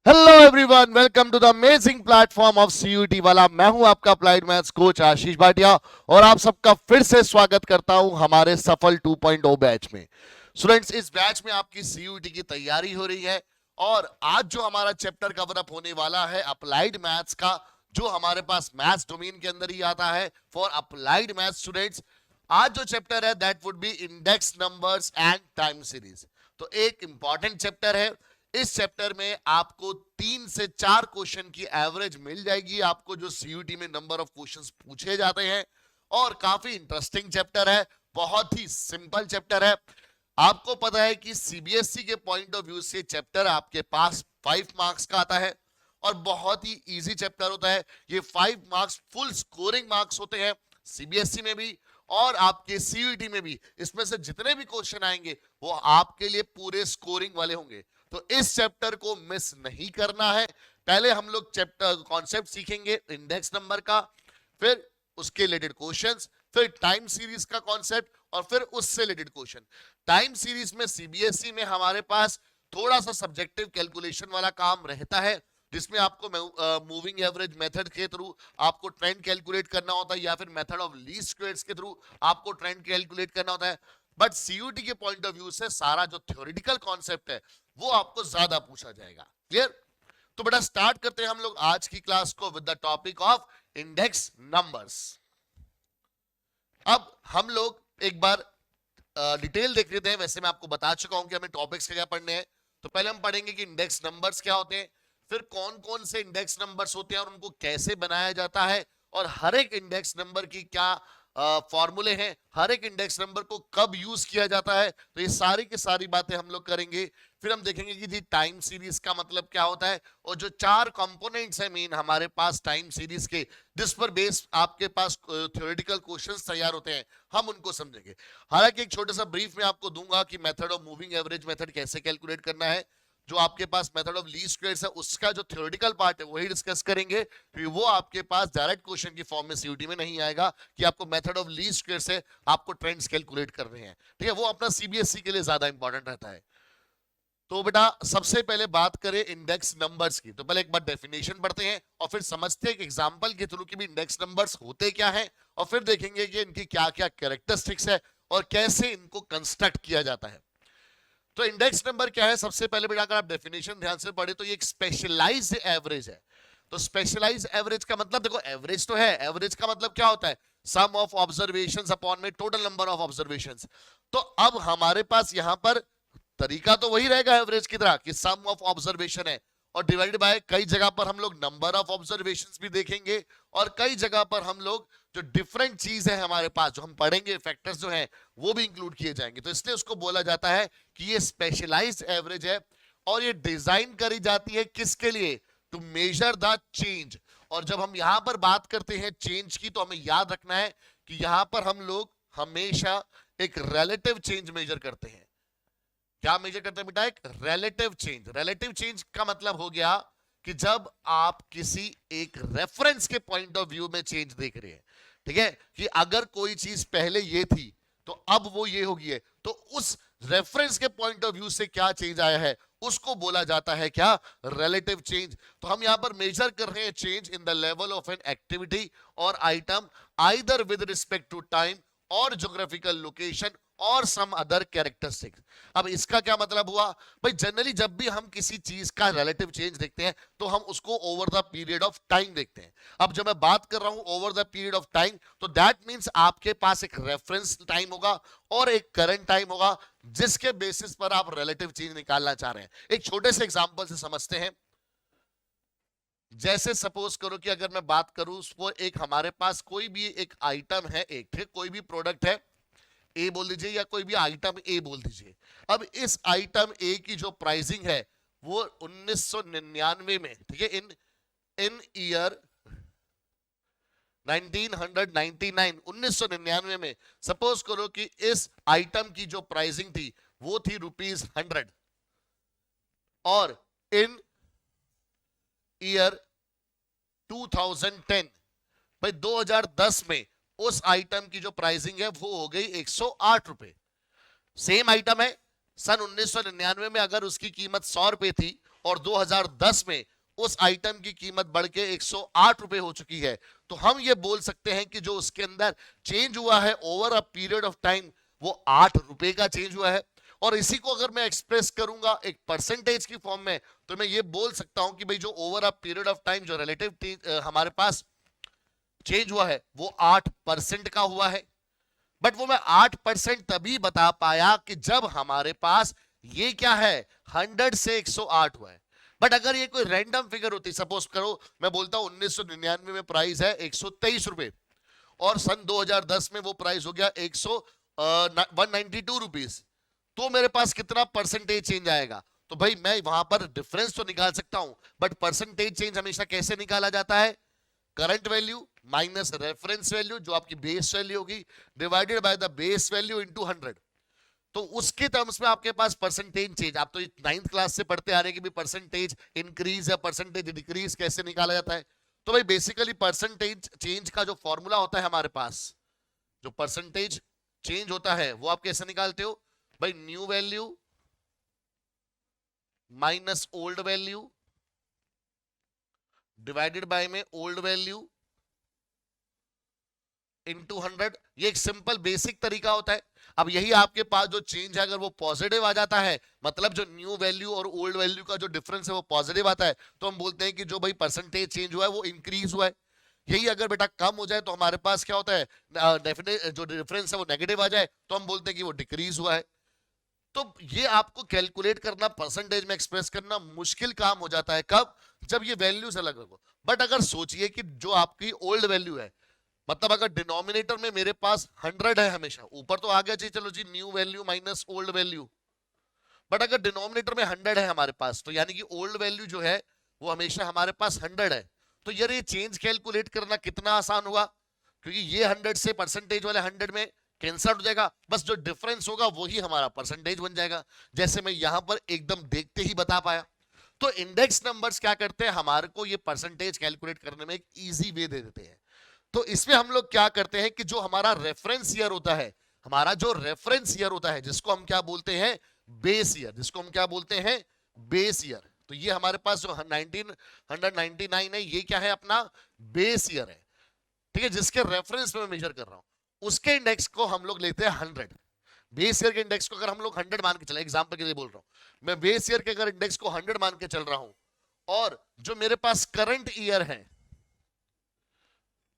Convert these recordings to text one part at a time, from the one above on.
Hello everyone, welcome to the amazing platform of CUET वाला। मैं हूं आपका applied maths coach Ashish Bhatia और आप सबका फिर से स्वागत करता हूं हमारे सफल 2.0 बैच में। स्टूडेंट्स, इस बैच में आपकी सीयूटी की तैयारी हो रही है और आज जो हमारा चैप्टर कवर अप होने वाला है अप्लाइड मैथ्स का, जो हमारे पास मैथ्स डोमेन के अंदर ही आता है फॉर अप्लाइड मैथ्स स्टूडेंट्स। आज जो चैप्टर है that would be index numbers and time series. तो एक इंपॉर्टेंट चैप्टर है। इस चैप्टर में आपको 3 से 4 क्वेश्चन की एवरेज मिल जाएगी आपको, जो सीयूटी में नंबर ऑफ क्वेश्चंस पूछे जाते हैं। और काफी इंटरेस्टिंग चैप्टर है, बहुत ही सिंपल चैप्टर है। आपको पता है कि सीबीएसई के पॉइंट ऑफ व्यू से चैप्टर आपके पास 5 मार्क्स का आता है और बहुत ही इजी चैप्टर होता है। ये 5 मार्क्स फुल स्कोरिंग मार्क्स होते हैं सीबीएसई में भी और आपके सीयूटी में भी। इसमें से जितने भी क्वेश्चन आएंगे वो आपके लिए पूरे स्कोरिंग वाले होंगे, तो इस चैप्टर को मिस नहीं करना है। पहले हम लोग चैप्टर कॉन्सेप्ट सीखेंगे इंडेक्स नंबर का, फिर उसके रिलेटेड क्वेश्चंस, फिर टाइम सीरीज का कॉन्सेप्ट और फिर उससे रिलेटेड क्वेश्चन। टाइम सीरीज में सीबीएसई में हमारे पास थोड़ा सा सब्जेक्टिव कैलकुलेशन वाला काम रहता है, जिसमें आपको मूविंग एवरेज मेथड के थ्रू आपको ट्रेंड कैलकुलेट करना होता है या फिर मेथड ऑफ लीस्ट स्क्वेयर्स के थ्रू आपको ट्रेंड कैलकुलेट करना होता है। बट सीयूटी के पॉइंट ऑफ व्यू से सारा जो थ्योरेटिकल कॉन्सेप्ट है वो आपको ज्यादा पूछा जाएगा। क्लियर? तो बेटा स्टार्ट करते हैं हम लोग आज की क्लास को with the topic of index numbers. अब हम लोग एक बार डिटेल देख लेते हैं। वैसे मैं आपको बता चुका हूं कि हमें टॉपिक्स क्या पढ़ने हैं। तो पहले हम पढ़ेंगे कि इंडेक्स नंबर्स क्या होते हैं, फिर कौन कौन से इंडेक्स नंबर्स होते हैं और उनको कैसे बनाया जाता है, और हर एक इंडेक्स नंबर की क्या फॉर्मूले हैं, हर एक इंडेक्स नंबर को कब यूज किया जाता है। तो ये सारी की सारी बातें हम लोग करेंगे। फिर हम देखेंगे कि जी टाइम सीरीज का मतलब क्या होता है, और जो 4 कंपोनेंट्स हैं मेन हमारे पास टाइम सीरीज के, जिस पर बेस आपके पास थ्योरेटिकल क्वेश्चंस तैयार होते हैं, हम उनको समझेंगे। हालांकि एक छोटा सा ब्रीफ में आपको दूंगा कि method of moving average method कैसे कैलकुलेट करना है। जो आपके पास मेथड ऑफ लीस्ट स्क्वेयर्स है उसका जो थ्योरेटिकल पार्ट है वही डिस्कस करेंगे, क्योंकि वो आपके पास डायरेक्ट क्वेश्चन की फॉर्म में सीयूटी में नहीं आएगा कि आपको मेथड ऑफ लीस्ट स्क्वेयर से आपको ट्रेंड्स कैलकुलेट करने हैं। ठीक है, वो अपना सीबीएसई के लिए ज्यादा इंपॉर्टेंट रहता है। तो बेटा सबसे पहले बात करें इंडेक्स नंबर्स की, तो पहले एक बार डेफिनेशन पढ़ते हैं और फिर समझते हैं कि एग्जांपल के थ्रू कि भी इंडेक्स नंबर्स होते क्या हैं, और फिर देखेंगे कि इनकी क्या क्या कैरेक्टरिस्टिक्स है और कैसे इनको कंस्ट्रक्ट किया जाता है। तो इंडेक्स नंबर क्या है? सबसे पहले बेटा अगर आप डेफिनेशन ध्यान से पढ़े तो ये एक स्पेशलाइज्ड एवरेज है। तो स्पेशलाइज्ड एवरेज का मतलब देखो, एवरेज तो है, एवरेज का मतलब क्या होता है? सम ऑफ ऑब्जर्वेशंस अपॉन में टोटल नंबर ऑफ ऑब्जर्वेशंस। तो अब हमारे पास यहां पर तरीका तो वही रहेगा एवरेज की तरह कि सम ऑफ ऑब्जर्वेशन है और डिवाइडेड बाय, कई जगह पर हम लोग नंबर ऑफ ऑब्जर्वेशंस भी देखेंगे और कई जगह पर हम लोग जो डिफरेंट चीज है हमारे पास जो हम पढ़ेंगे फैक्टर्स जो हैं वो भी इंक्लूड किए जाएंगे। तो इसलिए उसको बोला जाता है कि ये स्पेशलाइज्ड एवरेज है और ये डिजाइन करी जाती है किसके लिए? To measure the change. और जब हम यहां पर बात करते हैं चेंज की, तो हमें याद रखना है कि यहां पर हम लोग हमेशा एक रिलेटिव चेंज मेजर करते हैं। क्या मेजर करते हैं बेटा? एक रिलेटिव चेंज। रिलेटिव चेंज का मतलब हो गया कि जब आप किसी एक रेफरेंस के पॉइंट ऑफ व्यू में चेंज देख रहे हैं, ठीक है, कि अगर कोई चीज पहले ये थी तो अब वो ये होगी है, तो उस रेफरेंस के पॉइंट ऑफ व्यू से क्या चेंज आया है उसको बोला जाता है क्या? Relative change. तो हम यहां पर मेजर कर रहे हैं change in the level of an activity और item, either with respect to time और ज्योग्राफिकल लोकेशन और सम अदर कैरेक्टरिस्टिक्स। अब इसका क्या मतलब हुआ भाई? जनरली जब भी हम किसी चीज का रिलेटिव चेंज देखते हैं तो हम उसको over the period of time देखते हैं। अब जब मैं बात कर रहा हूं over the period of time, तो दैट मींस आपके पास एक रेफरेंस टाइम होगा और एक करंट टाइम होगा जिसके बेसिस पर आप रिलेटिव चेंज निकालना चाह रहे हैं। एक छोटे से एग्जांपल से समझते हैं। जैसे सपोज करो कि अगर मैं बात करूं, वो एक हमारे पास कोई भी एक आइटम है, एक ठीक कोई भी प्रोडक्ट है ए बोल दीजिए या कोई भी आइटम ए बोल दीजिए। अब इस आइटम ए की जो प्राइसिंग है वो 1999 में, ठीक है, इन इन ईयर 1999 1999 में सपोज करो कि इस आइटम की जो प्राइसिंग थी वो थी ₹100, और इन ईयर 2010 भाई 2010 में उस आइटम की जो प्राइसिंग है वो हो गई ₹108। सेम आइटम है, सन 1999 में अगर उसकी कीमत ₹100 थी और 2010 में उस आइटम की कीमत बढ़ के 108 रुपए हो चुकी है, तो हम ये बोल सकते हैं कि जो उसके अंदर चेंज हुआ है over a period of time वो 8 रुपए का चेंज हुआ है। और इसी को अगर मैं एक्सप्रेस करूंगा एक परसेंटेज की फॉर्म में, तो मैं ये बोल सकता हूं कि भाई जो over a period of time जो रिलेटिव हमारे पास चेंज हुआ है वो 8% का हुआ है। बट वो मैं 8% तभी बता पाया कि जब हमारे पास ये क्या है 100 से 108 हुआ है। बट अगर ये कोई रैंडम फिगर होती, सपोज करो मैं बोलता हूं 1999 में प्राइस है 123 रुपए और सन 2010 में वो प्राइस हो गया 192 रुपीज, तो मेरे पास कितना परसेंटेज चेंज आएगा? तो भाई मैं वहां पर डिफरेंस तो निकाल सकता हूं, बट परसेंटेज चेंज हमेशा कैसे निकाला जाता है? Current value minus reference value जो आपकी बेस वैल्यू होगी divided by the base value into 100। तो उसके टर्म्स में आपके पास परसेंटेज चेंज, आप तो 9th क्लास से पढ़ते आ रहे हैं कि परसेंटेज इंक्रीज या परसेंटेज डिक्रीज कैसे निकाला जाता है। तो भाई बेसिकली परसेंटेज चेंज का जो फॉर्मूला होता है हमारे पास, जो परसेंटेज चेंज होता है वो आप कैसे निकालते हो? भाई new value minus old value divided by में ओल्ड वैल्यू इनटू 100। ये एक सिंपल बेसिक तरीका होता है। अब यही आपके पास जो चेंज है अगर वो पॉजिटिव आ जाता है, मतलब जो न्यू वैल्यू और ओल्ड वैल्यू का जो डिफरेंस है वो पॉजिटिव आता है, तो हम बोलते हैं कि जो भाई परसेंटेज चेंज हुआ है वो इंक्रीज हुआ है। यही अगर बेटा कम हो जाए तो हमारे पास क्या होता है, डेफिनेट जो डिफरेंस है वो नेगेटिव आ जाए तो हम बोलते हैं कि वो डिक्रीज हुआ है। तो ये आपको कैलकुलेट करना, परसेंटेज में एक्सप्रेस करना मुश्किल काम हो जाता है कब? जब ये वैल्यूज अलग अलग हो। बट अगर सोचिए कि जो आपकी ओल्ड वैल्यू है, मतलब अगर डिनोमिनेटर में मेरे पास 100 है, हमेशा ऊपर तो आ गया जी चलो जी new value minus old value, but अगर डिनोमिनेटर में 100 है हमारे पास, तो यानी कि ओल्ड वैल्यू जो है वो हमेशा हमारे पास 100 है। तो यार ये चेंज कैलकुलेट करना कितना आसान हुआ, क्योंकि ये 100 से परसेंटेज वाले 100 में कैंसल हो जाएगा, बस जो डिफरेंस होगा वही हमारा परसेंटेज बन जाएगा, जैसे मैं यहां पर एकदम देखते ही बता पाया। तो इंडेक्स नंबर्स क्या करते हैं, हमारे को ये परसेंटेज कैलकुलेट करने में एक इजी वे दे देते हैं। तो इसमें हम लोग क्या करते हैं कि जो हमारा रेफरेंस ईयर होता है, हमारा जो रेफरेंस ईयर होता है जिसको हम क्या बोलते हैं, बेस ईयर, जिसको हम क्या बोलते हैं, बेस ईयर। तो ये हमारे पास जो 1999 है ये क्या है, अपना बेस ईयर है, ठीक है, जिसके रेफरेंस में मैं मेजर कर रहा हूं। उसके इंडेक्स को हम लोग लेते हैं 100। बेस ईयर के इंडेक्स को अगर हम लोग 100 मान के चले, एग्जांपल के लिए बोल रहा हूं मैं, बेस ईयर के अगर इंडेक्स को 100 मान के चल रहा हूं और जो मेरे पास करंट ईयर है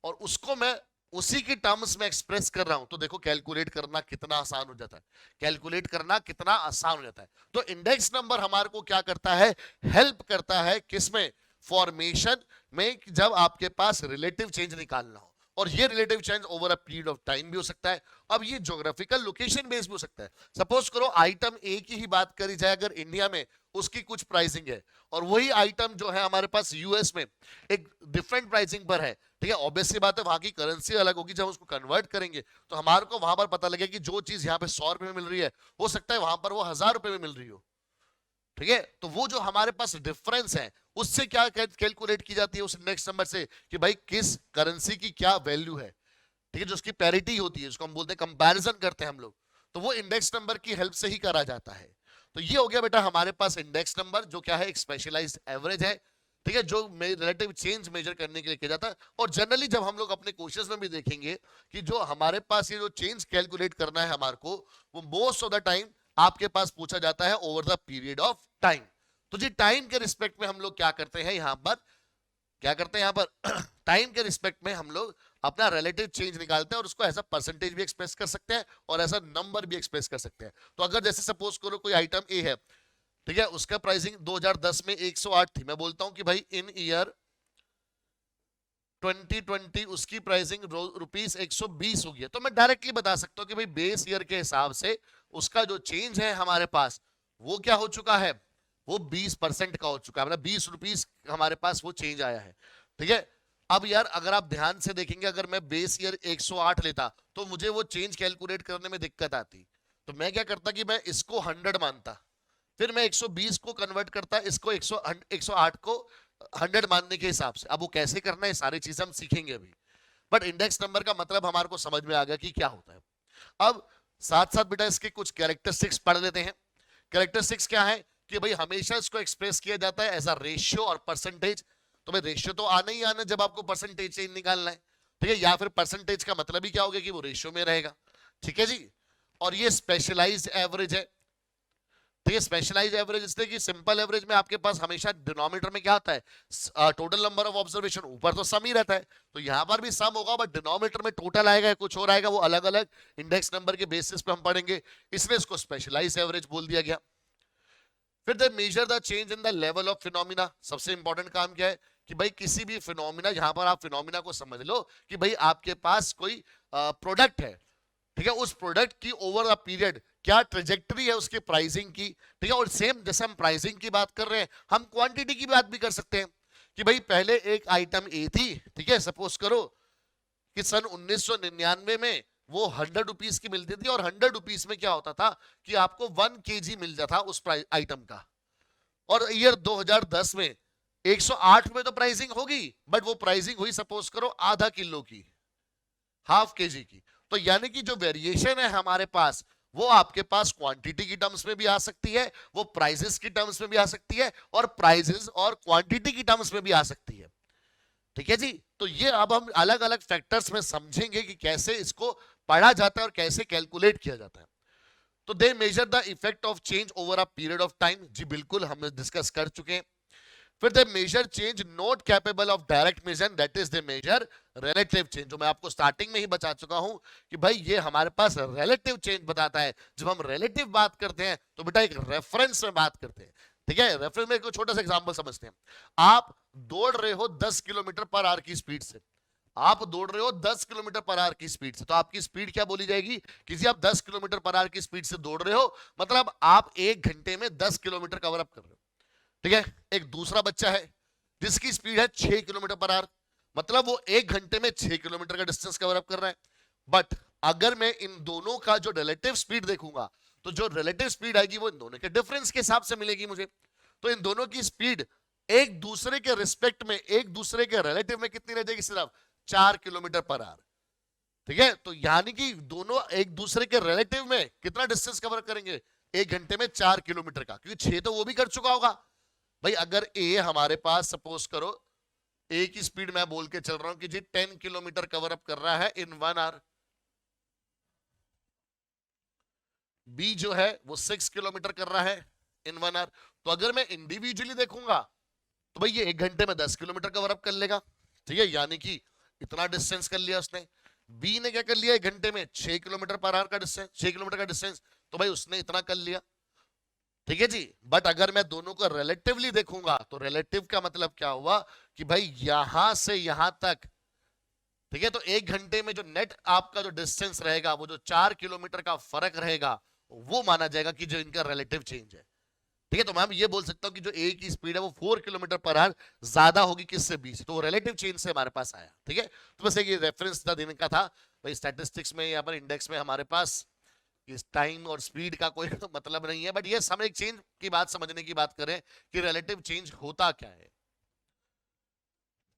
और उसको मैं उसी की टर्म्स में एक्सप्रेस कर रहा हूं, तो देखो कैलकुलेट करना कितना आसान हो जाता है, कैलकुलेट करना कितना आसान हो जाता है। तो इंडेक्स नंबर हमारे को क्या करता है, हेल्प करता है किसमें, फॉर्मेशन में, जब आपके पास रिलेटिव चेंज निकालना हो। और ये relative change over a period of time भी हो सकता है। अब ये ज्योग्राफिकल लोकेशन बेस भी हो सकता है। सपोज करो आइटम ए की ही बात करी जाए अगर इंडिया में, उसकी कुछ प्राइसिंग है और वही आइटम जो है हमारे पास यूएस में एक डिफरेंट प्राइसिंग पर है, ठीक है, ऑब्वियस सी बात है वहां की करेंसी अलग होगी, जब उसको कन्वर्ट करेंगे तो हमारे को वहां पर पता लगे कि जो चीज यहाँ पे 100 रुपए में मिल रही है हो सकता है वहां पर वो 1000 रुपए में मिल रही हो, ठीक है। तो वो जो हमारे पास डिफरेंस है उससे क्या कैलकुलेट की जाती है, उस इंडेक्स नंबर से, कि भाई किस करेंसी की क्या वैल्यू है, ठीक है, जो उसकी पैरिटी होती है, उसको हम बोलते हैं कंपैरिजन करते हैं हम लोग, तो वो इंडेक्स नंबर की हेल्प से ही करा जाता है। तो ये हो गया बेटा हमारे पास इंडेक्स नंबर, जो क्या है, एक स्पेशलाइज्ड एवरेज है, ठीक है, जो रिलेटिव चेंज मेजर करने के लिए किया जाता है। और जनरली जब हम लोग अपने क्वेश्चंस में भी देखेंगे कि जो हमारे पास ये जो चेंज कैलकुलेट करना है हमारे को, वो मोस्ट ऑफ द टाइम आपके पास पूछा जाता है over the period of time. तो जी टाइम के रिस्पेक्ट में हम लोग क्या करते हैं यहाँ पर, क्या करते हैं यहाँ पर टाइम के रिस्पेक्ट में हम लोग अपना रिलेटिव चेंज निकालते हैं और उसको ऐसा परसेंटेज भी एक्सप्रेस कर सकते हैं और ऐसा नंबर भी एक्सप्रेस कर सकते हैं। तो अगर जैसे सपोज करो कोई आइटम ए है, ठीक है, उसका प्राइसिंग 2010 में 108 थी, मैं बोलता हूं कि भाई इन ईयर 2020 उसकी प्राइसिंग रुपीस 120 हो गया, तो मैं डायरेक्टली बता सकता हूं कि भाई बेस ईयर के हिसाब से उसका जो चेंज है हमारे पास वो क्या हो चुका है, वो 20% का हो चुका है, मतलब 20 रुपीस हमारे पास वो चेंज आया है, ठीक है। अब यार अगर आप ध्यान से देखेंगे, अगर मैं बेस ईयर 108 लेता तो मुझे वो चेंज कैलकुलेट करने में दिक्कत आती, तो मैं क्या करता कि मैं इसको 100 मानता, फिर मैं 120 को कन्वर्ट करता इसको 108 को 100 मानने के हिसाब से। अब वो कैसे करना है सारी चीजें हम सीखेंगे अभी, बट इंडेक्स नंबर का मतलब हमारे को समझ में आ गया कि क्या होता है। अब साथ साथ बेटा इसके कुछ कैरेक्टरिस्टिक्स पढ़ लेते हैं। कैरेक्टरिस्टिक्स क्या है कि भाई हमेशा इसको एक्सप्रेस किया जाता है एज अ रेशियो और परसेंटेज। तो भाई रेशियो तो आना ही आना जब आपको परसेंटेज चेंज निकालना है, ठीक है, या फिर परसेंटेज का मतलब ही क्या होगा कि वो रेशियो में रहेगा, ठीक है जी। और ये स्पेशलाइज्ड एवरेज है, तो ये स्पेशलाइज एवरेज इसलिए कि सिंपल एवरेज में आपके पास हमेशा डिनोमिनेटर में क्या होता है, टोटल नंबर ऑफ ऑब्जर्वेशन, ऊपर तो सम ही रहता है, तो यहां पर भी सम होगा बट डिनोमिनेटर में टोटल आएगा, कुछ और आएगा, वो अलग अलग इंडेक्स नंबर के बेसिस पे हम पढ़ेंगे, इसलिए इसको स्पेशलाइज एवरेज बोल दिया गया। फिर they measure the change in the level of phenomena. सबसे इंपॉर्टेंट काम क्या है कि भाई किसी भी फिनोमिना, यहां पर आप फिनोमिना को समझ लो कि भाई आपके पास कोई प्रोडक्ट है, ठीक है, उस प्रोडक्ट की ओवर द पीरियड क्या ट्रेजेक्टरी है उसकी प्राइसिंग की, ठीक है। और सेम जैसे हम प्राइसिंग की बात कर रहे हैं, हम क्वांटिटी की बात भी कर सकते हैं कि भाई पहले एक आइटम ए थी, ठीक है, सपोज करो कि सन 1999 में वो 100 रुपीज की मिलती थी, और 100 रुपीज में क्या होता था कि आपको 1 kg मिल जाता था उस आइटम का। और ईयर 2010 में 108 में तो प्राइसिंग होगी, बट वो प्राइसिंग हुई सपोज करो आधा किलो की, हाफ केजी की। तो यानी कि जो वेरिएशन है हमारे पास, वो आपके पास क्वांटिटी की टर्म्स में भी आ सकती है, वो प्राइसेस की टर्म्स में भी आ सकती है, और प्राइसेस और क्वांटिटी की टर्म्स में भी आ सकती है, ठीक है जी। तो ये अब हम अलग अलग फैक्टर्स में समझेंगे कि कैसे इसको पढ़ा जाता है और कैसे कैलकुलेट किया जाता है। तो they measure the effect of change over a period of time, जी बिल्कुल हम डिस्कस कर चुके हैं। फिर they measure change not capable of direct measure, that is they measure relative change, जो मैं आपको स्टार्टिंग में ही बता चुका हूं कि भाई ये हमारे पास रिलेटिव चेंज बताता है। जब हम रिलेटिव बात करते हैं तो बेटा एक रेफरेंस में बात करते हैं, ठीक है। रेफरेंस में एक छोटा सा एग्जांपल समझते हैं। आप दौड़ रहे हो 10 किलोमीटर पर आवर की स्पीड से, आप दौड़ रहे हो 10 किलोमीटर पर आवर की स्पीड से, तो आपकी स्पीड क्या बोली जाएगी, किसी आप 10 किलोमीटर पर आवर की स्पीड से दौड़ रहे हो, मतलब आप 1 घंटे में 10 किलोमीटर कवर अप कर रहे हो, ठीक है। एक दूसरा बच्चा है जिसकी स्पीड है 6 किलोमीटर पर आवर, मतलब वो 1 घंटे में 6 किलोमीटर का डिस्टेंस कवर अप कर रहा है। बट अगर मैं इन दोनों का जो रिलेटिव स्पीड देखूंगा, तो जो रिलेटिव स्पीड आएगी वो इन दोनों के डिफरेंस के हिसाब से मिलेगी मुझे। तो इन दोनों की स्पीड एक दूसरे के रिस्पेक्ट में, एक दूसरे के रिलेटिव में कितनी रह जाएगी, सिर्फ 4 किलोमीटर पर आवर, ठीक है। तो यानी कि दोनों एक दूसरे के रिलेटिव में कितना डिस्टेंस कवर करेंगे, 1 घंटे में 4 किलोमीटर का, क्योंकि 6 तो वो भी कर चुका होगा। भाई अगर ए हमारे पास सपोज करो ए की स्पीड मैं बोल के चल रहा हूं कि जी 10 किलोमीटर कवर अप कर रहा है इन 1 आवर, बी जो है वो 6 किलोमीटर कर रहा है इन 1 आवर, तो अगर मैं इंडिविजुअली देखूंगा तो भाई ये 1 घंटे में 10 किलोमीटर कवर अप कर लेगा, ठीक है, यानी कि इतना डिस्टेंस कर लिया उसने। बी ने क्या कर लिया, 1 घंटे में 6 किलोमीटर पर आवर का डिस्टेंस, 6 किलोमीटर का डिस्टेंस, तो भाई उसने इतना कर लिया, ठीक है जी। बट अगर मैं दोनों को रिलेटिवली देखूंगा तो रिलेटिव का मतलब क्या हुआ कि भाई यहां से यहां तक, ठीक है, तो 1 घंटे में जो नेट आपका जो डिस्टेंस रहेगा, वो जो 4 किलोमीटर का फर्क रहेगा, वो माना जाएगा कि जो इनका रिलेटिव चेंज है, ठीक है। तो मैं ये बोल सकता हूं कि जो ए की स्पीड है वो 4 किलोमीटर पर आवर ज्यादा होगी किससे, बी से, तो वो रिलेटिव चेंज से हमारे पास आया, ठीक है। तो बस एक रेफरेंस देने का था भाई, स्टैटिस्टिक्स में या पर इंडेक्स में हमारे पास इस टाइम और स्पीड का कोई मतलब नहीं है, बट ये हम एक चेंज की बात समझने की बात करें कि रिलेटिव चेंज होता क्या है,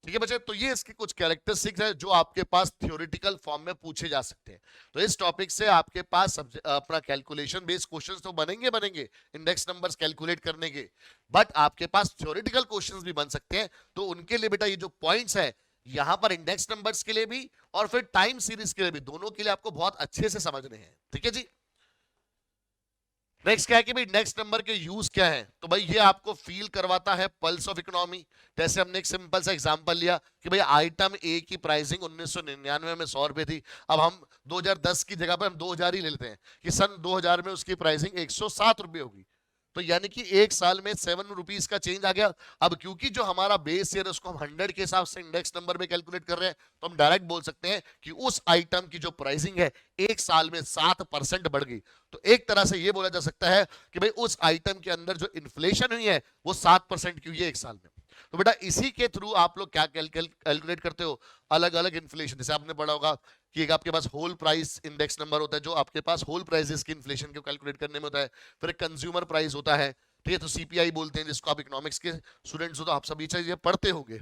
ठीक है बच्चे। तो ये इसकी कुछ कैरेक्टरिस्टिक्स है जो आपके पास थ्योरेटिकल फॉर्म में पूछे जा सकते हैं। तो इस टॉपिक से आपके पास अपना कैलकुलेशन बेस्ड क्वेश्चंस तो बनेंगे इंडेक्स नंबर्स कैलकुलेट करने के, बट आपके पास थ्योरेटिकल क्वेश्चंस भी बन सकते हैं। तो उनके लिए बेटा ये जो पॉइंट्स है यहां पर इंडेक्स नंबर्स के लिए भी और फिर टाइम सीरीज के लिए भी, दोनों के लिए आपको बहुत अच्छे से समझने हैं, ठीक है जी। नेक्स्ट क्या है कि भाई नेक्स्ट नंबर के यूज क्या है, तो भाई ये आपको फील करवाता है पल्स ऑफ इकोनॉमी। जैसे हमने एक सिंपल सा एग्जांपल लिया कि भाई आइटम ए की प्राइसिंग 1999 में 100 रुपए थी, अब हम 2010 की जगह पर हम 2000 ही ले लेते हैं कि सन 2000 में उसकी प्राइसिंग 107 रुपए होगी, तो यानी कि एक साल में 7 रुपीज का चेंज आ गया। अब क्योंकि जो हमारा बेस ईयर उसको हम 100 के हिसाब से इंडेक्स नंबर में कैलकुलेट कर रहे हैं, तो हम डायरेक्ट बोल सकते हैं कि उस आइटम की जो प्राइसिंग है एक साल में 7% बढ़ गई। तो एक तरह से ये बोला जा सकता है कि भाई उस आइटम के अंदर जो इन्फ्लेशन हुई है वो 7% की हुई है एक साल में। तो बेटा इसी के थ्रू आप लोग क्या कैलकुलेट करते हो, अलग अलग इन्फ्लेशन, जैसे आपने पढ़ा होगा कि एक आपके पास होल प्राइस इंडेक्स नंबर होता है जो आपके पास होल प्राइसेस की इन्फ्लेशन को कैलकुलेट करने में होता है, फिर कंज्यूमर प्राइस होता है, ठीक है, तो सीपीआई बोलते हैं जिसको आप इकोनॉमिक्स के स्टूडेंट्स हो तो आप सभी चीजें पढ़ते होंगे।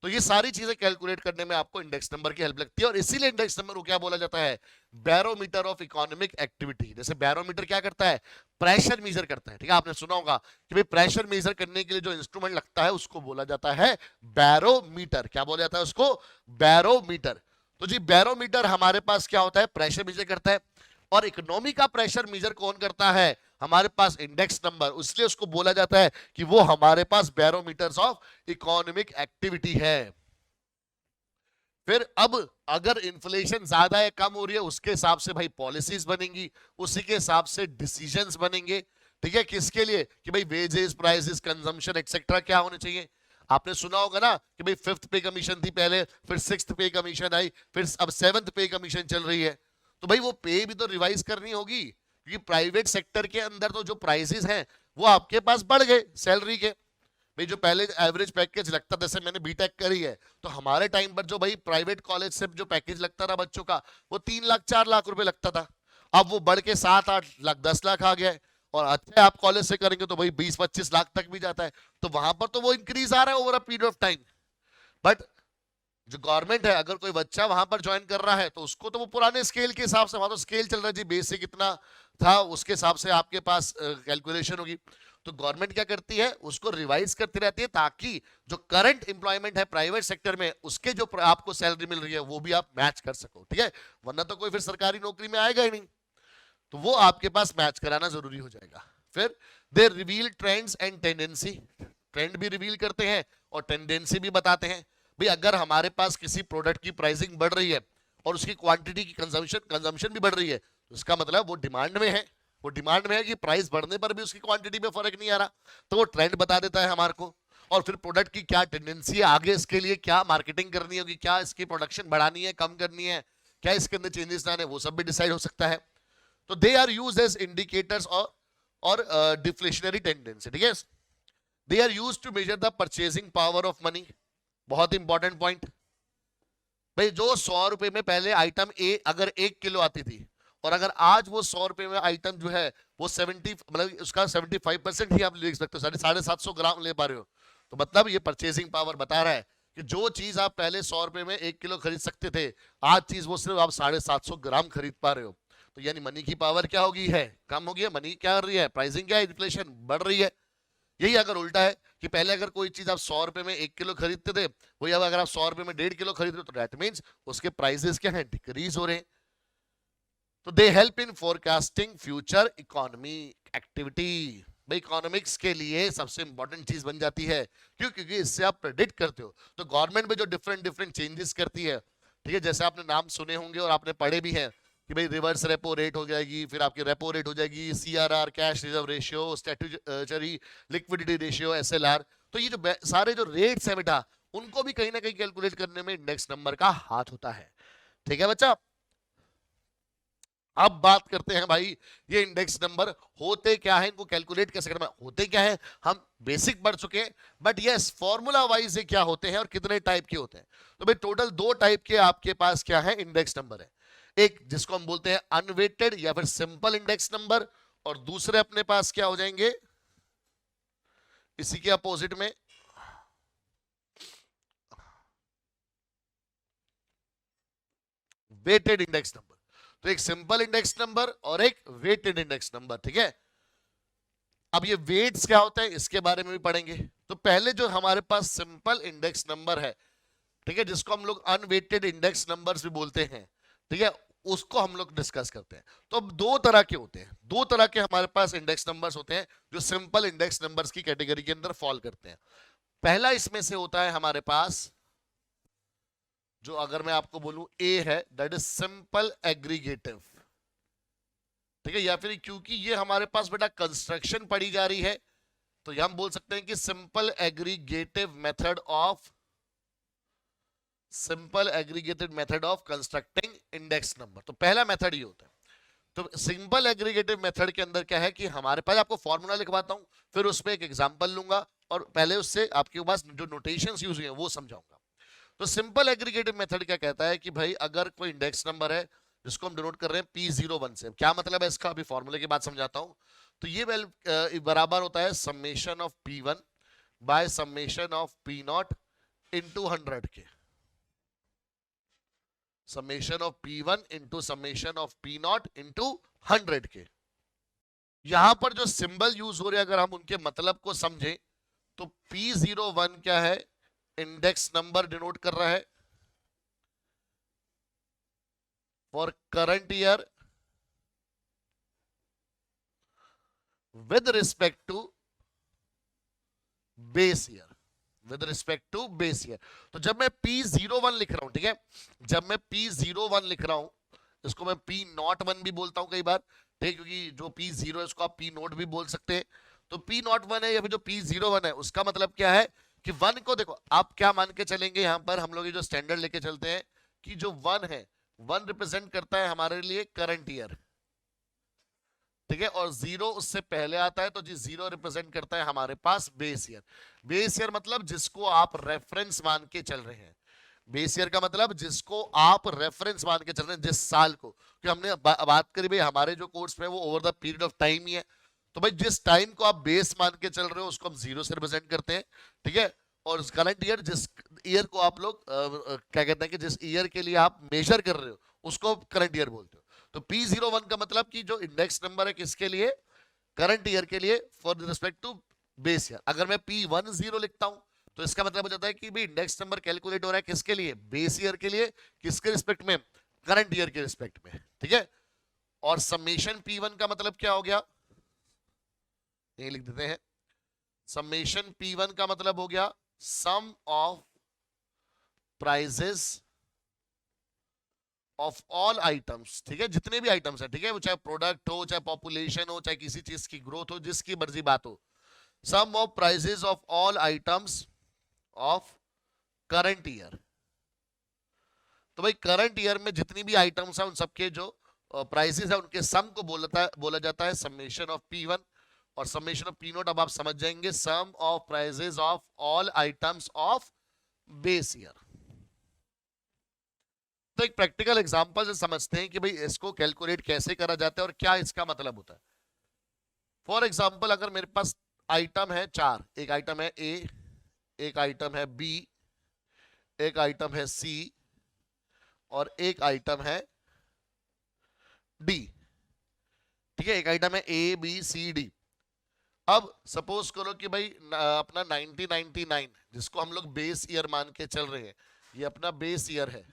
तो ये सारी चीजें कैलकुलेट करने में आपको इंडेक्स नंबर की हेल्प लगती है, और इसीलिए इंडेक्स नंबर को क्या बोला जाता है, बैरोमीटर ऑफ इकोनॉमिक एक्टिविटी। जैसे बैरोमीटर क्या करता है, प्रेशर मेजर करता है, ठीक है, आपने सुना होगा कि भाई प्रेशर मेजर करने के लिए जो इंस्ट्रूमेंट लगता है उसको बोला जाता है बैरोमीटर। क्या बोला जाता है उसको, बैरोमीटर। तो जी बैरोमीटर हमारे पास क्या होता है, प्रेशर मेजर करता है, और इकोनॉमी का प्रेशर मेजर कौन करता है, हमारे पास इंडेक्स नंबर, इसलिए उसको बोला जाता है कि वो हमारे पास बैरोमीटर्स ऑफ इकोनॉमिक एक्टिविटी है। फिर अब अगर इन्फ्लेशन ज्यादा है कम हो रही है, उसके हिसाब से भाई पॉलिसीज बनेंगी, उसी के हिसाब से डिसीजंस बनेंगे, ठीक है, किसके लिए, कि भाई वेजेस, प्राइसेस, कंजम्पशन एक्सेट्रा क्या होने चाहिए। आपने सुना होगा ना कि भाई 5th पे कमीशन थी पहले, फिर 6th पे कमीशन आई, फिर अब 7th पे कमीशन चल रही है, तो भाई वो पे भी तो रिवाइज करनी होगी, क्योंकि प्राइवेट सेक्टर के अंदर तो जो प्राइसेस हैं वो आपके पास बढ़ गए सैलरी के। भाई जो पहले एवरेज पैकेज लगता था, जैसे मैंने बीटेक करी है, तो हमारे टाइम पर जो भाई प्राइवेट कॉलेज से जो पैकेज लगता था बच्चों का, वो 3 लाख 4 लाख रुपए लगता था, अब वो बढ़ के 7-8 लाख 10 लाख आ गया है। और अच्छे आप कॉलेज से करेंगे तो भाई 20-25 लाख तक भी जाता है, तो वहां पर तो वो इंक्रीज आ रहा है over a period of time. But जो गवर्नमेंट है, अगर कोई बच्चा वहां पर ज्वाइन कर रहा है तो उसको तो वो पुराने स्केल के हिसाब से, वहां तो स्केल चल रहा है जी, बेसिक इतना था, उसके हिसाब से आपके पास कैलकुलेशन होगी। तो गवर्नमेंट क्या करती है, उसको रिवाइज करती रहती है, ताकि जो करंट एम्प्लॉयमेंट है प्राइवेट सेक्टर में, उसके जो आपको सैलरी मिल रही है वो भी आप मैच कर सको, ठीक है, वरना तो कोई फिर सरकारी नौकरी में आएगा ही नहीं, तो वो आपके पास मैच कराना जरूरी हो जाएगा। फिर they reveal trends and tendency, trend भी रिवील करते हैं और टेंडेंसी भी बताते हैं। भाई अगर हमारे पास किसी प्रोडक्ट की प्राइसिंग बढ़ रही है और उसकी क्वांटिटी की कंजम्पशन भी बढ़ रही है, तो इसका मतलब वो डिमांड में है, वो डिमांड में है कि प्राइस बढ़ने पर भी उसकी क्वांटिटी में फर्क नहीं आ रहा, तो वो ट्रेंड बता देता है हमारे को। और फिर प्रोडक्ट की क्या टेंडेंसी है, आगे इसके लिए क्या मार्केटिंग करनी होगी, क्या इसकी प्रोडक्शन बढ़ानी है, कम करनी है, क्या इसके अंदर चेंजेस लाने, वो सब भी डिसाइड हो सकता है। तो they are used as indicators और डिफ्लेशनरी टेंडेंसी, ठीक है। They are used to measure the purchasing power of money, बहुत इंपॉर्टेंट पॉइंट। भाई जो 100 रुपए में पहले आइटम ए अगर 1 किलो आती थी, और अगर आज वो 100 रुपए में आइटम जो है वो 70, मतलब उसका 75% ही आप ले सकते हो, 750 ग्राम ले पा रहे हो, तो मतलब ये परचेसिंग पावर बता रहा है कि जो चीज आप पहले 100 रुपए में 1 किलो खरीद सकते थे, आज चीज वो सिर्फ आप 750 ग्राम खरीद पा रहे हो। तो यानी मनी की पावर क्या होगी, है कम होगी है, मनी क्या कर रही है, प्राइसिंग क्या है, इन्फ्लेशन बढ़ रही है। यही अगर उल्टा है कि पहले अगर कोई चीज आप 100 रुपए में 1 किलो खरीदते थे, वही अब अगर आप 100 रुपए में 1.5 किलो खरीद रहे हो, तो दैट मीन्स उसके प्राइसेस क्या है, डिक्रीज हो रहे हैं। तो they help in forecasting future economy activity. भाई इकोनॉमिक्स के लिए सबसे इंपॉर्टेंट चीज बन जाती है, क्यों, क्योंकि इससे आप प्रेडिक्ट करते हो। तो गवर्नमेंट में जो डिफरेंट डिफरेंट चेंजेस करती है, ठीक है, जैसे आपने नाम सुने होंगे और आपने पढ़े भी हैं कि भाई रिवर्स रेपो रेट हो जाएगी, फिर आपकी रेपो रेट हो जाएगी, CRR cash reserve ratio, statutory liquidity ratio, SLR. तो ये जो सारे जो रेट्स हैं बेटा, उनको भी कहीं ना कहीं कैलकुलेट करने में इंडेक्स नंबर का हाथ होता है, ठीक है बच्चा। अब बात करते हैं भाई ये इंडेक्स नंबर होते क्या है, इनको कैलकुलेट कैसे करना है, होते क्या है, हम बेसिक पढ़ चुके हैं, बट यस फॉर्मूला वाइज ये क्या होते हैं और कितने टाइप के होते हैं। तो भाई टोटल 2 टाइप के आपके पास क्या है, इंडेक्स नंबर है। एक जिसको हम बोलते हैं अनवेटेड या फिर सिंपल इंडेक्स नंबर, और दूसरे अपने पास क्या हो जाएंगे, इसी के अपोजिट में वेटेड इंडेक्स नंबर। तो एक सिंपल इंडेक्स नंबर और एक वेटेड इंडेक्स नंबर, ठीक है। अब ये वेट्स क्या होता है इसके बारे में भी पढ़ेंगे। तो पहले जो हमारे पास सिंपल इंडेक्स नंबर है, ठीक है, जिसको हम लोग अनवेटेड इंडेक्स नंबर्स भी बोलते हैं, ठीक है, उसको हम लोग डिस्कस करते हैं। तो अब 2 तरह के होते हैं, 2 तरह के हमारे पास इंडेक्स नंबर्स होते हैं जो सिंपल इंडेक्स नंबर्स की कैटेगरी के अंदर फॉल करते हैं। पहला इसमें से होता है हमारे पास, जो अगर मैं आपको बोलूं ए है, दैट इज सिंपल एग्रीगेटिव, ठीक है, या फिर क्योंकि ये हमारे पास बेटा कंस्ट्रक्शन पढ़ी जा रही है, तो हम बोल सकते हैं कि simple aggregative method of constructing index number. तो पहला मेथड ये होता है। तो सिंपल एग्रीगेटिव मेथड के अंदर क्या है कि हमारे पास, आपको फॉर्मूला लिखवाता हूं, फिर उसमें एक एग्जांपल लूंगा और पहले उससे आपके पास जो नोटेशंस यूज हुए हैं वो समझाऊंगा। तो सिंपल एग्रीगेटिव मेथड क्या कहता है कि भाई अगर कोई इंडेक्स नंबर है जिसको हम डिनोट कर रहे हैं P01 से, क्या मतलब है इसका, अभी फॉर्मूले की बात समझाता हूं। तो ये बराबर होता है summation of P1 by summation of P0 into 100 के, summation of P1 into summation of P0 into 100 के। यहां पर जो सिंबल यूज हो रहे हैं अगर हम उनके मतलब को समझें तो P01 क्या है, इंडेक्स नंबर डिनोट कर रहा है for current year with respect to base year, with respect to base year. तो जब मैं P01 लिख रहा हूं, ठीक है, जब मैं P01 लिख रहा हूं, इसको मैं P01 भी बोलता हूं कई बार, ठीक है, क्योंकि जो P0 है उसको आप P0 भी बोल सकते हैं। तो P01 है या फिर जो P01 है उसका मतलब क्या है कि 1 को देखो आप क्या मान के चलेंगे, यहां पर हम लोग ये जो स्टैंडर्ड लेके चलते हैं कि जो 1 है 1 रिप्रेजेंट करता है हमारे लिए करंट ईयर, ठीक है, और 0 उससे पहले आता है तो जी 0 रिप्रेजेंट करता है हमारे पास बेस ईयर। बेस ईयर मतलब जिसको आप रेफरेंस मान के चल रहे हैं, बेस ईयर का मतलब जिसको आप रेफरेंस मान के चल रहे हैं, जिस साल को, कि हमने बात करी भाई हमारे जो कोर्स में वो over the period of time ही है, तो भाई जिस टाइम को आप बेस मान के चल रहे हो उसको हम 0 से रिप्रेजेंट करते हैं, ठीक है, और करंट ईयर जिस ईयर को आप लोग क्या कहते हैं कि जिस ईयर के लिए आप मेजर कर रहे हो उसको करंट ईयर बोलते हो। तो P01 का मतलब कि जो इंडेक्स नंबर है किसके लिए, करंट ईयर के लिए for respect to base year. अगर मैं P10 लिखता हूं तो इसका मतलब हो जाता है कि भाई इंडेक्स नंबर कैलकुलेट हो रहा है किसके लिए, बेस ईयर के लिए, किसके रिस्पेक्ट में, करंट ईयर के रिस्पेक्ट में, ठीक है। और समेशन P1 का मतलब क्या हो गया, ये लिख देते हैं, समेशन P1 का मतलब हो गया sum of prices of all items, ठीक है, जितने भी आइटम्स है, ठीक है, वो चाहे प्रोडक्ट हो, चाहे पॉपुलेशन हो, चाहे किसी चीज की ग्रोथ हो, जिसकी मर्जी बात हो, sum of prices of all items of current year. तो भाई करंट ईयर में जितनी भी आइटम्स है उन सबके जो प्राइसेस है उनके सम को बोला जाता है समेशन ऑफ P1, और समेशन ऑफ P0 अब आप समझ जाएंगे sum of prices of all items of base year. तो एक प्रैक्टिकल एग्जांपल से समझते हैं कि भाई इसको कैलकुलेट कैसे करा जाता है और क्या इसका मतलब होता है। फॉर एग्जांपल अगर मेरे पास आइटम है 4, एक आइटम है A, एक आइटम है B, एक आइटम है C और एक आइटम है D, ठीक है, एक आइटम है A B C D। अब सपोज करो कि भाई अपना 1999 जिसको हम लोग बेस ईयर मान के चल रहे हैं, ये अपना बेस ईयर है,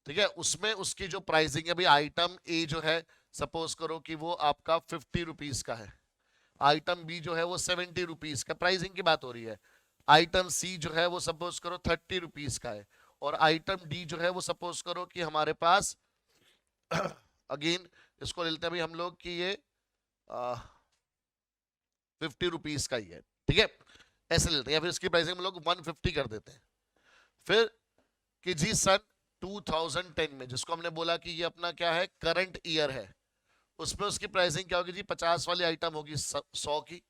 ठीक है, उसमें उसकी जो प्राइसिंग है भाई आइटम ए जो है सपोज करो कि वो आपका 50 रुपीज का है, आइटम बी जो है वो 70 रुपीज का, प्राइसिंग की बात हो रही है, आइटम सी जो है वो सपोज करो 30 रुपीज का है, और आइटम डी जो है वो सपोज करो कि हमारे पास अगेन इसको ले लेते हैं भाई हम लोग कि ये 50 रुपीज का ही है, ठीक है, ऐसे लेते हैं, या फिर इसकी प्राइसिंग हम लोग 150 कर देते हैं। फिर कि जी सन 2010 में जिसको हमने बोला कि ये अपना क्या है करंट ईयर है, उसमें उसकी प्राइसिंग क्या होगी जी, 50 वाली आइटम होगी 100 की,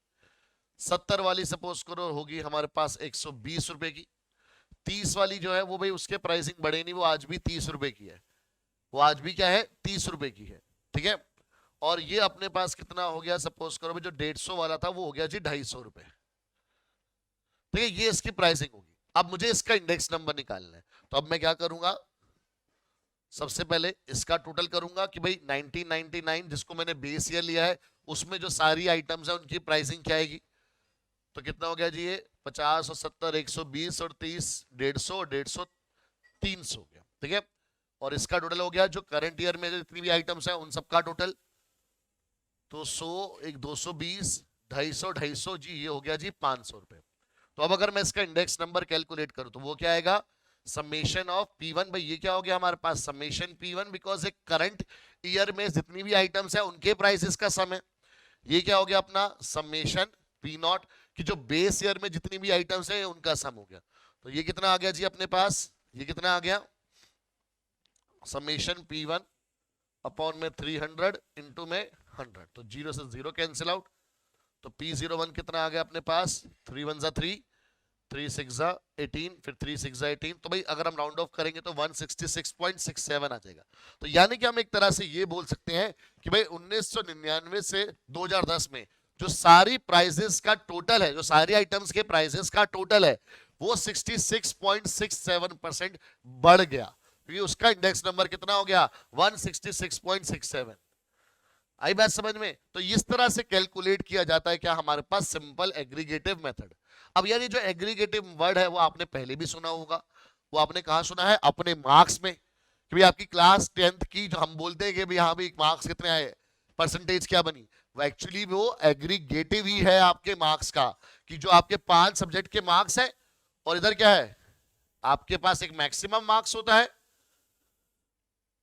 70 वाली सपोज करो होगी हमारे पास 120 रुपए की, 30 वाली जो है वो भाई उसके प्राइसिंग बढ़े नहीं, वो आज भी 30 रुपए की है, वो आज भी क्या है 30 रुपए की है, ठीक है। और ये अपने पास कितना हो गया, सपोज करो जो 150 वाला था वो हो गया जी 250 रुपए, ठीक है, ये इसकी प्राइसिंग होगी। अब मुझे इसका इंडेक्स नंबर निकालना है, तो अब मैं क्या करूंगा, सबसे पहले इसका टोटल करूंगा कि भाई 1999 जिसको मैंने बेस ईयर लिया है उसमें जो सारी आइटम्स है उनकी प्राइसिंग क्या आएगी, तो कितना हो गया जी, ये 50 और 70 120 और 30 150 और 150 300 हो गया, ठीक है। और इसका टोटल हो गया जो करंट ईयर में जितनी भी आइटम्स है उन सबका टोटल, तो 100 एक 220 250 250 जी ये हो गया जी 500 रुपए। तो अब अगर मैं इसका इंडेक्स नंबर कैलकुलेट करूं तो वो क्या आएगा, समेशन ऑफ P1, भाई ये क्या हो गया हमारे पास समेशन P1 बिकॉज एक करंट ईयर में जितनी भी आइटम्स है उनके प्राइसेस का सम है। ये क्या हो गया अपना समेशन P0 कि जो बेस ईयर में जितनी भी आइटम्स है उनका सम हो गया। तो ये कितना आ गया जी अपने पास, ये कितना आ गया समेशन P1 अपॉन में 300 इंटू में 100, तो 0 से 0 कैंसिल आउट, तो P01 कितना आ गया अपने पास 3 1 जा 3 3 6 जा 18 फिर 3 6 जा 18, तो भाई अगर हम राउंड ऑफ करेंगे तो 166.67 आ जाएगा। तो यानी कि हम एक तरह से ये बोल सकते हैं कि भाई 1999 से 2010 में जो सारी प्राइजेस का टोटल है, जो सारी आइटम्स के प्राइजेस का टोटल है, वो 66.67% बढ़ गया, क्योंकि उसका इंडेक्स नंबर कितना हो गया, 166.67। आई बात समझ में? तो इस तरह से कैलकुलेट किया जाता है क्या, हमारे पास सिंपल एग्रीगेटिव मेथड। अब यार ये जो एग्रीगेटिव वर्ड है वो आपने पहले भी सुना होगा। वो आपने कहा सुना है, अपने मार्क्स में, कि भाई आपकी क्लास 10th की जो हम बोलते हैं कि भाई हाँ भाई मार्क्स कितने आए, परसेंटेज क्या बनी, वो एक्चुअली वो एग्रीगेटिव ही है आपके मार्क्स का, कि जो आपके 5 सब्जेक्ट के मार्क्स है, और इधर क्या है, आपके पास एक मैक्सिमम मार्क्स होता है,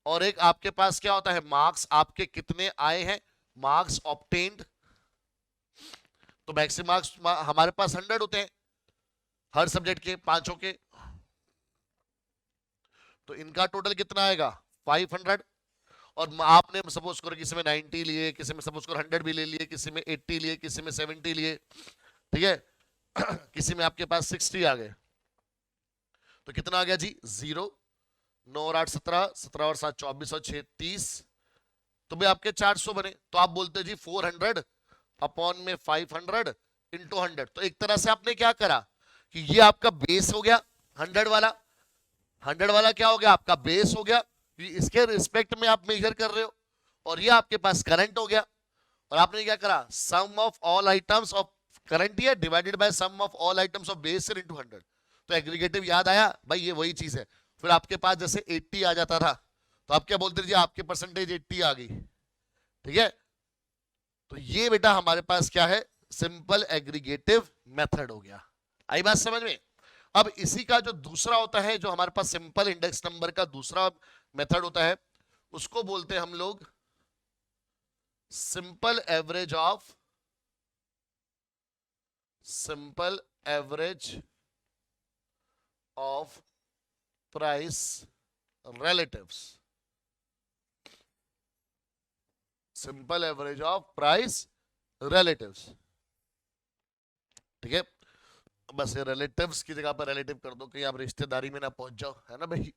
और एक आपके पास क्या होता है, मार्क्स आपके कितने आए हैं, मार्क्स ऑब्टेन्ड। तो मैक्सिमम मार्क्स हमारे पास 100 होते हैं हर सब्जेक्ट के, पांचों के, तो इनका टोटल कितना आएगा, 500। और आपने सपोज करो किसी में 90 लिए, किसी में सपोज करो 100 भी ले लिए, किसी में 80 लिए, किसी में 70 लिए, ठीक है किसी में आपके पास 60 आ गए, तो कितना आ गया जी, 0, 9 और 8 17, 17 और 7 24 और 6 30, तो भाई आपके 400 बने। तो आप बोलते जी 400 अपॉन में 500 इंटू 100। तो एक तरह से आपने क्या करा कि ये आपका बेस हो गया 100 वाला, 100 वाला क्या हो गया, आपका बेस हो गया, इसके रिस्पेक्ट में आप मेजर कर रहे हो, और ये आपके पास करंट हो गया, और आपने क्या करा, sum of all items of current year divided by sum of all items of base year into 100। तो एग्रीगेटिव याद आया भाई, ये वही चीज है। फिर आपके पास जैसे 80 आ जाता था, तो आप क्या बोलते थे, आपके परसेंटेज 80 आ गई, ठीक है। तो ये बेटा हमारे पास क्या है, सिंपल एग्रीगेटिव मेथड हो गया। आई बात समझ में? अब इसी का जो दूसरा होता है, जो हमारे पास सिंपल इंडेक्स नंबर का दूसरा मेथड होता है, उसको बोलते हैं हम लोग simple average of price relatives. Simple average of price relatives, ठीक है। बस ये रिलेटिव्स की जगह पर रिलेटिव कर दो, कहीं आप रिश्तेदारी में ना पहुंच जाओ, है ना भाई।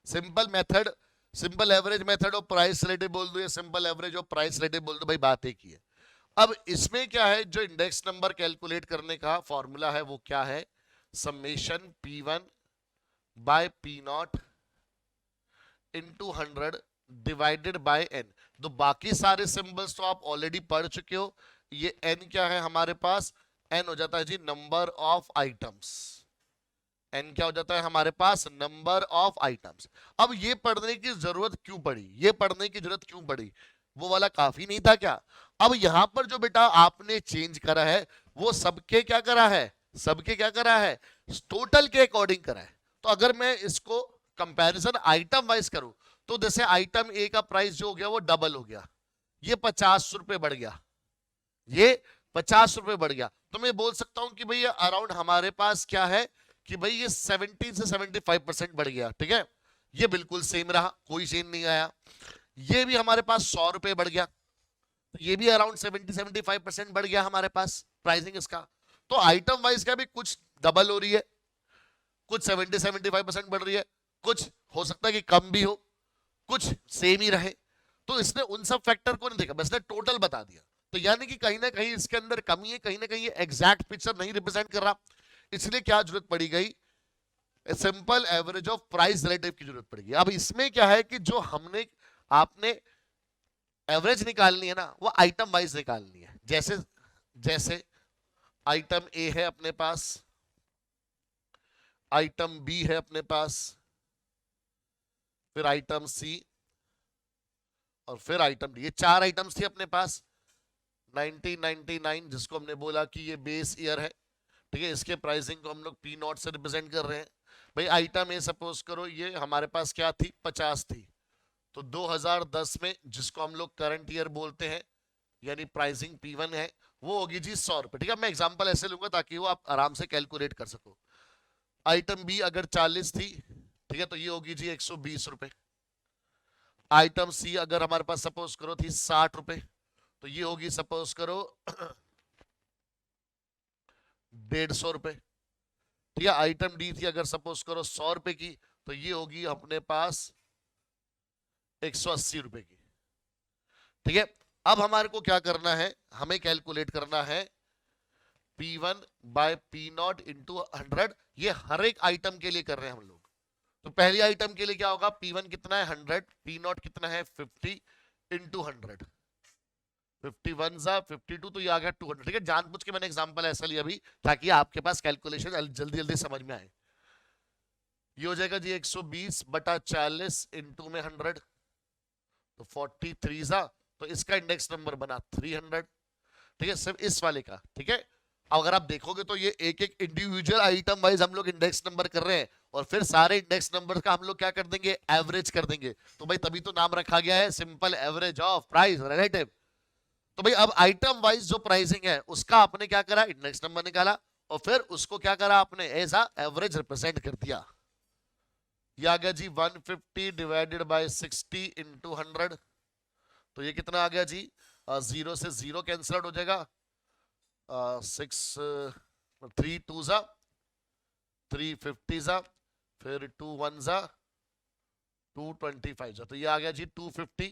Simple method, simple average method of price relative बोल दो, या simple average of price relative बोल दो, भाई बात एक ही है। अब इसमें क्या है, जो इंडेक्स नंबर कैलकुलेट करने का फॉर्मूला है वो क्या है, summation P1 by P0 into 100 divided by n। तो बाकी सारे सिंबल्स तो आप ऑलरेडी पढ़ चुके हो। ये n क्या है हमारे पास, n हो जाता है जी नंबर ऑफ आइटम्स, n क्या हो जाता है हमारे पास, नंबर ऑफ आइटम्स। अब ये पढ़ने की जरूरत क्यों पड़ी, ये पढ़ने की जरूरत क्यों पड़ी, वो वाला काफी नहीं था क्या। अब यहां पर जो बेटा आपने चेंज करा है, वो सबके क्या करा है, सबके क्या करा है, टोटल के अकॉर्डिंग करा है। तो अगर मैं इसको कंपैरिजन आइटम वाइज करूं, तो जैसे आइटम ए का प्राइस जो हो गया वो डबल हो गया, ये 50 रुपए बढ़ गया, ये 50 रुपए बढ़ गया, तो मैं बोल सकता हूं कि भाई अराउंड हमारे पास क्या है, कि भाई ये 70 से 75% बढ़ गया, ठीक है। ये बिल्कुल सेम रहा, कोई चेंज नहीं आया। ये भी हमारे पास 100 रुपए बढ़ गया, तो ये भी अराउंड 70-75% बढ़ गया हमारे पास प्राइसिंग इसका। तो आइटम वाइज का भी कुछ डबल हो रही है, कुछ 70-75% बढ़ रही है, कुछ हो सकता है कि कम भी हो, कुछ सेम ही रहे। तो इसने उन सब फैक्टर को नहीं देखा, बस ने टोटल बता दिया। तो यानी कि कहीं ना कहीं इसके अंदर कमी है, कहीं ना कहीं एग्जैक्ट पिक्चर नहीं रिप्रेजेंट कर रहा, इसलिए क्या जरूरत पड़ी गई, simple average of price relative की जरूरत पड़ेगी। अब इसमें क्या है कि जो हमने आपने एवरेज निकालनी है ना, वो आइटम वाइज निकालनी है। जैसे जैसे आइटम ए है अपने पास, आइटम बी है अपने पास, फिर आइटम सी, और फिर आइटम डी। ये 4 आइटम्स थी अपने पास। 1999 जिसको हमने बोला कि ये बेस ईयर है, ठीक है, इसके प्राइसिंग को हम लोग P0 से रिप्रेजेंट कर रहे हैं। भाई आइटम ए सपोज करो ये हमारे पास क्या थी, 50 थी, तो 2010 में जिसको हम लोग करंट ईयर बोलते हैं, यानी प्राइसिंग P1 है, वो होगी जी 100 रुपए, ठीक है। मैं एग्जांपल ऐसे लूंगा ताकि वो आप आराम से कैलकुलेट कर सको। आइटम बी अगर 40 थी, ठीक है, तो ये होगी जी 120 रुपए। आइटम सी अगर हमारे पास सपोज करो थी 60 रुपए, तो ये होगी सपोज करो 150 रुपए, ठीक है। आइटम डी थी अगर सपोज करो 100 रुपए की, तो ये होगी अपने पास 180 रुपए की, ठीक है। अब हमारे को क्या करना है, हमें कैलकुलेट करना है P1 by P naught into 100। ये हर एक आइटम के लिए कर रहे हैं हम लोग। तो पहली आइटम के लिए क्या होगा, P1 कितना है 100, पी नॉट कितना है 50 इंटू 100, 51 जा 52, तो ये आ गया 200। ठीक है, जानबूझ के मैंने एग्जांपल ऐसा लिया अभी ताकि आपके पास कैलकुलेशन जल्दी जल्दी समझ में आए। ये हो जाएगा जी 120 बटा 40 इंटू में 100, तो 43 जा, तो इसका इंडेक्स नंबर बना 300। ठीक है, सिर्फ इस वाले का। ठीक है, अगर आप देखोगे तो ये एक एक इंडिविजुअल आइटम वाइज हम लोग इंडेक्स नंबर कर रहे हैं, और फिर सारे इंडेक्स नंबर का हम लोग क्या कर देंगे, एवरेज कर देंगे। तो भाई तभी तो नाम रखा गया है simple average of price relative. तो भाई अब आइटम वाइज जो प्राइसिंग है उसका आपने क्या करा, इंडेक्स नंबर निकाला, और फिर उसको क्या करा आपने, एज अ एवरेज रिप्रेजेंट कर दिया। ये आ गया जी 150 डिवाइडेड बाय 60 इंटू 100, तो ये कितना आ गया जी, 0 से 0 कैंसिल आउट हो जाएगा, 3 2 जा 350 जा, फिर 2 1 जा 225 जा, तो ये आ गया जी 250,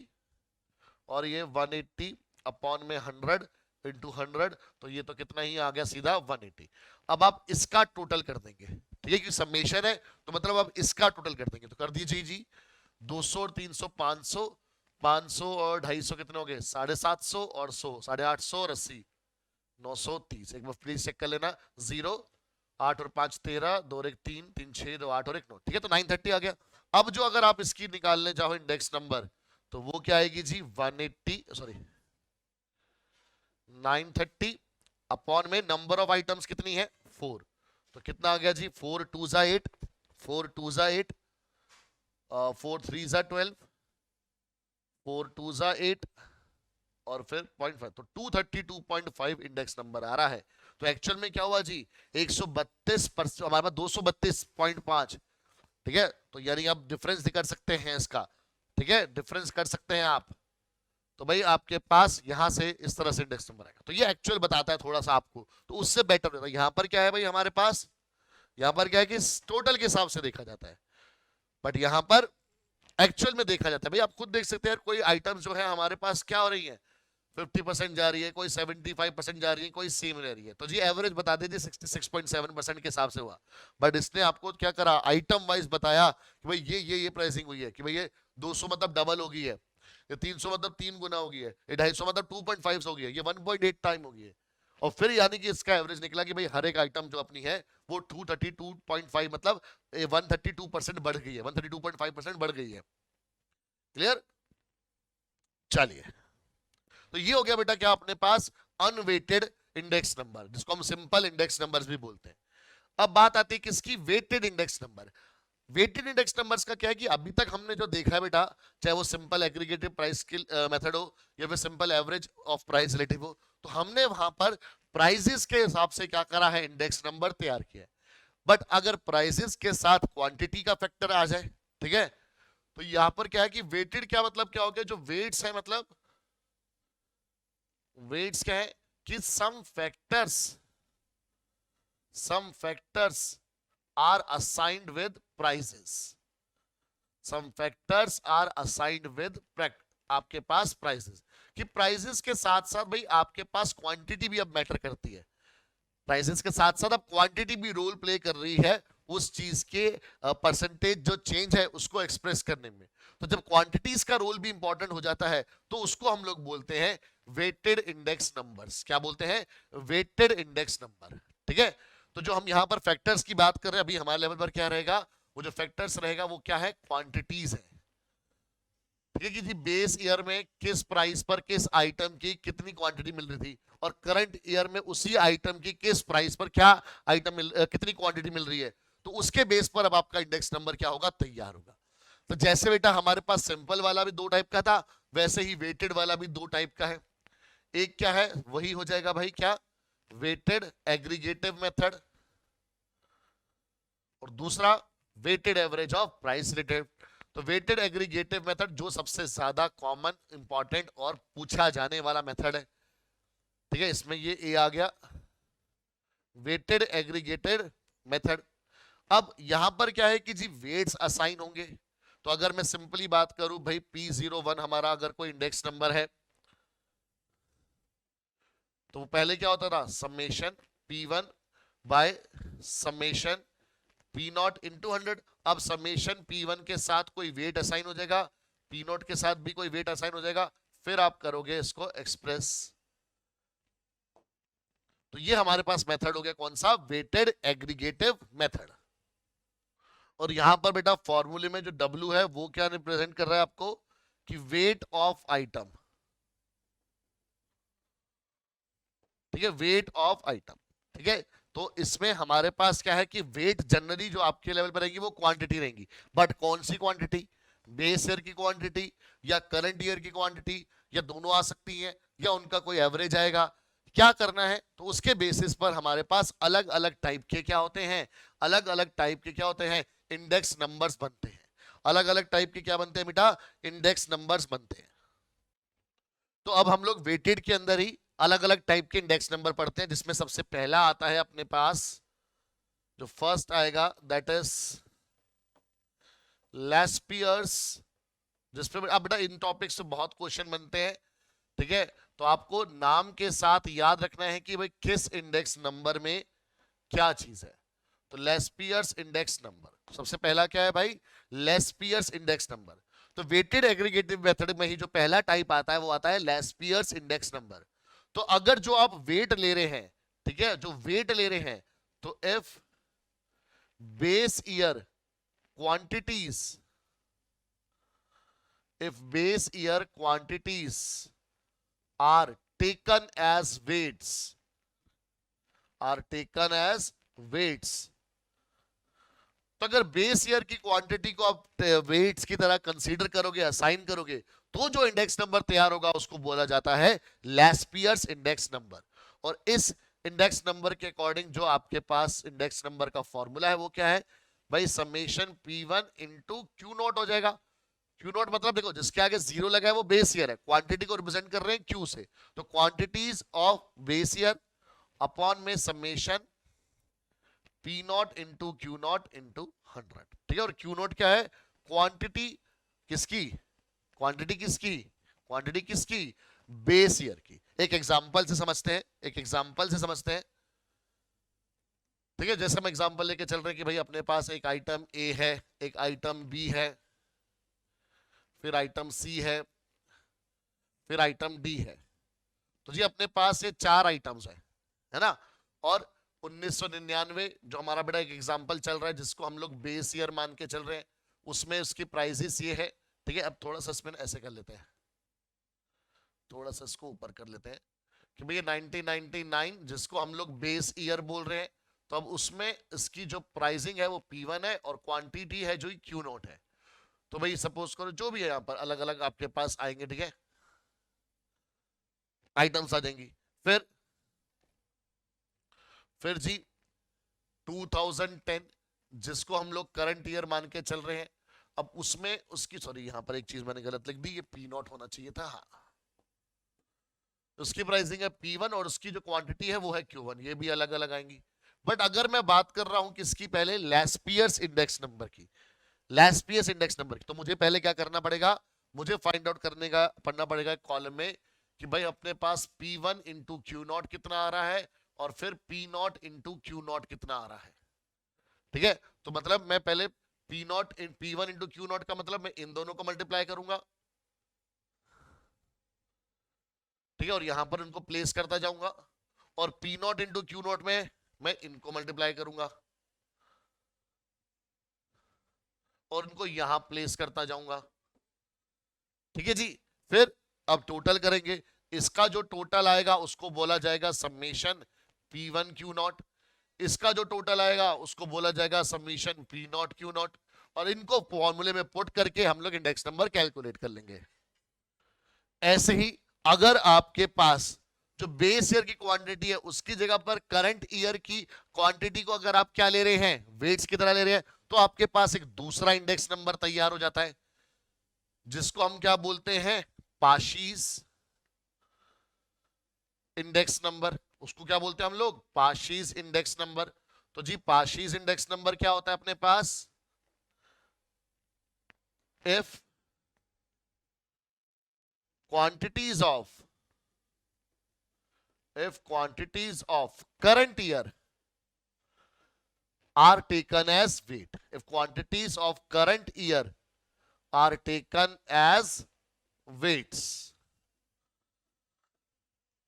और ये 180 अपॉन में 100 इंटू 100, तो ये तो कितना ही आ गया सीधा 180। अब आप इसका टोटल कर देंगे, ठीक है, कि समेशन है तो मतलब आप इसका टोटल कर देंगे, तो कर दीजिए जी 200 और 300 500, 500 और 250 कितने हो गए 750, और 100 850 और 80 930। एक बार प्लीज चेक कर लेना, 0 8 और 5 13, 2 और 1 3, 3 6 2 8 और 1 9। ठीक है, तो 930 आ गया। अब जो अगर आप इसकी निकालने चाहो इंडेक्स नंबर, तो वो क्या आएगी जी 180, सॉरी 930 अपॉन में नंबर ऑफ आइटम्स कितनी है 4, तो कितना आ गया जी 4 2 जा 8, 4 2 जा 8, 4 3 जा 12, 4 2 जा 8, और फिर 0.5, तो 232.5 इंडेक्स नंबर आ रहा है। तो एक्चुअल में क्या हुआ जी 132%, हमारे पास 232.5। ठीक है, तो यानी आप डिफरेंस कर सकते हैं इसका। ठीक है, डिफरेंस कर सकते हैं आप, तो भाई आपके पास यहां से इस तरह से इंडेक्स नंबर आएगा। तो ये एक्चुअल बताता है थोड़ा सा आपको, तो उससे बेटर रहता है। यहां पर क्या है भाई हमारे पास, यहां पर क्या है कि टोटल के हिसाब से देखा जाता है, बट यहां पर एक्चुअल में देखा जाता है। भाई आप खुद देख सकते हैं, कोई आइटम जो है हमारे पास क्या हो रही है 50% जा रही है, कोई 75% जा रही है, कोई सेम रह रही है, तो जी एवरेज बता दीजिए 66.7% के हिसाब से हुआ। बट इसने आपको क्या करा, आइटम वाइज बताया कि भाई ये प्राइसिंग हुई है, कि भाई ये 200 मतलब डबल हो गई है, ये 300 मतलब 3 गुना हो गई है, ये 250 मतलब 2.5 हो गई है, ये 1.8 टाइम हो गई है, और फिर यानी कि इसका एवरेज निकला कि भाई हर एक आइटम जो अपनी है वो 232.5 मतलब 132% बढ़ गई है, 132.5% बढ़ गई है। क्लियर, चलिए, तो ये हो गया बेटा क्या अपने पास अनवेटेड इंडेक्स नंबर, जिसको हम सिंपल इंडेक्स नंबर्स भी बोलते हैं। अब बात आती है किसकी, weighted index number. Weighted index numbers का क्या है कि अभी तक हमने जो देखा है बेटा, चाहे वो सिंपल एग्रीगेटिव प्राइस की मेथड हो या फिर simple average of price relative हो, तो हमने वहां पर प्राइसेस के हिसाब से क्या करा है, इंडेक्स नंबर तैयार किया है। बट अगर प्राइसेस के साथ क्वांटिटी का फैक्टर आ जाए, ठीक है, तो यहां पर क्या है कि वेटेड क्या मतलब क्या हो गया, जो वेट्स है मतलब वेट्स क्या है कि some factors are assigned with prices, some factors are assigned with आपके पास प्राइसेस, कि प्राइसेस के साथ साथ भाई आपके पास क्वांटिटी भी अब मैटर करती है, प्राइसेस के साथ साथ अब क्वांटिटी भी रोल प्ले कर रही है उस चीज के परसेंटेज जो चेंज है उसको एक्सप्रेस करने में। तो जब क्वांटिटीज का रोल भी इंपॉर्टेंट हो जाता है तो उसको हम लोग बोलते हैं वेटेड इंडेक्स नंबर्स। क्या बोलते हैं, वेटेड इंडेक्स नंबर। ठीक है, तो जो हम यहाँ पर फैक्टर्स की बात कर रहे हैं अभी हमारे लेवल पर क्या रहेगा, वो जो फैक्टर्स रहेगा वो क्या है, क्वांटिटीज है। ठीक है कि जी बेस ईयर में किस प्राइस पर किस आइटम की कितनी क्वांटिटी मिल रही थी, और करंट ईयर में उसी आइटम की किस प्राइस पर क्या कितनी क्वांटिटी मिल रही है, तो उसके बेस पर अब आपका इंडेक्स नंबर क्या होगा, तैयार होगा। तो जैसे बेटा हमारे पास सिंपल वाला भी 2 टाइप का था, वैसे ही वेटेड वाला भी 2 टाइप का है। एक क्या है, वही हो जाएगा भाई क्या, वेटेड एग्रीगेटिव मेथड, और दूसरा weighted average of price related. तो वेटेड एग्रीगेटिव मेथड जो सबसे ज्यादा कॉमन इंपॉर्टेंट और पूछा जाने वाला मेथड है। ठीक है, इसमें ये ए आ गया, वेटेड एग्रीगेटेड मेथड। अब यहां पर क्या है कि जी वेट्स असाइन होंगे। तो अगर मैं सिंपली बात करूं भाई P01 हमारा अगर कोई इंडेक्स नंबर है, तो पहले क्या होता था, summation P1 by summation P0 into 100। अब समेशन P1 के साथ कोई वेट असाइन हो जाएगा, P0 के साथ भी कोई वेट असाइन हो जाएगा, फिर आप करोगे इसको एक्सप्रेस। तो ये हमारे पास मेथड हो गया कौन सा, वेटेड एग्रीगेटिव मेथड। और यहां पर बेटा फॉर्मूले में जो W है वो क्या रिप्रेजेंट कर रहा है आपको, कि वेट ऑफ आइटम। ठीक है, वेट ऑफ आइटम। ठीक है, तो इसमें हमारे पास क्या है कि वेट जनरली जो आपके लेवल पर रहेगी वो क्वांटिटी रहेगी, बट कौन सी क्वांटिटी, बेस ईयर की क्वांटिटी या करंट ईयर की क्वांटिटी, या दोनों आ सकती हैं, या उनका कोई एवरेज आएगा, क्या करना है। तो उसके बेसिस पर हमारे पास अलग अलग टाइप के क्या होते हैं, अलग अलग टाइप के क्या होते हैं, इंडेक्स नंबर्स बनते हैं। अलग अलग टाइप के क्या बनते हैं बेटा, इंडेक्स नंबर्स बनते हैं। तो अब हम लोग वेटेड के अंदर ही अलग अलग टाइप के इंडेक्स नंबर पढ़ते हैं, जिसमें सबसे पहला आता है अपने पास, जो फर्स्ट आएगा दैट इज लेस्पियर्स, जिसपे अब बेटा इन टॉपिक्स से बहुत क्वेश्चन बनते हैं। ठीक है, तो आपको नाम के साथ याद रखना है कि भाई किस इंडेक्स नंबर में क्या चीज है। तो लेस्पियर्स इंडेक्स नंबर सबसे पहला क्या है भाई, लेस्पियर्स इंडेक्स नंबर। तो वेटेड एग्रीगेटिव मेथड में ही जो पहला टाइप आता है वो आता है लेस्पियर्स इंडेक्स नंबर। तो अगर जो आप वेट ले रहे हैं, ठीक है, जो वेट ले रहे हैं, तो if base year quantities, if base year quantities are taken as weights, are taken as weights, तो अगर बेस ईयर की क्वांटिटी को आप वेट्स की तरह कंसीडर करोगे, असाइन करोगे, तो जो इंडेक्स नंबर तैयार होगा उसको बोला जाता है लेस्पियर्स इंडेक्स नंबर। और इस इंडेक्स नंबर के अकॉर्डिंग जो आपके पास इंडेक्स नंबर का फॉर्मूला है वो क्या है भाई, summation P1 into q not हो जाएगा। क्यू नॉट मतलब देखो जिसके आगे जीरो लगा है वो बेस ईयर है, क्वांटिटी को रिप्रेजेंट कर रहे हैं क्यू से, तो quantities of base year upon में summation p naught into q naught into 100। ठीक है, और क्यू नॉट क्या है, क्वांटिटी किसकी, क्वांटिटी किसकी, क्वांटिटी किसकी, बेस ईयर की। एक एग्जांपल से समझते हैं, एक एग्जांपल से समझते हैं। ठीक है, जैसे हम एग्जांपल लेके चल रहे हैं कि भाई अपने पास एक आइटम ए है, एक आइटम बी है, फिर आइटम सी फिर आइटम डी है। तो जी अपने पास ये चार आइटम्स है ना। और 1999 जो हमारा बेटा एक एग्जांपल चल रहा है जिसको हम लोग बेस ईयर मान के चल रहे हैं, उसमें उसकी प्राइसेस ये है। ठीक है, अब थोड़ा सा इसमें ऐसे कर लेते हैं, थोड़ा सा इसको ऊपर कर लेते हैं कि भैया 1999 जिसको हम लोग बेस ईयर बोल रहे हैं, तो अब उसमें इसकी जो प्राइसिंग है वो P1 है और क्वांटिटी है जो क्यू नॉट है। तो भाई सपोज करो जो भी है यहाँ पर अलग अलग आपके पास आएंगे, ठीक है, आइटम्स आ जाएंगी। फिर जी 2010 जिसको हम लोग करंट ईयर मान के चल रहे हैं, अब उसमें उसकी, सॉरी यहाँ पर एक चीज मैंने गलत लिख दी, ये P0 होना चाहिए था। हाँ, उसकी प्राइसिंग है P1 और उसकी जो क्वांटिटी है वो है Q1, ये भी अलग अलग आएंगी। बट अगर मैं बात कर रहा हूं किसकी, पहले लेस्पियर्स इंडेक्स नंबर की, लेस्पियर्स इंडेक्स नंबर की, तो मुझे पहले क्या करना पड़ेगा, मुझे फाइंड आउट करने का पढ़ना पड़ेगा कॉलम में कि भाई अपने पास P1 इंटू क्यू नॉट कितना आ रहा है और फिर P0 इंटू क्यू नॉट कितना आ रहा है। ठीक है, तो मतलब मैं पहले P0 P1 into q not का मतलब मैं इन दोनों को मल्टीप्लाई करूंगा। ठीक है, और यहां पर इनको प्लेस करता जाऊंगा, और P0 इंटू क्यू नॉट में मैं इनको मल्टीप्लाई करूंगा और इनको यहां प्लेस करता जाऊंगा। ठीक है जी, फिर अब टोटल करेंगे, इसका जो टोटल आएगा उसको बोला जाएगा समेशन P1 क्यू नॉट, इसका जो टोटल आएगा उसको बोला जाएगा समेशन P0 क्यू नॉट, और इनको फॉर्मूले में पुट करके हम लोग इंडेक्स नंबर कैलकुलेट कर लेंगे। ऐसे ही अगर आपके पास जो बेस ईयर की क्वांटिटी है उसकी जगह पर करंट ईयर की क्वांटिटी को अगर आप क्या ले रहे हैं, वेट्स की तरह ले रहे हैं, तो आपके पास एक दूसरा इंडेक्स नंबर तैयार हो जाता है जिसको हम क्या बोलते हैं, पाशीज इंडेक्स नंबर। उसको क्या बोलते हैं हम लोग, पाशीज इंडेक्स नंबर। तो जी पाशीज इंडेक्स नंबर क्या होता है अपने पास, if quantities of if quantities of current year are taken as weight, if quantities of current year are taken as weights,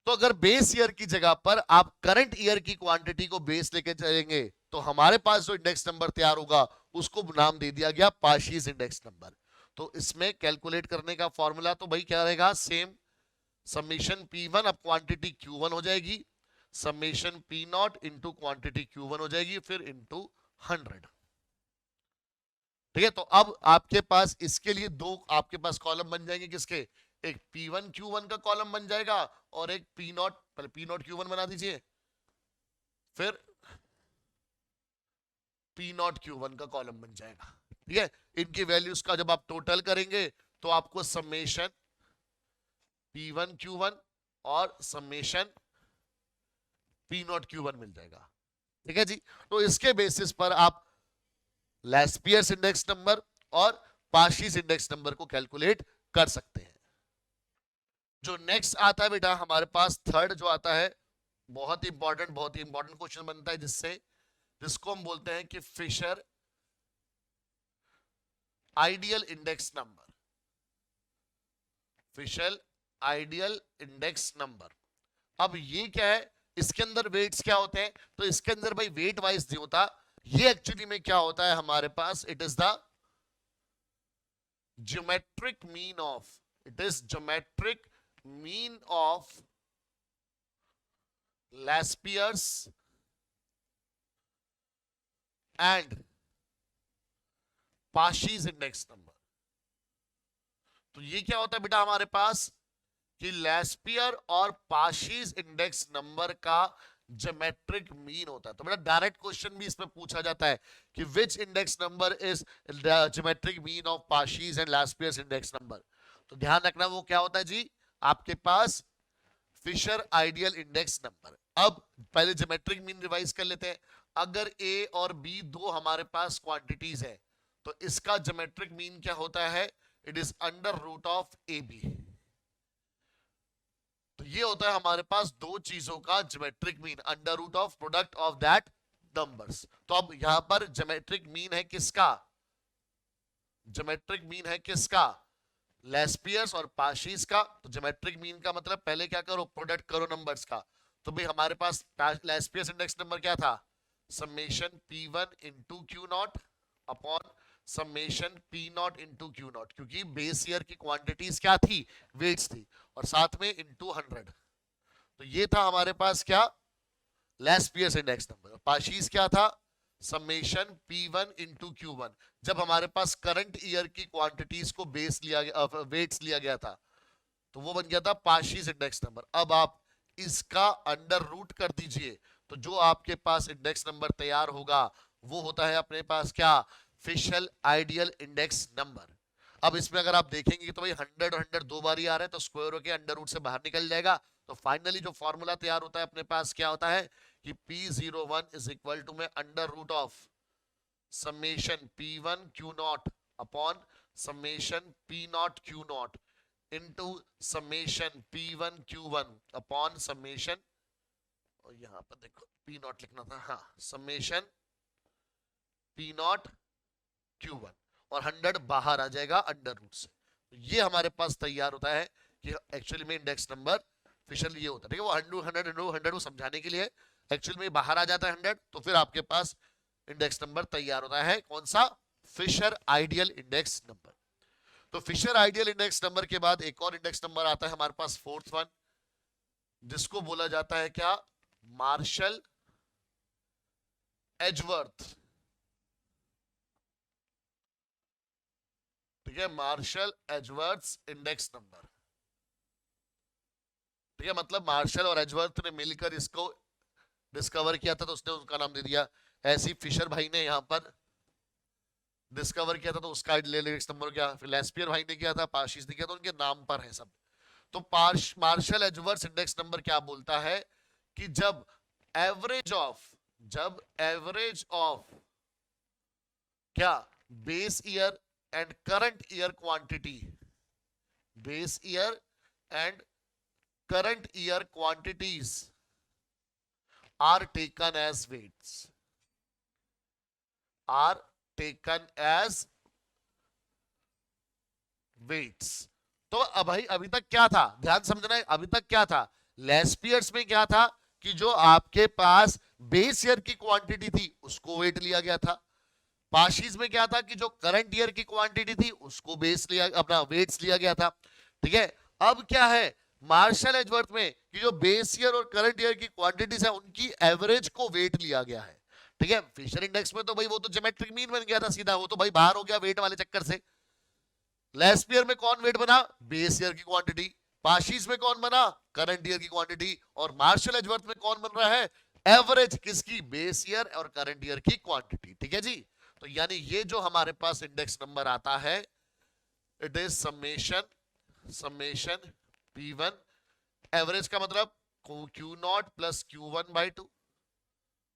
तो अगर बेस ईयर की जगह पर आप करंट ईयर की क्वांटिटी को बेस लेके चलेंगे तो हमारे पास जो इंडेक्स नंबर तैयार होगा उसको नाम दे दिया गया पार्शीज इंडेक्स नंबर। तो इसमें कैलकुलेट करने का फॉर्मूला तो भाई क्या रहेगा, सेम समेशन P1 अब क्वांटिटी Q1 हो जाएगी, summation P0 into quantity Q1 हो जाएगी, फिर इंटू 100। ठीक है, तो अब आपके पास इसके लिए दो आपके पास कॉलम बन जाएंगे, किसके, एक P1 Q1 का कॉलम बन जाएगा और एक P0, पहले P0 Q1 बना दीजिए, फिर P0 Q1 का कॉलम बन जाएगा। ठीक है, इनकी वैल्यूज का जब आप टोटल करेंगे तो आपको समेशन P1 Q1 और समेशन P0 Q1 मिल जाएगा। ठीक है जी, तो इसके बेसिस पर आप लैस्पियर्स इंडेक्स नंबर और पार्शीज इंडेक्स नंबर को कैलकुलेट कर सकते हैं। जो नेक्स्ट आता है बेटा हमारे पास थर्ड जो आता है, बहुत ही इंपॉर्टेंट क्वेश्चन बनता है जिसको हम बोलते हैं कि Fisher ideal index number, Fisher ideal index number. अब ये क्या है, इसके अंदर वेट्स क्या होते हैं, तो इसके अंदर भाई वेट वाइज नहीं होता, ये एक्चुअली में क्या होता है हमारे पास, it is the geometric mean of, it is geometric mean of Laspeyres and Paasche's index number. तो ये क्या होता है बेटा हमारे पास कि लैस्पियर और पार्शीज इंडेक्स नंबर का ज्योमेट्रिक मीन होता है। तो बेटा डायरेक्ट क्वेश्चन भी इसमें पूछा जाता है कि which index number is the geometric mean of Paasche's and Laspeyres index number. तो ध्यान रखना वो क्या होता है जी, आपके पास फिशर आइडियल इंडेक्स नंबर। अब पहले ज्योमेट्रिक मीन रिवाइज कर लेते हैं। अगर ए और बी दो हमारे पास क्वांटिटीज है तो इसका ज्योमेट्रिक मीन क्या होता है, it is under root of A B. तो ये होता है हमारे पास दो चीजों का geometric mean, under root of product of that numbers. तो अब यहां पर ज्योमेट्रिक मीन है किसका, ज्योमेट्रिक मीन है किसका, लैस्पियर्स और पार्शीज का। तो ज्योमेट्रिक मीन का मतलब पहले क्या करो, प्रोडक्ट करो नंबर्स का। तो भाई हमारे पास लैस्पियर्स इंडेक्स नंबर क्या था, summation P1 into Q0 upon summation P0 into Q0, क्योंकि बेस ईयर की क्वांटिटीज क्या थी, वेट्स थी, और साथ में इंटू 100। तो ये था हमारे पास क्या, लैस्पियर्स इंडेक्स नंबर। पार्शीज क्या था, समेशन P1 इंटू Q1, जब हमारे पास करंट ईयर की क्वांटिटीज को बेस लिया गया, वेट्स लिया गया था, तो वो बन गया था पार्शीज इंडेक्स नंबर। अब आप इसका अंडर रूट कर दीजिए, तो जो आपके पास इंडेक्स नंबर तैयार होगा वो होता है अपने पास क्या, फिशर आइडियल इंडेक्स नंबर। अब इसमें अगर आप देखेंगे तो भाई 100 और 100 दो बार ही आ रहे हैं, तो स्क्वायर होके अंडर रूट से बाहर निकल जाएगा। तो फाइनली जो फॉर्मूला तैयार होता है अपने पास क्या होता है कि P01 इज इक्वल टू में under root of summation P1 Q0 upon summation P0 Q0 into summation P1 Q1 upon summation, और यहां पर देखो P0 लिखना था, हाँ, समेशन P0 Q1, और 100 बाहर आ जाएगा अंडर रूट से। तो ये हमारे पास तैयार होता है कि एक्चुअली में इंडेक्स नंबर फिशर ये होता है। ठीक है, वो 100 को समझाने के लिए एक्चुअली में बाहर आ जाता है 100, तो फिर आपके पास इंडेक्स नंबर तैयार होता है, कौन सा, फिशर आइडियल इंडेक्स नंबर। तो फिशर आइडियल इंडेक्स नंबर के बाद एक और इंडेक्स नंबर आता है हमारे पास, फोर्थ वन, जिसको बोला जाता है क्या, मार्शल एजवर्थ। ठीक है, मार्शल एजवर्थ इंडेक्स नंबर। ठीक है, मतलब मार्शल और एजवर्थ ने मिलकर इसको डिस्कवर किया था, तो उसने उसका नाम दे दिया। ऐसी फिशर भाई ने यहाँ पर डिस्कवर किया था तो उसका इंडेक्स नंबर क्या, फिर लैस्पियर भाई ने किया था, पार्शीज ने किया था, उनके नाम पर है सब। तो मार्शल एजवर्थ इंडेक्स नंबर क्या बोलता है कि जब एवरेज ऑफ क्या, base year and current year quantity, base year and current year quantities are taken as weights, are taken as weights. तो अब भाई अभी तक क्या था, ध्यान समझना है, अभी तक क्या था, लेस पीरियड्स में क्या था कि जो आपके पास बेस ईयर की क्वांटिटी थी उसको वेट लिया गया था। पाशीज में क्या था कि जो करंट ईयर की क्वांटिटी थी उसको बेस लिया, अपना वेट्स लिया गया था। ठीक है, अब क्या है मार्शल एजवर्थ में कि जो बेस ईयर और करंट ईयर की क्वांटिटीज है उनकी एवरेज को वेट लिया गया है। ठीक है, फिशर इंडेक्स में तो भाई वो तो ज्योमेट्रिक मीन बन गया था सीधा, वो तो भाई बाहर हो गया वेट वाले चक्कर से। लेस ईयर में कौन वेट बना, बेस ईयर की क्वांटिटी। पाशीज में कौन बना, करंट ईयर की क्वांटिटी। और मार्शल एजवर्थ में कौन बन रहा है, एवरेज किसकी, बेस ईयर और करंट ईयर की क्वांटिटी। ठीक है जी, तो यानी ये जो हमारे पास इंडेक्स नंबर आता है, it is summation P1, average का मतलब Q0 plus Q1 by 2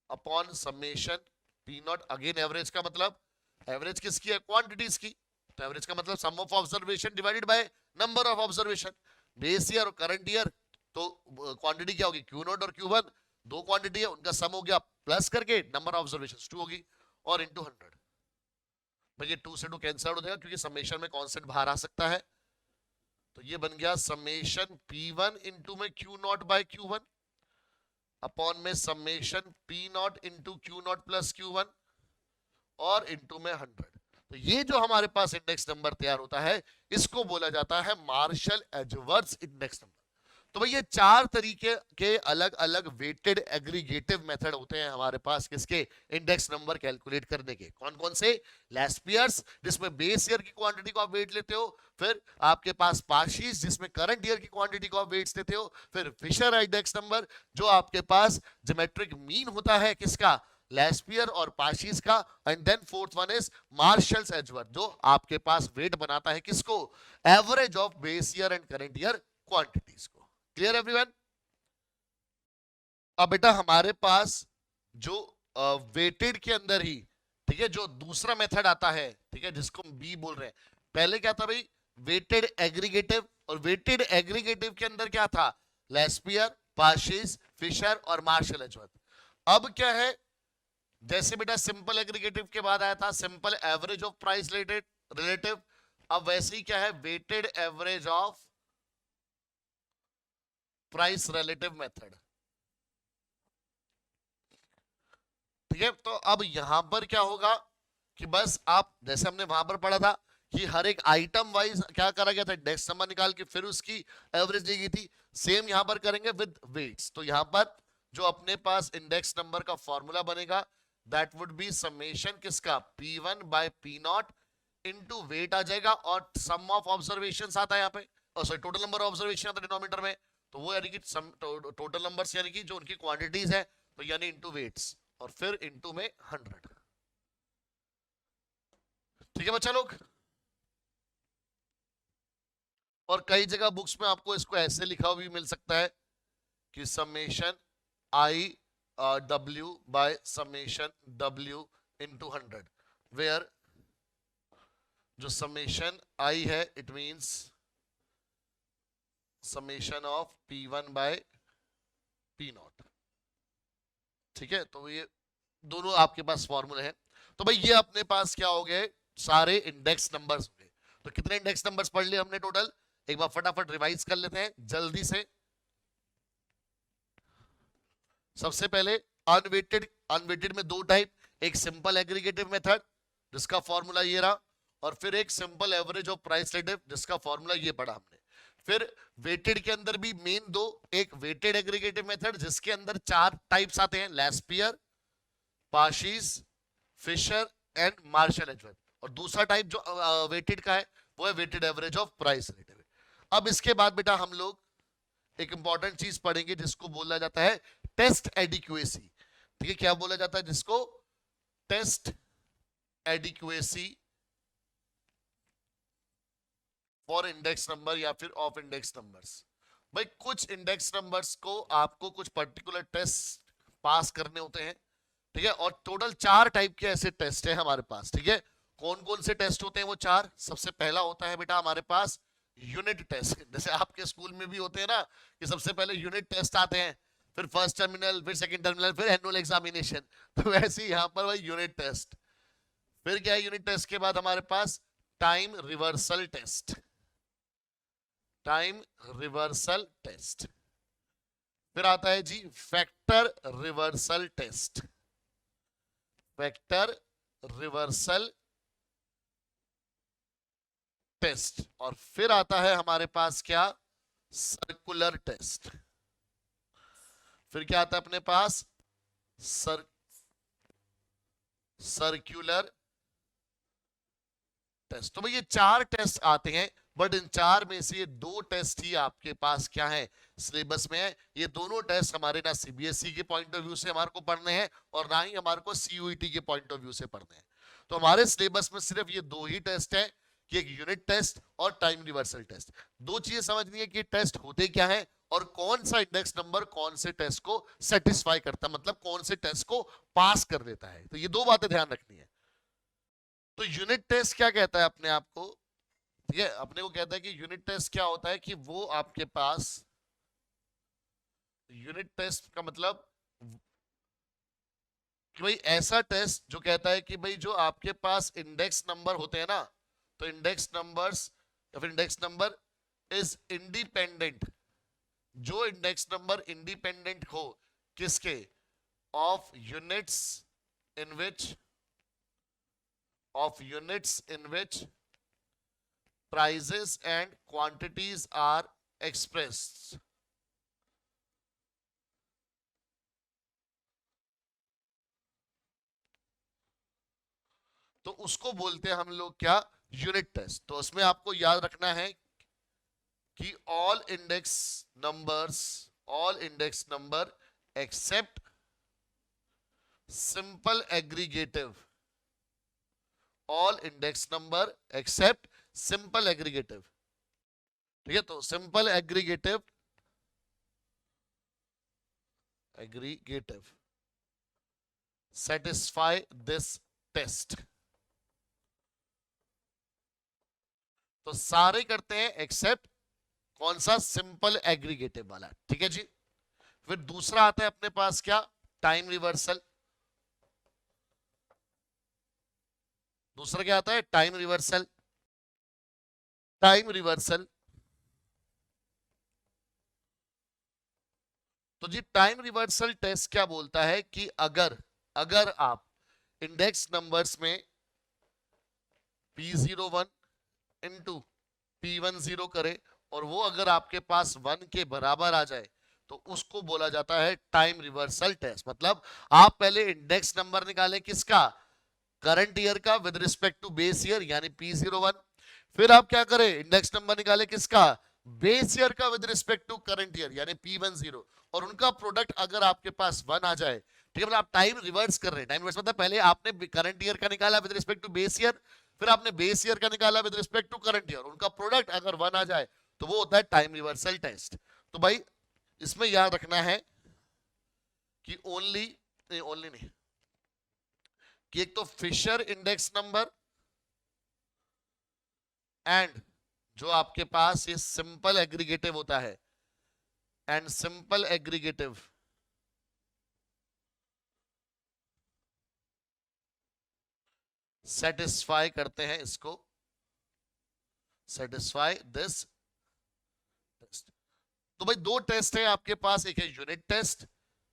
upon summation P0। Again average का मतलब, एवरेज किसकी है, क्वांटिटीज की, तो एवरेज का मतलब sum of observation divided by number of observation. Base year और करंट ईयर, तो क्वांटिटी क्या होगी, Q0 और Q1, दो क्वांटिटी है उनका सम हो गया, प्लस करके नंबर ऑफ ऑब्जर्वेशंस 2 होगी, और इनटू 100। भाई ये 2 से 2 कैंसिल हो जाएगा क्योंकि समेशन में कांस्टेंट बाहर आ सकता है, तो ये बन गया समेशन P1 इंटू में Q0 बाय Q1 अपॉन में summation P0 into Q0 plus Q1 और इंटू में 100। तो ये जो हमारे पास इंडेक्स नंबर तैयार होता है इसको बोला जाता है मार्शल एजवर्थ इंडेक्स नंबर। तो भाई ये चार तरीके के अलग अलग वेटेड एग्रीगेटिव मेथड होते हैं हमारे पास किसके, इंडेक्स नंबर कैलकुलेट करने के। कौन कौन से, लेस पीयर्स जिसमें बेस ईयर की क्वांटिटी को आप वेट लेते हो, फिर आपके पास पाशीज जिसमें करंट ईयर की क्वांटिटी को आप वेट्स लेते हो, फिर फिशर इंडेक्स नंबर जो आपके पास ज्योमेट्रिक मीन होता है किसका, लेस्पियर और पाशीज का, and then fourth one is Marshall's Edgeworth जो आपके पास वेट बनाता है किसको, average of base year and current year quantities को। Clear everyone. अब बेटा हमारे पास जो वेटेड के अंदर ही, ठीक है, जो दूसरा मेथड आता है, ठीक है, जिसको हम बी बोल रहे हैं, पहले क्या था भाई, वेटेड एग्रीगेटिव, और वेटेड एग्रीगेटिव के अंदर क्या था, लेस्पियर, पाशीज, फिशर और मार्शल एजवर्थ। अब क्या है, जैसे बेटा सिंपल एग्रीगेटिव के बाद आया था simple average of price relative, अब वैसे ही क्या है, weighted average of price relative method. ठीक है, तो अब यहां पर क्या होगा कि बस आप जैसे हमने वहां पर पढ़ा था कि हर एक आइटम वाइज क्या करा गया था, इंडेक्स नंबर निकाल के फिर उसकी एवरेज दी गई थी, सेम यहां पर करेंगे विद वेट्स। तो यहां पर जो अपने पास इंडेक्स नंबर का फॉर्मूला बनेगा दैट वुड बी समेशन किसका, P1 by P0 into wait आ जाएगा, और सम ऑफ ऑब्जर्वेशंस आता है यहाँ पे, और sorry total number of observation आता है डिनोमिनेटर में, तो वो यानी कि टोटल नंबर्स यानी कि जो उनकी क्वांटिटीज है, तो यानी इनटू वेट्स और फिर इनटू में 100। ठीक है बच्चा लोग, और कई जगह बुक्स में आपको इसको ऐसे लिखा हुआ भी मिल सकता है कि summation I W by summation W into 100, where जो समेशन आई है it means summation of P1 by P0। ठीक है, तो ये दोनों आपके पास फॉर्मूले हैं। तो भाई ये अपने पास क्या हो गए, सारे इंडेक्स नंबर्स हो गए। तो कितने इंडेक्स नंबर्स पढ़ लिए हमने टोटल, एक बार फटाफट रिवाइज कर लेते हैं जल्दी से। सबसे पहले अनवेटेड, अनवेटेड में दो टाइप, एक सिंपल एग्रीगेटिव मेथड जिसका फॉर्मूला ये रहा, और फिर एक simple average of price relative जिसका फॉर्मूला ये पढ़ा हमने। फिर वेटेड के अंदर भी मेन दो, एक वेटेड एग्रीगेटिव मेथड जिसके अंदर चार टाइप्स आते हैं, Laspeyres, Paasche's, Fisher and Marshall Edgeworth, और दूसरा टाइप जो वेटेड का है वो है weighted average of price relative. अब इसके बाद बेटा हम लोग एक इंपॉर्टेंट चीज पढ़ेंगे जिसको बोला जाता है टेस्ट एडिक्वेसी। ठीक है, क्या बोला जाता है जिसको, test adequacy for index number या फिर ऑफ इंडेक्स नंबर्स। भाई कुछ इंडेक्स नंबर्स को आपको कुछ पर्टिकुलर टेस्ट पास करने होते हैं, ठीक है, और टोटल चार टाइप के ऐसे टेस्ट है हमारे पास। ठीक है, कौन कौन से टेस्ट होते हैं वो चार, सबसे पहला होता है बेटा हमारे पास यूनिट टेस्ट, जैसे आपके स्कूल में भी होते हैं ना कि सबसे पहले यूनिट टेस्ट आते हैं, फिर फर्स्ट टर्मिनल, फिर सेकंड टर्मिनल, फिर एनुअल एग्जामिनेशन। तो वैसे ही यहाँ पर भाई यूनिट टेस्ट। फिर क्या है यूनिट टेस्ट के बाद हमारे पास time reversal test. Time reversal test. फिर आता है जी factor reversal test. Factor reversal test. और फिर आता है हमारे पास क्या, सर्कुलर टेस्ट। फिर क्या आता है अपने पास, सर्कुलर टेस्ट। तो भाई ये 4 टेस्ट आते हैं, बट इन 4 में से ये 2 टेस्ट ही आपके पास क्या है, सिलेबस में है। ये दोनों टेस्ट हमारे ना सीबीएसई के पॉइंट ऑफ व्यू से हमारे को पढ़ने हैं और ना ही हमारे को सीयूईटी के पॉइंट ऑफ व्यू से पढ़ने हैं। तो हमारे सिलेबस में सिर्फ ये 2 ही टेस्ट है, कि एक यूनिट टेस्ट और टाइम रिवर्सल टेस्ट। 2 चीजें समझनी है कि टेस्ट होते क्या है और कौन सा इंडेक्स नंबर कौन से टेस्ट को सेटिस्फाई करता है, मतलब कौन से टेस्ट को पास कर देता है। तो ये 2 बातें ध्यान रखनी है। तो यूनिट टेस्ट क्या कहता है अपने आप को, ठीक है, अपने को कहता है कि यूनिट टेस्ट क्या होता है कि वो आपके पास, यूनिट टेस्ट का मतलब कि भाई ऐसा टेस्ट जो कहता है कि भाई जो आपके पास इंडेक्स नंबर होते हैं ना, तो इंडेक्स नंबर्स या फिर इंडेक्स नंबर इज इंडिपेंडेंट, जो इंडेक्स नंबर इंडिपेंडेंट हो किसके, of units in which prices and quantities are expressed। तो उसको बोलते हैं हम लोग क्या, यूनिट टेस्ट। तो उसमें आपको याद रखना है कि all index number except simple aggregative, all index number except simple aggregative, ठीक है। तो simple aggregative satisfy this test. तो सारे करते हैं एक्सेप्ट कौन सा, सिंपल एग्रीगेटिव वाला, ठीक है जी। फिर दूसरा आता है अपने पास क्या, टाइम रिवर्सल। दूसरा क्या आता है, टाइम रिवर्सल। टाइम रिवर्सल, तो जी टाइम रिवर्सल टेस्ट क्या बोलता है कि अगर आप इंडेक्स नंबर्स में P01 इंटू P10 करे और वो अगर आपके पास 1 के बराबर आ जाए तो उसको बोला जाता है टाइम रिवर्सल टेस्ट। मतलब आप पहले इंडेक्स नंबर निकालें किसका, करंट ईयर का with respect to base year यानी P01। फिर आप क्या करें, इंडेक्स नंबर निकालें किसका, बेस ईयर का with respect to current year यानी P10, और उनका प्रोडक्ट अगर आपके पास 1 आ जाए, ठीक है, मतलब आप टाइम रिवर्स कर रहे हैं। टाइम रिवर्स मतलब पहले आपने करंट ईयर का निकाला with respect to base year, फिर आपने बेस ईयर का निकाला with respect to current year, उनका प्रोडक्ट अगर 1 आ जाए तो वो होता है टाइम रिवर्सल टेस्ट। तो भाई इसमें याद रखना है कि ओनली नहीं, कि एक तो फिशर इंडेक्स नंबर एंड जो आपके पास ये सिंपल एग्रीगेटिव होता है, एंड सिंपल एग्रीगेटिव सेटिस्फाई करते हैं इसको, सेटिस्फाई दिस टेस्ट। तो भाई 2 टेस्ट है आपके पास, एक है यूनिट टेस्ट,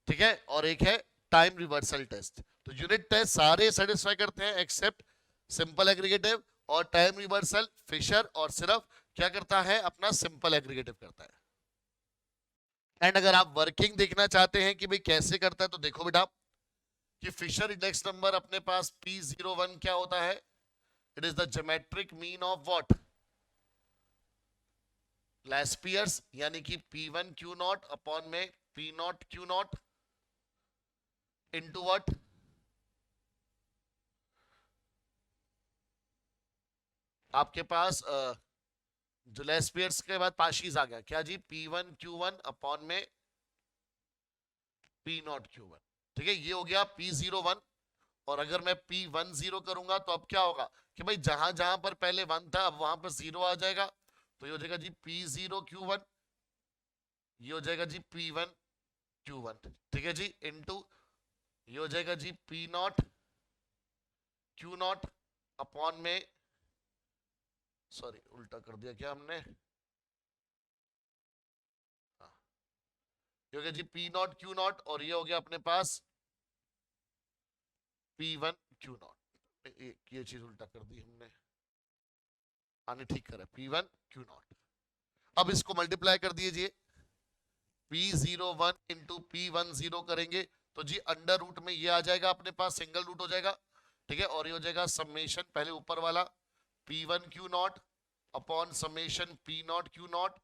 ठीक है, और एक है टाइम रिवर्सल टेस्ट। तो यूनिट टेस्ट सारे सेटिस्फाई करते हैं एक्सेप्ट सिंपल एग्रीगेटिव, और टाइम रिवर्सल फिशर और सिर्फ क्या करता है, अपना सिंपल एग्रीगेटिव करता है। एंड अगर आप वर्किंग देखना चाहते हैं कि भाई कैसे करता है, तो देखो बेटा कि फिशर इंडेक्स नंबर अपने पास P01 क्या होता है, it is the geometric mean of what, Laspeyres, यानी कि P1 Q0 अपॉन में P0 Q0 इनटू व्हाट, आपके पास जो लैस्पियर्स के बाद पाशीज आ गया क्या जी, P1 Q1 अपॉन में P0 Q1, ठीक है, ये हो गया P01। और अगर मैं P10 करूंगा तो अब क्या होगा कि भाई जहां जहां पर पहले 1 था अब वहां पर 0 आ जाएगा, तो ये हो जाएगा जी P0 Q1, ये हो जाएगा जी P1 Q1, ठीक है जी, इनटू ये हो जाएगा जी P not Q not upon में, सॉरी उल्टा कर दिया क्या हमने, हाँ, ये हो गया जी P नॉट Q नॉट और ये हो गया अपने पास P1 Q नॉट, ये चीज उल्टा कर दी हमने, आने ठीक करा P1 Q नॉट। अब इसको मल्टीप्लाई कर दीजिए, P01 इंटू P10 करेंगे तो जी अंडर रूट में ये आ जाएगा अपने पास, सिंगल रूट हो जाएगा, ठीक है, और ये हो जाएगा समेशन पहले ऊपर वाला P1 Q not upon summation P not Q not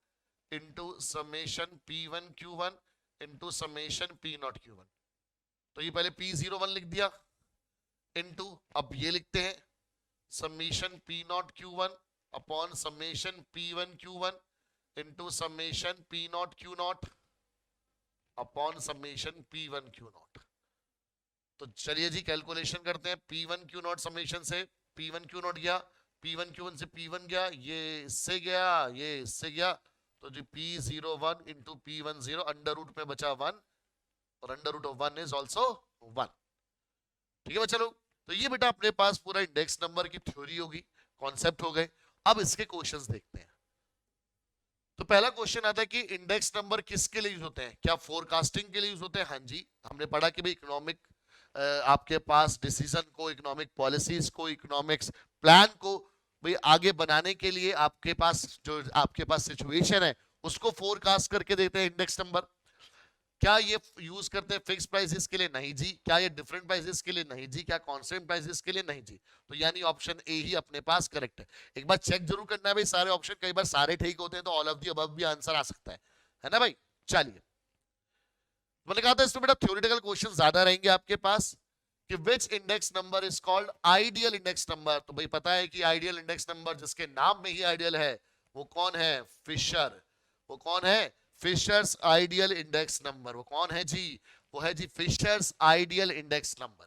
into summation P1 Q1 into summation P not Q1। तो ये पहले P01 लिख दिया इंटू, अब ये लिखते हैं summation P not Q1 upon summation P1 Q1 into summation P not Q not upon summation P1 Q not. तो चलिए जी कैलकुलेशन करते हैं, P1 Q नॉट समेशन से P1 Q नॉट गया, P1 Q1 से P1 गया, ये इससे गया, ये इससे गया, तो जी P01 into P10 under root में बचा 1 और under root of 1 is also 1, ठीक है बच्चा लोग। तो ये बेटा अपने पास पूरा इंडेक्स नंबर की थ्योरी होगी, कॉन्सेप्ट हो गए। अब इसके क्वेश्चंस देखते हैं। तो पहला क्वेश्चन आता है कि इंडेक्स नंबर किसके लिए यूज होते हैं, क्या फोरकास्टिंग के लिए यूज होते हैं? हाँ जी, हमने पढ़ा कि भाई इकोनॉमिक आपके पास डिसीजन को, इकोनॉमिक पॉलिसीज को, इकोनॉमिक्स प्लान को भाई आगे बनाने के लिए आपके पास जो आपके पास सिचुएशन है उसको फोरकास्ट करके देते हैं इंडेक्स नंबर। क्या ये यूज करते हैं फिक्स प्राइसेस के लिए? नहीं जी। क्या ये डिफरेंट प्राइसेस के लिए? नहीं जी। क्या कांस्टेंट प्राइसेस के लिए? नहीं जी। तो यानी ऑप्शन ए ही अपने पास करेक्ट है। एक बार चेक जरूर करना है भाई सारे ऑप्शन, कई बार सारे ठीक होते हैं तो ऑल ऑफ दी अबव भी आंसर आ सकता है ना भाई। चलिए, मैंने कहा था इसमें बेटा थ्योरेटिकल क्वेश्चन ज्यादा रहेंगे आपके पास कि which index number is called ideal index number. तो भाई पता है कि आइडियल इंडेक्स नंबर जिसके नाम में ही आइडियल है वो कौन है? फिशर। वो कौन है? Fisher's ideal index number. वो कौन है जी? वो है जी फिशर्स आइडियल इंडेक्स नंबर।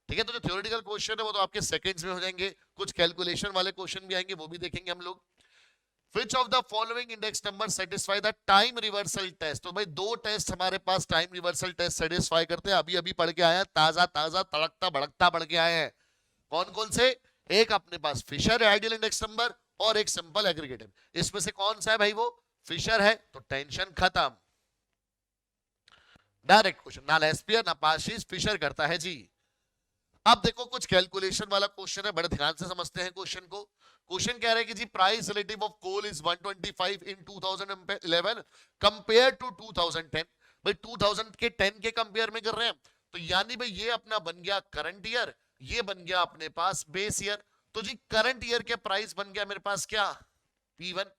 ठीक है, तो जो थ्योरेटिकल क्वेश्चन है वो तो आपके सेकंड्स में हो जाएंगे, कुछ कैलकुलेशन वाले क्वेश्चन भी आएंगे, वो भी देखेंगे हम लोग। Which of the following index number satisfy the time reversal test? तो भाई दो टेस्ट हमारे पास टाइम रिवर्सल टेस्ट सेटिस्फाई करते हैं, अभी अभी पढ़ के आए हैं, ताजा ताजा तड़कता भड़कता पढ़ के आए हैं। कौन कौन से? एक अपने पास फिशर आइडियल इंडेक्स नंबर और एक सिंपल एग्रीगेटिव। इसमें से कौन सा है भाई? वो फिशर है, तो टेंशन खत्म, डायरेक्ट क्वेश्चन, ना लेस्पियर ना पार्शिस, फिशर करता है जी। अब देखो कुछ कैलकुलेशन वाला क्वेश्चन है, बड़े ध्यान से समझते हैं क्वेश्चन को। क्वेश्चन कह रहा है कि जी price relative of coal is 125 in 2011 compare to 2010। भाई 2000 के 10 के कंपेयर में कर रहे हैं, तो यानी भाई ये अपना बन गया करंट ईयर, ये बन गया अपने पास बेस ईयर। तो जी करंट ईयर के प्राइस बन गया मेरे पास क्या? P1।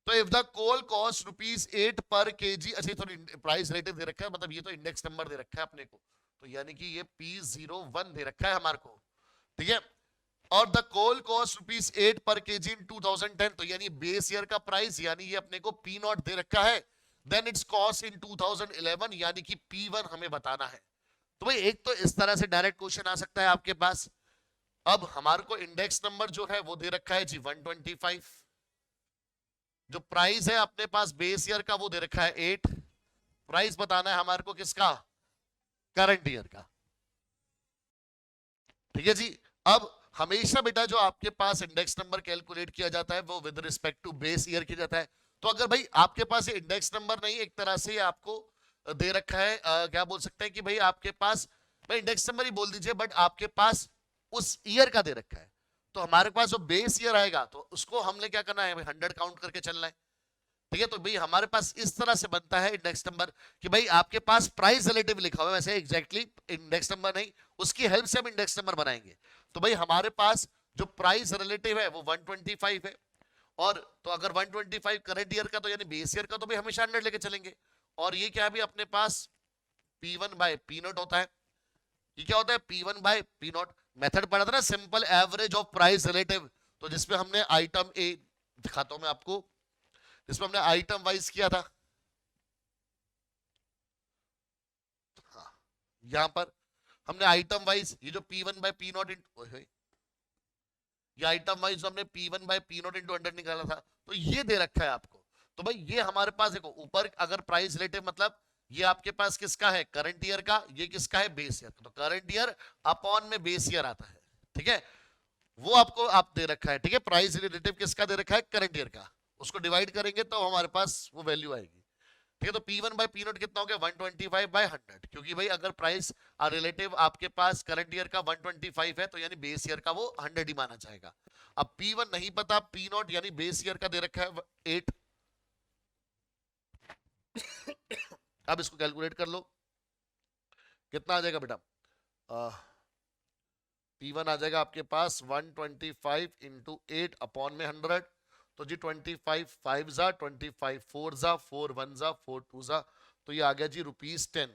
तो इफ द कोल कॉस्ट ₹8 पर केजी, अच्छा तो प्राइस रिलेटिव दे रखा है, मतलब ये तो इंडेक्स नंबर दे रखा है अपने को, तो यानी कि ये P01 दे रखा है हमारे को, ठीक है। और द कोल कॉस्ट ₹8 पर केजी इन 2010, तो यानी बेस ईयर का प्राइस, यानी ये अपने को P0 दे रखा है। देन इट्स कॉस्ट इन 2011, यानी कि P1 हमें बताना है। तो भाई एक तो इस तरह से डायरेक्ट क्वेश्चन आ सकता है आपके पास। अब हमारे को इंडेक्स नंबर जो है वो दे रखा है जी 125, जो प्राइस है अपने पास बेस ईयर का वो दे रखा है 8, प्राइस बताना है हमारे को किसका? करंट ईयर का, ठीक है जी। अब हमेशा बेटा जो आपके पास इंडेक्स नंबर कैलकुलेट किया जाता है वो with respect to base year किया जाता है। तो अगर भाई आपके पास इंडेक्स नंबर नहीं, एक तरह से आपको दे रखा है, क्या बोल सकते हैं कि भाई आपके पास, भाई इंडेक्स नंबर ही बोल दीजिए, बट आपके पास उस ईयर का दे रखा है, तो हमारे पास जो बेस ईयर आएगा तो उसको हमने क्या करना है? 100 काउंट करके चलना है, ठीक है। तो भाई हमारे पास इस तरह से बनता है इंडेक्स नंबर कि भाई आपके पास प्राइस रिलेटिव लिखा हुआ है, वैसे एग्जैक्टली इंडेक्स नंबर नहीं, उसकी हेल्प से हम इंडेक्स नंबर बनाएंगे। तो भाई हमारे पास जो प्राइस रिलेटिव है वो 125 है, और तो अगर 125 करंट ईयर का तो यानी बेस ईयर का तो भाई हमेशा 100 लेके चलेंगे। और ये क्या भी अपने पास P1 बाय P0 होता है। ये क्या होता है? P1 by P0। मेथड पढ़ा था ना simple average of price relative, तो जिसमें हमने आइटम ए दिखाता हूं मैं आपको, जिसमें हमने आइटम वाइज किया था। हाँ, यहां पर हमने आइटम वाइज ये जो P1 बाय P0 ये आइटम वाइज हमने P1 बाय P0 इंटू 100 निकाला था, तो ये दे रखा है आपको। तो भाई ये हमारे पास देखो ऊपर अगर प्राइस रिलेटिव मतलब ये आपके पास किसका है, करंट ईयर का, ये किसका है, बेस ईयर का। तो करंट ईयर अपॉन में बेस ईयर आता है, ठीक है, वो आपको आप दे रखा है, ठीक है, प्राइस रिलेटिव किसका दे रखा है, करंट ईयर का, उसको डिवाइड करेंगे तो हमारे पास वो वैल्यू आएगी, ठीक है। तो P1 बाय P0 कितना हो गया, 125 बाय 100, क्योंकि भाई अगर प्राइस रिलेटिव आपके पास करंट ईयर का 125 है तो यानी बेस ईयर का वो 100 ही माना जाएगा। अब P1 नहीं पता, P0 यानी बेस ईयर का दे रखा है 8, अब इसको कैलकुलेट कर लो, कितना आ जाएगा बेटा, P1 आ जाएगा आपके पास 125 इंटू 8 अपॉन में 100, तो जी 25 5 जा, 25 4 जा, 4 1 जा, 4 2 जा, तो ये आ गया जी ₹10।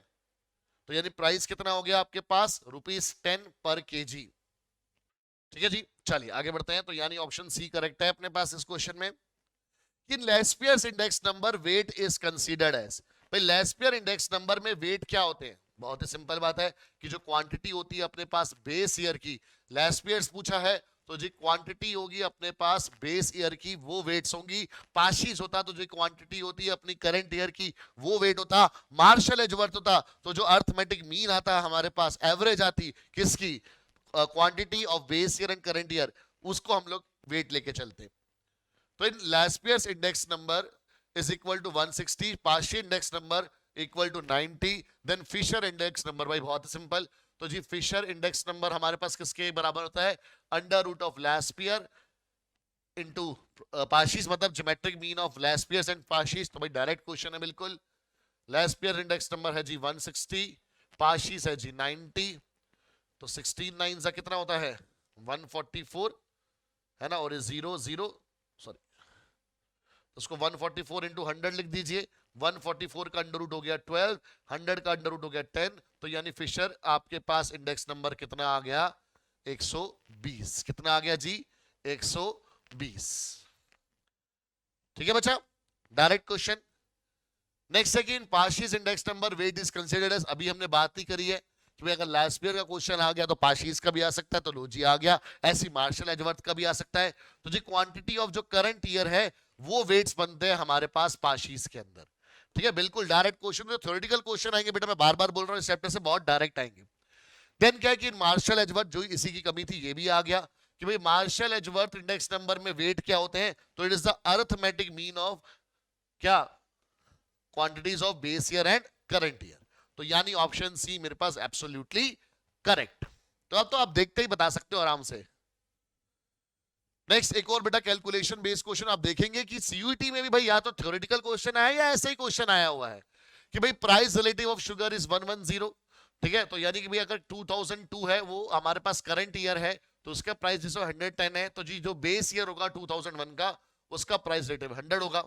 तो यानी प्राइस कितना हो गया आपके पास, ₹10 पर केजी, ठीक है जी। चलिए आगे बढ़ते हैं। तो यानी ऑप्शन सी करेक्ट है अपने पास इस क्वेश्चन में। कि Laspeyres index number weight is considered as, भाई लेस्पियर इंडेक्स नंबर में वेट क्या होते हैं, बहुत ही सिंपल बात है कि जो क्वांटिटी होती है अपने पास बेस ईयर की, लेस्पियर्स पूछा है तो जी क्वांटिटी होगी अपने पास बेस ईयर की, वो वेट्स होंगी। पाशीज होता तो जो क्वांटिटी होती है अपनी करंट ईयर की, वो वेट होता। मार्शल एजवर्थ होता तो जो अर्थमेटिक मीन आता हमारे पास, एवरेज आती किसकी, quantity of base year and current year, उसको हम लोग वेट लेके चलते। तो in Laspeyres index number is equal to 160, Paasche index number equal to 90, then Fisher index number, भाई बहुत सिंपल, तो जी फिशर इंडेक्स नंबर हमारे पास किसके बराबर होता है, under root of Laspeyres into पाशीज, मतलब geometric mean of Laspeyres and पाशीज। तो भाई डायरेक्ट क्वेश्चन है बिल्कुल। लेस्पियर इंडेक्स नंबर है जी 160, पाशीज है जी 90, तो 16 9 का कितना होता है 144, है ना, और ये 0 0, सॉरी, उसको 144 इंटू 100 लिख दीजिए, 144 का अंडर रूट हो गया 12, 100 का अंडर रूट हो गया 10, तो यानी फिशर आपके पास इंडेक्स नंबर कितना आ गया 120, कितना आ गया जी 120, ठीक है बच्चा, direct question. Next second, Paasche's index number weight is considered as, अभी हमने बात नहीं करी है कि अगर लेस्पियर का क्वेश्चन आ गया तो पाशीज का भी आ सकता है, तो लो जी आ गया, ऐसी मार्शल एजवर्थ का भी आ सकता है। तो जी क्वांटिटी ऑफ जो करंट ईयर है वो वेट्स बनते हैं हमारे पास पाशीज के अंदर, ठीक है, बिल्कुल डायरेक्ट क्वेश्चन। जो थ्योरेटिकल क्वेश्चन आएंगे बेटा, मैं बार बार बोल रहा हूँ इस चैप्टर से बहुत डायरेक्ट आएंगे। देन क्या है कि मार्शल एजवर्थ, जो इसी की कमी थी, ये भी आ गया कि भाई मार्शल एजवर्थ इंडेक्स नंबर में वेट क्या होते हैं, तो it is the arithmetic mean of क्या, quantities of base year and current year. तो यानी ऑप्शन सी मेरे पास एब्सोल्युटली करेक्ट। तो अब तो आप देखते ही बता सकते हो आराम से। नेक्स्ट एक और बेटा कैलकुलेशन बेस्ड क्वेश्चन आप देखेंगे कि सीयूईटी में भी भाई या तो थ्योरेटिकल क्वेश्चन आया या ऐसे ही क्वेश्चन आया हुआ है कि भाई price relative of sugar is 110, ठीक है, तो यानी कि भाई अगर 2002 है वो हमारे पास करंट ईयर है, तो उसका प्राइस जिसको 110 है, तो जी जो बेस ईयर होगा 2001 का, उसका प्राइस रिलेटिव 100 होगा।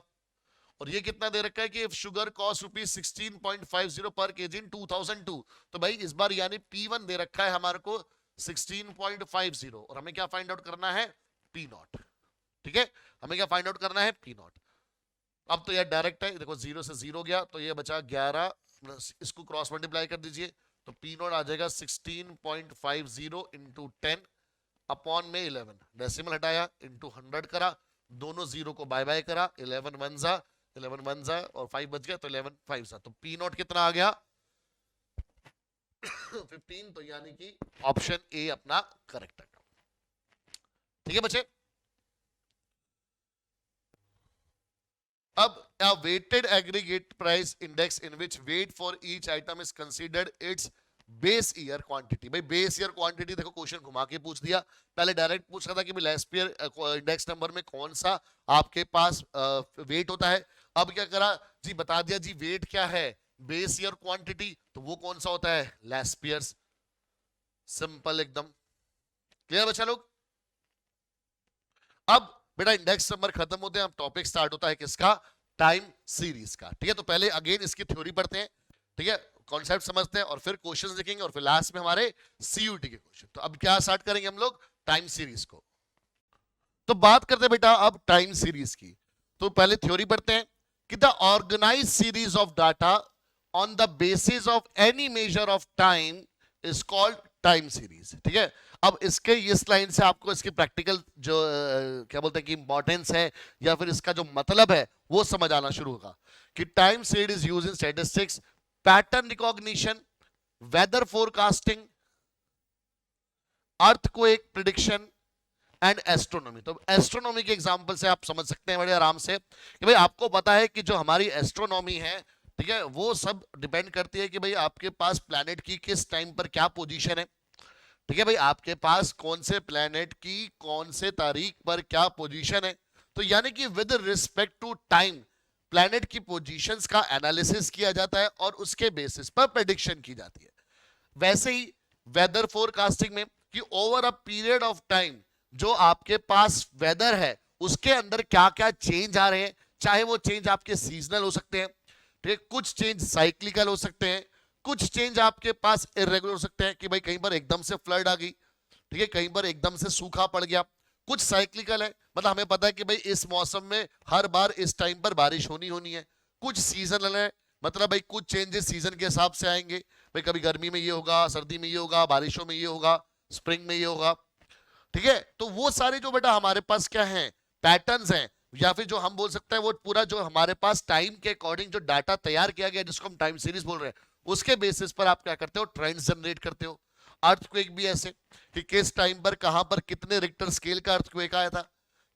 और ये कितना दे रखा है कि शुगर कॉस्ट ₹16.50 पर केजी इन 2002, तो भाई इस बार यानी P1 दे रखा है हमारे को 16.50, और हमें क्या फाइंड आउट करना है, P0, ठीक है, हमें क्या फाइंड आउट करना है, P0। अब तो यार डायरेक्ट है, देखो 0 से 0 गया तो ये बचा 11, इसको क्रॉस मल्टीप्लाई कर दीजिए, तो P0 आ जाएगा 16.50 इंटू 10 अपॉन में 11, डेसिमल हटाया इंटू 100 करा, दोनों जीरो को बाय बाय करा, 11 1 जा, 11 1 जा और 5 बच गया, तो 11 5 जा, तो P0 कितना आ गया 15, तो यानी कि ऑप्शन ए अपना करेक्ट है, ठीक है बच्चे। अब a weighted aggregate price index in which weight for each item is considered its base year quantity, भाई बेस ईयर क्वांटिटी देखो क्वेश्चन घुमा के पूछ दिया, पहले डायरेक्ट पूछ रहा था कि लेस्पियर इंडेक्स नंबर में कौन सा आपके पास वेट होता है, अब क्या करा जी बता दिया जी वेट क्या है बेस ईयर क्वांटिटी, तो वो कौन सा होता है लेस्पियर्स, सिंपल एकदम, क्लियर बच्चा लोग। अब बेटा इंडेक्स नंबर खत्म होते हैं, अब टॉपिक स्टार्ट होता है किसका, टाइम सीरीज का, ठीक है। तो पहले अगेन इसकी थ्योरी पढ़ते हैं, ठीक है, कॉन्सेप्ट समझते हैं और फिर क्वेश्चंस देखेंगे और फिर लास्ट में हमारे सीयूटी के क्वेश्चन। तो अब क्या स्टार्ट करेंगे हम लोग, टाइम सीरीज को। तो बात करते हैं बेटा अब टाइम सीरीज की। तो पहले थ्योरी पढ़ते हैं कि the organize series of data on the basis of any measure of time is called time series, ठीक है। अब इसके इस लाइन से आपको इसकी प्रैक्टिकल जो क्या बोलते हैं कि इंपॉर्टेंस है या फिर इसका जो मतलब है वो समझ आना शुरू होगा कि time series is used in statistics. Pattern recognition, weather forecasting, earthquake prediction and astronomy. तो एस्ट्रोनॉमी के एग्जांपल से आप समझ सकते हैं बड़े आराम से कि भाई आपको पता है कि जो हमारी एस्ट्रोनॉमी है, ठीक है, वो सब डिपेंड करती है कि भाई आपके पास प्लैनेट की किस टाइम पर क्या पोजीशन है। ठीक है भाई, आपके पास कौन से प्लैनेट की कौन से तारीख पर क्या पोजीशन है। तो यानी कि with respect to time planet की पोजीशंस का एनालिसिस किया जाता है और उसके बेसिस पर प्रेडिक्शन की जाती है। वैसे ही वेदर फोरकास्टिंग में कि over a period of time जो आपके पास वेदर है उसके अंदर क्या क्या चेंज आ रहे हैं, चाहे वो चेंज आपके सीजनल हो सकते हैं, ठीक है, कुछ चेंज साइक्लिकल हो सकते हैं, कुछ चेंज आपके पास इरेगुलर हो सकते हैं कि भाई कहीं पर एकदम से फ्लड आ गई, ठीक है, कहीं पर एकदम से सूखा पड़ गया। कुछ साइक्लिकल है, मतलब हमें पता है कि भाई इस मौसम में हर बार इस टाइम पर बारिश होनी है। कुछ सीजनल है, मतलब भाई कुछ चेंजेस सीजन के हिसाब से आएंगे, भाई कभी गर्मी में ये होगा, सर्दी में ये होगा, बारिशों में ये होगा, स्प्रिंग में ये होगा। ठीक है, तो वो सारे जो बेटा हमारे पास क्या है, पैटर्न्स हैं, या फिर जो हम बोल सकते हैं वो पूरा जो हमारे पास टाइम के अकॉर्डिंग जो डाटा तैयार किया गया जिसको हम टाइम सीरीज बोल रहे हैं, उसके बेसिस पर आप क्या करते हो, ट्रेंड्स जनरेट करते हो। अर्थक्वेक भी ऐसे कि किस टाइम पर कहां पर कितने रिक्टर स्केल का अर्थक्वेक आया था,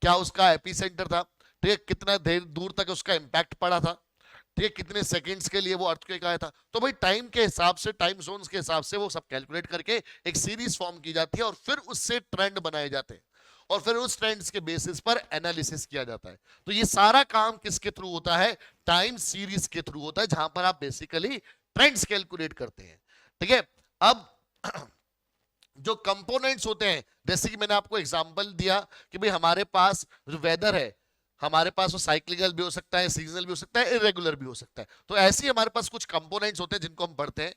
क्या उसका एपिसेंटर था, ठीक है, कितना देर दूर तक उसका इंपैक्ट पड़ा था, ठीक है, कितने सेकंड्स के लिए वो अर्थक्वेक आया था। तो भाई टाइम के हिसाब से, टाइम जोन्स के हिसाब से वो सब कैलकुलेट करके एक सीरीज फॉर्म की जाती है और फिर उससे ट्रेंड बनाए जाते हैं और फिर उस ट्रेंड्स के बेसिस पर एनालिसिस किया जाता है। तो ये सारा काम किसके थ्रू होता है, टाइम सीरीज के थ्रू होता है, जहां पर आप बेसिकली ट्रेंड्स कैलकुलेट करते हैं। ठीक है, अब जो कंपोनेंट्स होते हैं, जैसे कि मैंने आपको एग्जांपल दिया कि भाई हमारे पास जो वेदर है, हमारे पास वो साइक्लिकल भी हो सकता है, सीजनल भी हो सकता है, इरेगुलर भी हो सकता है। तो ऐसे ही हमारे पास कुछ कंपोनेंट्स होते हैं जिनको हम पढ़ते हैं।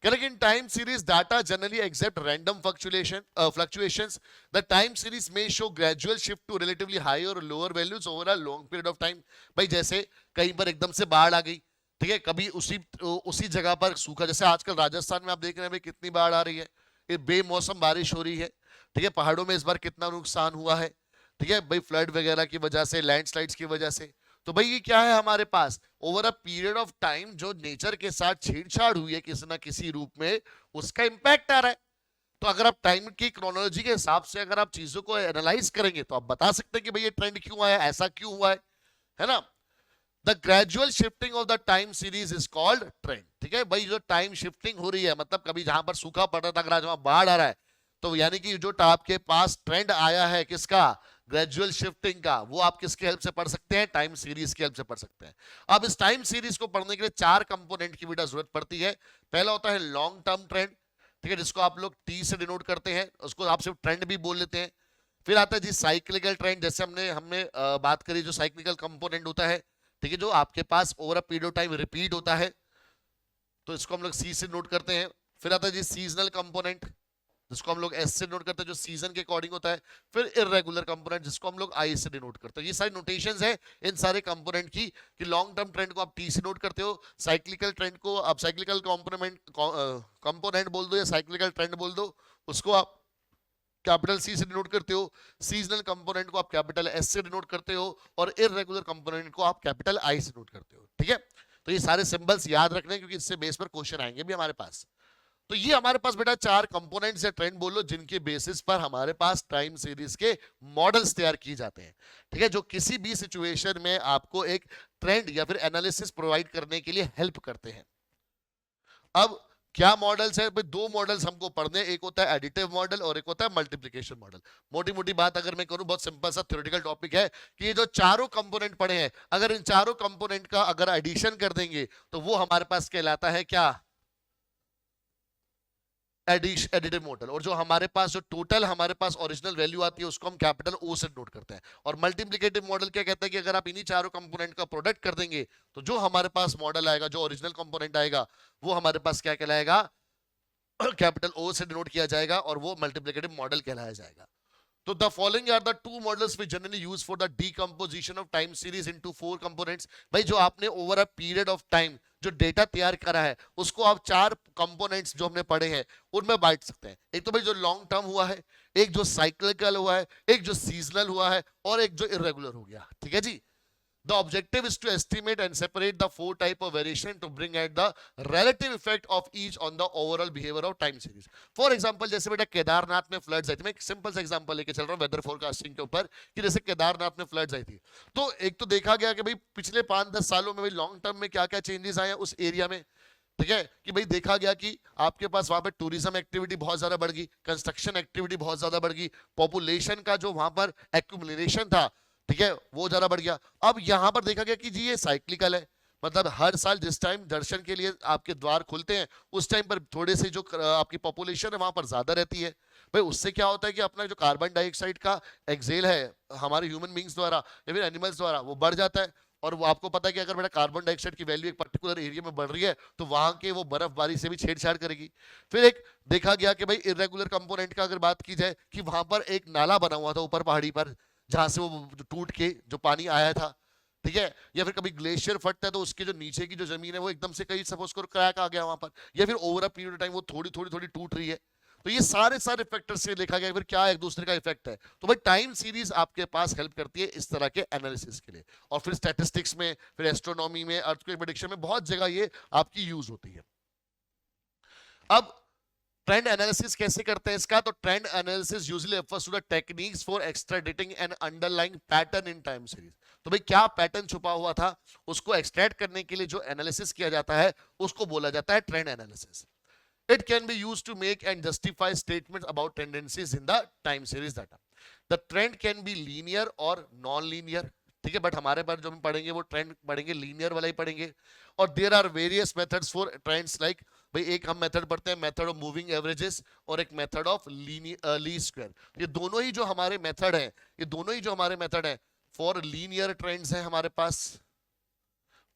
Correct, in time series data generally accept random fluctuations. The time series may show gradual shift to relatively higher or lower values over a long period of time. भाई जैसे कहीं पर एकदम से बाढ़ आ गई, ठीक है, कभी उसी जगह पर सूखा, जैसे आजकल राजस्थान में आप देख रहे हैं भाई कितनी बाढ़ आ रही है, ये बेमौसम बारिश हो रही है। ठीक है, पहाड़ों में इस बार कितना नुकसान हुआ है, ठीक है भाई, फ्लड वगैरह की वजह से, लैंडस्लाइड्स की वजह से। तो भाई ये क्या है हमारे पास, over a period of time जो नेचर के साथ छेड़छाड़ हुई है किसी ना किसी रूप में, उसका इंपैक्ट आ रहा है। तो अगर आप टाइम की क्रोनोलॉजी के हिसाब से अगर आप चीजों को एनालाइज करेंगे तो आप बता सकते हैं कि भाई ये ट्रेंड क्यों आया, ऐसा क्यों हुआ है ना। The gradual shifting of the time series is called trend. ठीक है भाई, जो टाइम शिफ्टिंग हो रही है, मतलब कभी जहां पर सूखा पड़ रहा था अगर आज वहां बाढ़ आ रहा है, तो यानी कि जो आपके पास ट्रेंड आया है किसका, ग्रेजुअल शिफ्टिंग का, वो आप किसके हेल्प से पढ़ सकते हैं, टाइम सीरीज की हेल्प से पढ़ सकते हैं। अब इस टाइम सीरीज को पढ़ने के लिए चार कंपोनेंट की बेटा जरूरत पड़ती है। पहला होता है लॉन्ग टर्म ट्रेंड, ठीक है, जिसको आप लोग टी से डिनोट करते हैं, उसको आप सिर्फ ट्रेंड भी बोल लेते हैं। फिर आता है जी साइक्लिकल ट्रेंड, जैसे हमने बात करी, जो साइक्लिकल कंपोनेंट होता है, ठीक है, जो आपके पास over a period of time repeat होता है, तो इसको हम लोग सी से नोट करते हैं। फिर आता है जी सीजनल कंपोनेंट, जिसको हम लोग एस से नोट करते हैं, जो सीजन के अकॉर्डिंग होता है। फिर इरेगुलर कंपोनेंट, जिसको हम लोग आई से डिनोट करते हैं। ये सारी नोटेशंस है इन सारे कंपोनेंट की, कि लॉन्ग टर्म ट्रेंड को आप टी से नोट करते हो, साइक्लिकल ट्रेंड को आप साइक्लिकल कंपोनेंट बोल दो या साइक्लिकल ट्रेंड बोल दो, उसको आप कैपिटल सी से डिनोट करते हो, सीजनल कंपोनेंट को आप कैपिटल एस से डिनोट करते हो, और इरेगुलर कंपोनेंट को आप कैपिटल आई से नोट करते हो। ठीक है, तो ये सारे सिंबल्स याद रखने, क्योंकि इससे बेस पर क्वेश्चन आएंगे भी हमारे पास। तो ये हमारे पास बेटा चार कंपोनेंट्स या ट्रेंड बोलो, जिनके बेसिस पर हमारे पास टाइम सीरीज के मॉडल्स तैयार किए जाते हैं। ठीक है, जो किसी भी सिचुएशन में आपको एक ट्रेंड या फिर एनालिसिस प्रोवाइड करने के लिए हेल्प करते हैं। अब क्या मॉडल्स है भाई, दो मॉडल्स हमको पढ़ने, एक होता है एडिटिव मॉडल और एक होता है मल्टीप्लिकेशन मॉडल। मोटी मोटी बात अगर मैं करूं, बहुत सिंपल सा थ्योरेटिकल टॉपिक है कि ये जो चारों कंपोनेंट पढ़े हैं, अगर इन चारों कंपोनेंट का अगर एडिशन कर देंगे तो वो हमारे पास कहलाता है क्या, एडिटिव मॉडल। और जो हमारे पास जो टोटल हमारे पास ओरिजिनल वैल्यू आती है उसको हम कैपिटल ओ से नोट करते हैं। और मल्टीप्लिकेटिव मॉडल क्या कहता है कि अगर आप इन्हीं चारों कंपोनेंट का प्रोडक्ट कर देंगे तो जो हमारे पास मॉडल आएगा, जो ओरिजिनल कंपोनेंट आएगा, वो हमारे पास क्या कहलाएगा, कैपिटल ओ से डिनोट किया जाएगा, और वो मल्टीप्लिकेटिव मॉडल कहलाया जाएगा। तो the following are the two models we generally use for the decomposition of time series into four components। भाई जो आपने over a period of time जो डेटा तैयार करा है, उसको आप चार कंपोनेंट्स जो हमने पढ़े हैं उनमें बांट सकते हैं। एक तो भाई जो लॉन्ग टर्म हुआ है, एक जो साइक्लिकल हुआ है, एक जो सीजनल हुआ है, और एक जो इरेगुलर हो गया। ठीक है जी, The objective is to estimate and separate the four type of variation to bring at the relative effect of each on the overall behavior of time series. For example, जैसे बेटा केदारनाथ में फ्लड्स आई थी, मैं एक सिंपल सा example लेके चल रहा हूँ वेदर फोरकास्टिंग के ऊपर, कि जैसे केदारनाथ में फ्लड्स आई थी, तो एक तो देखा गया कि भाई पिछले 5-10 सालों में भाई लॉन्ग टर्म में क्या क्या चेंजेस आए हैं उस एरिया में, ठीक है, कि भाई देखा गया कि आपके पास वहां पे टूरिज्म एक्टिविटी बहुत ज्यादा बढ़ गई, कंस्ट्रक्शन एक्टिविटी बहुत ज्यादा बढ़ गई, पॉपुलेशन का जो वहां पर एक्यूमुलेशन था, ठीक है, वो ज्यादा बढ़ गया। अब यहां पर देखा गया कि जी ये साइक्लिकल है, मतलब हर साल जिस टाइम दर्शन के लिए आपके द्वार खुलते हैं उस टाइम पर थोड़े से जो आपकी पॉपुलेशन है वहां पर ज्यादा रहती है। भाई उससे क्या होता है कि अपना जो कार्बन डाइऑक्साइड का एक्सेल है हमारे ह्यूमन बींग्स द्वारा या फिर एनिमल्स द्वारा वो बढ़ जाता है। और वो आपको पता है कि अगर बेटा कार्बन डाइऑक्साइड की वैल्यू एक पर्टिकुलर एरिया में बढ़ रही है तो वहां के वो बर्फबारी से भी छेड़छाड़ करेगी। फिर एक देखा गया कि भाई इरेगुलर कंपोनेंट का अगर बात की जाए कि वहां पर एक नाला बना हुआ था ऊपर पहाड़ी पर जहां से वो टूट के जो पानी आया था, ठीक है, या फिर कभी ग्लेशियर फटता है तो उसके जो नीचे की जो जमीन है वो एकदम से कहीं सपोज करो क्रैक आ गया वहां पर, या फिर over a period of time वो थोड़ी थोड़ी थोड़ी टूट रही है। तो ये सारे सारे फैक्टर से देखा गया फिर क्या एक दूसरे का इफेक्ट है। तो भाई टाइम सीरीज आपके पास हेल्प करती है इस तरह के एनालिसिस के लिए, और फिर स्टैटिस्टिक्स में, फिर एस्ट्रोनॉमी में, अर्थक्वेक प्रेडिक्शन में बहुत जगह ये आपकी यूज होती है। अब ट्रेंड एनालिसिस कैसे करते हैं इसका, तो trend analysis usually refers to the techniques for extracting an underlying pattern in time series. तो भाई क्या पैटर्न छुपा हुआ था उसको एक्सट्रैक्ट करने के लिए जो एनालिसिस किया जाता है उसको बोला जाता है trend analysis. It can be used to make and justify statements about tendencies in the time series data. The trend can be linear or non-linear, ठीक है, बट हमारे पास जो हम पढ़ेंगे वो ट्रेंड पढ़ेंगे लीनियर वाला ही पढ़ेंगे। और there are various methods for trends, like भाई एक हम मेथड पढ़ते हैं मेथड ऑफ मूविंग एवरेजेस और एक मेथड ऑफ लीस्ट स्क्वायर। ये दोनों ही जो हमारे मेथड हैं, ये दोनों ही जो हमारे मेथड हैं फॉर लीनियर ट्रेंड्स हैं हमारे पास,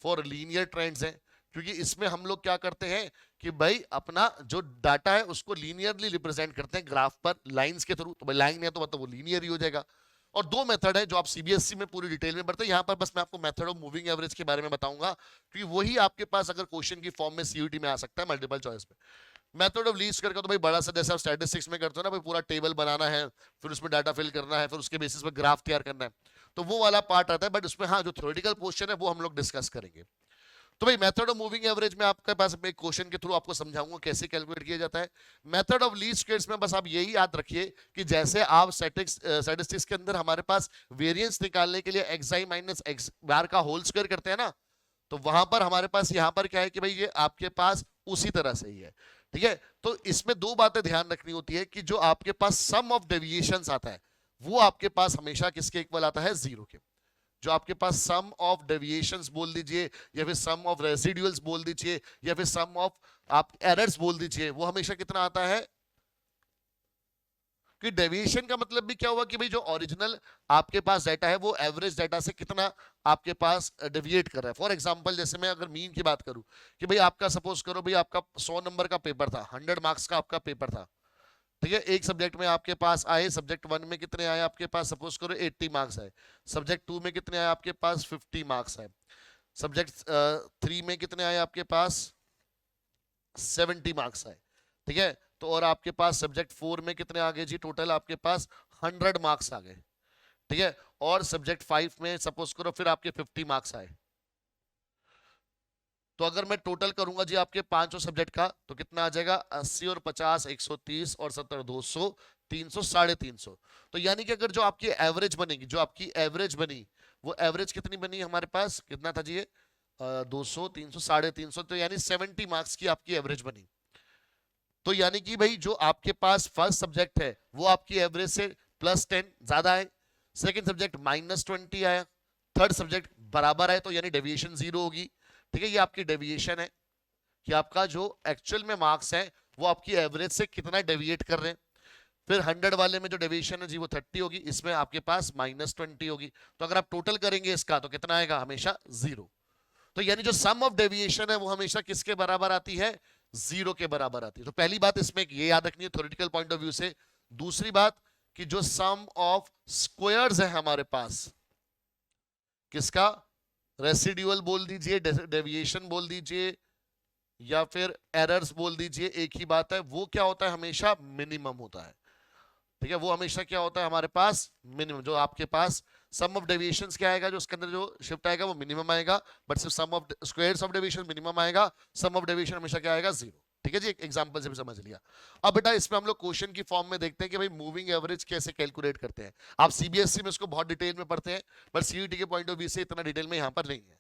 फॉर लीनियर ट्रेंड्स हैं, क्योंकि इसमें हम लोग क्या करते हैं कि भाई अपना जो डाटा है उसको लीनियरली रिप्रेजेंट करते हैं ग्राफ पर लाइंस के थ्रू। तो भाई लाइन है तो मतलब वो लीनियर ही हो जाएगा। और दो मेथड है जो आप सीबीएसई में पूरी डिटेल में पढ़ते हैं, यहाँ पर बस मैं आपको मेथड ऑफ मूविंग एवरेज के बारे में बताऊंगा क्योंकि वही आपके पास अगर क्वेश्चन की फॉर्म में सीयूटी में आ सकता है मल्टीपल चॉइस में। मेथड ऑफ लीस्ट करके तो भाई बड़ा सा जैसे आप स्टैटिस्टिक्स में करते हो ना भाई, पूरा टेबल बनाना है, फिर उसमें डाटा फिल करना है, फिर उसके बेसिस पे ग्राफ तैयार करना है, तो वो वाला पार्ट आता है। बट उसमें हाँ जो थ्योरेटिकल पोर्शन है वो हम लोग डिस्कस करेंगे। तो भाई मेथड ऑफ मूविंग एवरेज में आपके पास एक क्वेश्चन के थ्रू आपको समझाऊंगा कैसे कैलकुलेट किया जाता है। मेथड ऑफ लीस्ट स्क्वेयर्स में बस आप यही याद रखिए कि जैसे आप स्टैटिस्टिक्स के अंदर हमारे पास वेरिएंस निकालने के लिए xi माइनस x बार का होल स्क्वायर करते हैं ना, तो वहां पर हमारे पास यहाँ पर क्या है कि भाई ये आपके पास उसी तरह से ही है, ठीक है। तो इसमें दो बातें ध्यान रखनी होती है कि जो आपके पास सम ऑफ डेविएशंस आता है वो आपके पास हमेशा किसके इक्वल आता है, जीरो के। जो आपके पास सम ऑफ डेविएशंस बोल दीजिए या फिर सम ऑफ रेसिडुअल्स बोल दीजिए या फिर सम ऑफ आप एरर्स बोल दीजिए, वो हमेशा कितना आता है, कि डेविएशन का मतलब भी क्या हुआ कि भाई जो ओरिजिनल आपके पास डाटा है वो एवरेज डाटा से कितना आपके पास डेविएट कर रहा है। फॉर एग्जांपल जैसे मैं अगर मीन की बात करूं कि भाई आपका सपोज करो भाई आपका 100 नंबर का पेपर था, 100 मार्क्स का आपका पेपर था, ठीक है, एक सब्जेक्ट में आपके पास आए, सब्जेक्ट 1 में कितने आए आपके पास, सपोज करो 80 मार्क्स आए, सब्जेक्ट 2 में कितने आए आपके पास 50 मार्क्स आए, सब्जेक्ट 3 में कितने आए आपके पास 70 मार्क्स आए, ठीक है। तो और आपके पास सब्जेक्ट 4 में कितने आ गए जी, टोटल आपके पास 100 मार्क्स आ गए, ठीक है। और सब्जेक्ट 5 में सपोज करो फिर आपके 50 मार्क्स आए। तो अगर मैं टोटल करूंगा जी आपके पांचों सब्जेक्ट का तो कितना आ जाएगा, 80 और 50 130 और 70 200 300 350। तो यानी कि अगर जो आपकी एवरेज बनेगी, जो आपकी एवरेज बनी वो एवरेज कितनी बनी हमारे पास, कितना था जी ये 200 300 350, तो यानी 70 मार्क्स की आपकी एवरेज बनी। तो यानी कि भाई जो आपके पास फर्स्ट सब्जेक्ट है वो आपकी एवरेज से +10 ज्यादा है, सेकंड सब्जेक्ट -20 आया, थर्ड सब्जेक्ट बराबर है, तो यानी डेविएशन 0 होगी, ठीक है। ये आपकी डेविएशन है कि आपका जो एक्चुअल में मार्क्स है वो आपकी एवरेज से कितना डेविएट कर रहे हैं। फिर 100 वाले में जो डेविएशन है जी वो 30 होगी, इसमें आपके पास -20 होगी। तो अगर आप टोटल करेंगे इसका तो कितना आएगा, हमेशा 0। तो यानी जो सम ऑफ डेविएशन है वो हमेशा किसके बराबर आती है, 0 के बराबर आती है। तो पहली बात इसमें ये याद रखनी है थ्योरेटिकल पॉइंट ऑफ व्यू से। दूसरी बात कि जो सम ऑफ स्क्वायर्स है हमारे पास, किसका, रेसिड्यूअल बोल दीजिए, डेविएशन बोल दीजिए या फिर एरर्स बोल दीजिए, एक ही बात है, वो क्या होता है, हमेशा मिनिमम होता है, ठीक है, वो हमेशा क्या होता है हमारे पास मिनिमम। जो आपके पास सम ऑफ डेविएशंस क्या आएगा, जो उसके अंदर जो शिफ्ट आएगा वो मिनिमम आएगा, बट सिर्फ sum of squares of deviation minimum आएगा, सम ऑफ डेविएशन हमेशा क्या आएगा, जीरो। ठीक है जी, एक एग्जांपल से भी समझ लिया। अब बेटा इसमें हम लोग क्वेश्चन की फॉर्म में देखते हैं कि भाई मूविंग एवरेज कैसे कैलकुलेट करते हैं। आप सीबीएसई में इसको बहुत डिटेल में पढ़ते हैं, बट सीईटी के पॉइंट ऑफ व्यू से इतना डिटेल में यहाँ पर नहीं है।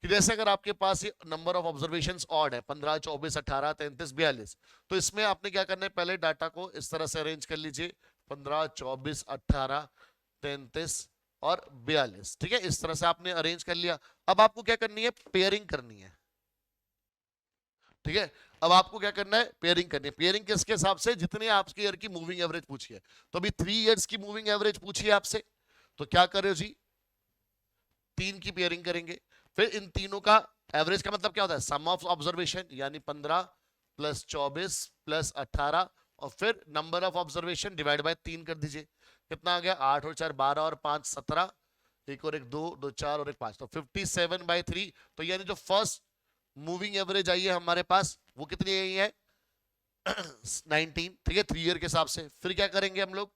कि जैसे अगर आपके पास ये नंबर ऑफ ऑब्जर्वेशंस ऑड है 15, 24, 18, 33, 42, तो इसमें आपने क्या करना है, पहले डाटा को इस तरह से अरेंज कर लीजिए 15, 24, 18, 33 और 42। ठीक है, इस तरह से आपने अरेंज कर लिया। अब आपको क्या करनी है, पेयरिंग करनी है। ठीक है, अब आपको क्या करना है, पेयरिंग करनी है। पेयरिंग किसके हिसाब से, जितने आपके ईयर की मूविंग एवरेज पूछी है। तो अभी 3 इयर्स की मूविंग एवरेज पूछी है आपसे, तो क्या करो जी, 3 की पेयरिंग करेंगे। फिर इन तीनों का एवरेज का मतलब क्या होता है, सम ऑफ ऑब्जर्वेशन, यानी 15 प्लस 24 प्लस 18, और फिर number of observation divide by 3 कर दीजिए। कितना आ गया, 8 और 4 12 और 5 17, एक और एक 2, 2 4 और एक 5, तो 57/3। तो यानी जो फर्स्ट मूविंग एवरेज आई है हमारे पास वो कितनी आई है 19। ठीक है, 3 ईयर के हिसाब से। फिर क्या करेंगे हम लोग,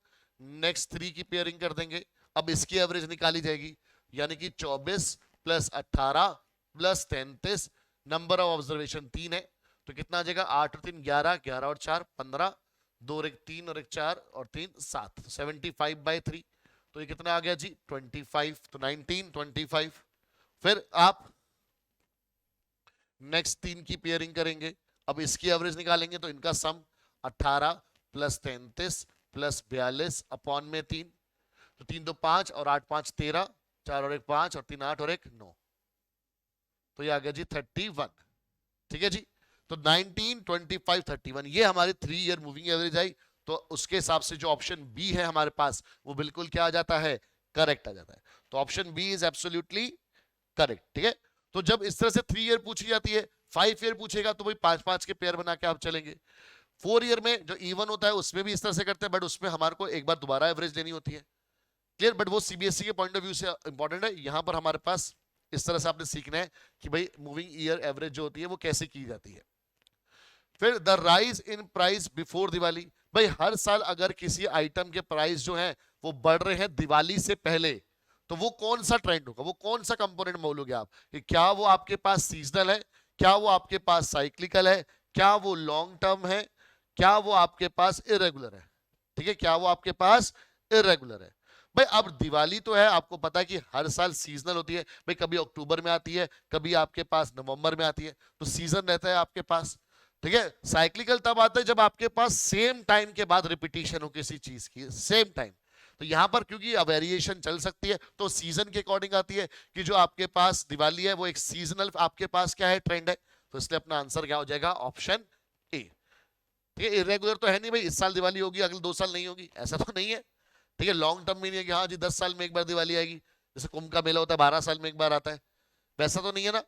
नेक्स्ट 3 की पेयरिंग कर देंगे। अब इसकी एवरेज निकाली जाएगी, यानी कि 24 plus 18 plus 33, number of observation 3 है, तो कितना आ जाएगा, 8 और 3 11, 11 और 4 15, 2 और 1 3 और 1 4 और 3 7, 75/3। तो ये कितना आ गया जी 25, तो 19 25। फिर आप नेक्स्ट 3 की पेयरिंग करेंगे। अब इसकी एवरेज निकालेंगे, तो इनका सम 18 प्लस 33 प्लस 42 अपॉन में 3, तो 3 2 5 और 8 5 13, 4 और 1 5 और 3 8 और 1 9, तो ये आ गया जी 31। ठीक है जी, तो 19 25 31 ये हमारी 3 ईयर मूविंग एवरेज आई। तो उसके हिसाब से जो ऑप्शन बी है हमारे पास वो बिल्कुल क्या आ जाता है, करेक्ट आ जाता है। तो option B is absolutely correct. ठीक है, तो जब इस तरह से 3 ईयर पूछी जाती है, 5 ईयर पूछेगा तो भाई 5 के पेयर बना के आप चलेंगे। 4 ईयर में जो इवन होता है उसमें भी इस तरह से करते हैं, बट उसमें हमारे को एक बार दोबारा एवरेज लेनी होती है। क्लियर, बट वो सीबीएसई के पॉइंट ऑफ व्यू से इंपॉर्टेंट है। यहां पर हमारे पास इस तरह से आपने सीखना है कि भाई मूविंग ईयर एवरेज जो होती है वो कैसे की जाती है। फिर the rise in price before Diwali, भाई हर साल अगर किसी आइटम के प्राइस जो है वो बढ़ रहे हैं दिवाली से पहले, तो वो कौन सा ट्रेंड होगा, वो कौन सा कंपोनेंट बोलोगे आप, कि क्या वो आपके पास सीजनल है, क्या वो आपके पास साइक्लिकल है, क्या वो लॉन्ग टर्म है, क्या वो आपके पास इरेगुलर है। ठीक है, क्या वो आपके पास इरेगुलर है। भाई अब दिवाली तो है, आपको पता है कि हर साल सीजनल होती है। भाई कभी अक्टूबर में आती है, कभी आपके पास नवंबर में आती है, तो सीजन रहता है आपके पास। ठीक है, साइक्लिकल तब आता है जब आपके पास सेम टाइम के बाद रिपीटिशन हो किसी चीज की, सेम टाइम। तो यहां पर क्योंकि वेरिएशन चल सकती है, तो सीजन के अकॉर्डिंग आती है कि जो आपके पास दिवाली है वो एक सीजनल आपके पास क्या है, ट्रेंड है। तो इसलिए अपना आंसर क्या हो जाएगा, ऑप्शन ए। ठीक है, इरेगुलर तो है नहीं भाई, इस साल दिवाली होगी अगले 2 साल नहीं होगी, ऐसा तो नहीं है। ठीक है, लॉन्ग टर्म में नहीं है कि हाँ जी 10 साल में एक बार दिवाली आएगी, जैसे कुंभ का मेला होता है 12 साल में एक बार आता है, वैसा तो नहीं है ना।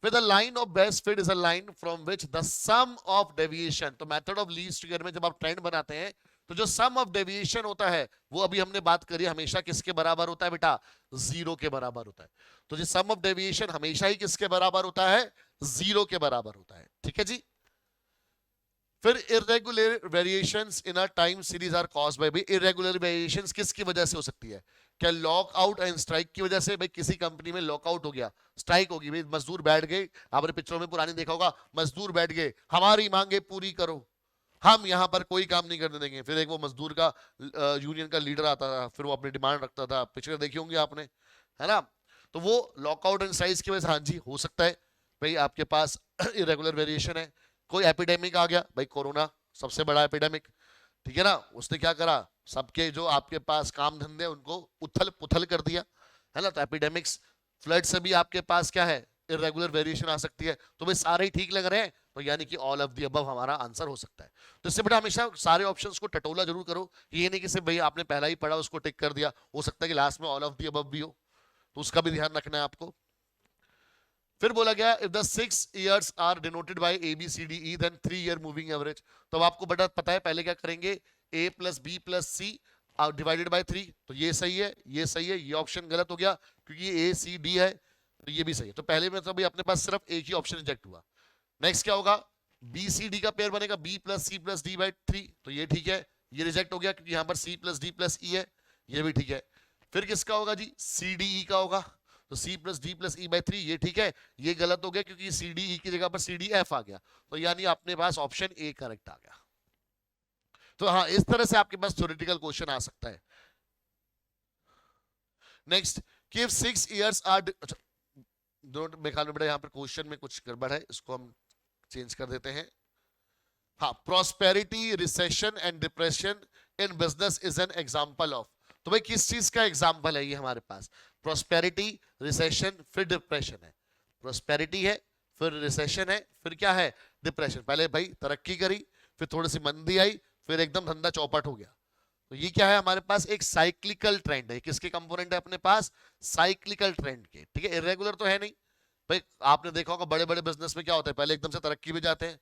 With a line of best fit is a line from which the sum of deviation, तो मेथड ऑफ लीस्ट स्क्वायर में जब आप ट्रेंड बनाते हैं तो जो सम ऑफ डेविएशन होता है वो अभी हमने बात करी हमेशा किसके बराबर होता है बेटा, 0 के बराबर होता है। तो जो सम ऑफ डेविएशन हमेशा ही किसके बराबर होता है, 0 के बराबर होता है। ठीक है जी, फिर irregular variations in a time series are caused by, भाई इरेगुलर वेरिएशंस किसकी वजह से हो सकती है, क्या लॉक आउट एंड स्ट्राइक की वजह से। भाई किसी कंपनी में लॉकआउट हो गया, स्ट्राइक होगी, भाई मजदूर बैठ गए, आपने पिक्चरों में पुरानी देखा होगा, मजदूर बैठ गए, हमारी मांगे पूरी करो, हम यहां पर कोई काम नहीं करने देंगे। फिर एक वो मजदूर का यूनियन का लीडर आता था, फिर वो अपनी डिमांड रखता था, पिक्चर देखी होंगी आपने, है ना। तो वो लॉकआउट एंड स्ट्राइक की वजह से, हाँ जी हो सकता है भाई आपके पास इरेगुलर वेरिएशन है। कोई एपिडेमिक आ गया, भाई कोरोना सबसे बड़ा एपिडेमिक, ठीक है ना, उसने क्या करा, सबके जो आपके पास काम धंधे उनको उथल पुथल कर दिया, है ना। तो एपिडेमिक्स, फ्लड से भी आपके पास क्या है, इरेगुलर वेरिएशन आ सकती है। तो भाई सारे ही ठीक लग रहे हैं, तो यानी कि ऑल ऑफ द अबव हमारा आंसर हो सकता है। तो इससे बेटा हमेशा सारे ऑप्शंस को टटोला जरूर करो, ये नहीं कि सिर्फ भाई आपने पहला ही पढ़ा उसको टिक कर दिया, हो सकता है कि लास्ट में ऑल ऑफ द अबव भी हो, तो उसका भी ध्यान रखना है आपको। फिर बोला गया if the 6 years are denoted by A B C D E then 3 year moving average. तो अब आपको बेटा पता है पहले क्या करेंगे, a plus B plus C divided by 3, तो ये सही है, ये सही है, ये ऑप्शन गलत हो गया क्योंकि ये ए सी डी है, तो ये भी सही है। तो पहले में तो अभी अपने पास सिर्फ एक ही ऑप्शन रिजेक्ट हुआ। नेक्स्ट क्या होगा, बी सी डी का पेयर बनेगा B plus C plus D by 3, तो ये ठीक है, ये रिजेक्ट हो गया क्योंकि यहाँ पर सी प्लस डी प्लस ई है, ये भी ठीक है। फिर किसका होगा जी, सी डी ई का होगा, तो C plus D plus E by 3, ये ठीक है। ये गलत हो गया क्योंकि सी डी ई की जगह पर सी डी एफ आ गया, तो यानी अपने पास ऑप्शन ए करेक्ट आ गया। तो हाँ, इस तरह से आपके पास थ्योरेटिकल क्वेश्चन आ सकता है। नेक्स्ट, कि 6 इयर्स आर, डोंट मेरे ख्याल में बेटा यहाँ पर क्वेश्चन में कुछ गड़बड़ है, इसको हम चेंज कर देते हैं। हाँ, prosperity, recession and depression in business is an example of, तो भाई किस चीज का एग्जांपल है ये हमारे पास, प्रॉस्पेरिटी, रिसेशन, फिर डिप्रेशन है। प्रॉस्पेरिटी है, फिर रिसेशन है, फिर क्या है, डिप्रेशन। पहले भाई तरक्की करी, फिर थोड़ी सी मंदी आई, फिर एकदम धंधा चौपट हो गया। तो ये क्या है हमारे पास, एक साइक्लिकल ट्रेंड है। किसके कंपोनेंट है अपने पास, साइक्लिकल ट्रेंड के, ठीक है, इरेगुलर तो है नहीं। भाई आपने देखा होगा बड़े बड़े बिजनेस में क्या होता है, पहले एकदम से तरक्की में जाते हैं,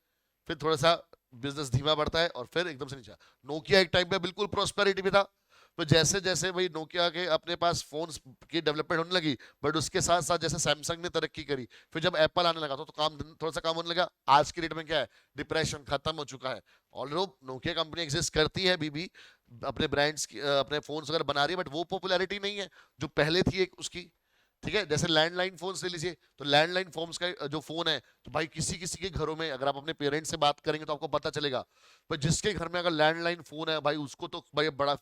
फिर थोड़ा सा बिजनेस धीमा बढ़ता है और फिर एकदम से नीचे। नोकिया एक टाइम पे बिल्कुल प्रोस्पेरिटी में था, तो जैसे जैसे भाई नोकिया के अपने पास फोन्स की डेवलपमेंट होने लगी, बट उसके साथ साथ जैसे सैमसंग ने तरक्की करी, फिर जब एप्पल आने लगा तो काम थोड़ा सा काम होने लगा। आज की डेट में क्या है, डिप्रेशन खत्म हो चुका है। ऑलरेडी नोकिया कंपनी एग्जिस्ट करती है अभी भी, अपने ब्रांड्स की अपने फोन्स वगैरह बना रही है, बट वो पॉपुलैरिटी नहीं है जो पहले थी एक उसकी, ठीक है। जैसे लैंडलाइन फोन ले लीजिए, तो लैंडलाइन फोन्स का जो फोन है, तो भाई किसी किसी के घरों में अगर आप अपने पेरेंट्स से बात करेंगे तो आपको पता चलेगा, पर जिसके घर में अगर लैंडलाइन फोन है भाई, उसको तो भाई बड़ा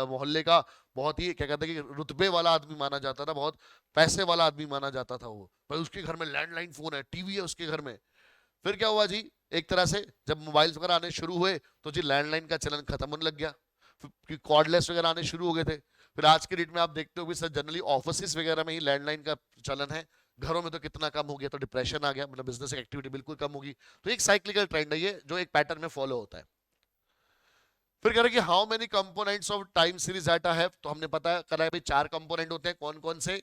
मोहल्ले का बहुत ही क्या कहते हैं कि रुतबे वाला आदमी माना जाता था, बहुत पैसे वाला आदमी माना जाता था वो, भाई उसके घर में लैंडलाइन फोन है, टीवी है उसके घर में। फिर क्या हुआ जी, एक तरह से जब मोबाइल्स वगैरह आने शुरू हुए तो जी लैंडलाइन का चलन खत्म होने लग गया, कॉर्डलेस वगैरह आने शुरू हो गए थे। फिर आज के डेट में आप देखते हो भी सर जनरली ऑफिस वगैरह में ही लैंडलाइन का चलन है, घरों में तो कितना कम हो गया, तो डिप्रेशन आ गया, मतलब बिजनेस एक्टिविटी बिल्कुल कम होगी। तो एक साइक्लिकल ट्रेंड है ये, जो एक पैटर्न में फॉलो होता है। फिर कह रहे कि how many components of time series data है, तो हमने पता करा है भाई 4 कंपोनेंट होते हैं, कौन कौन से,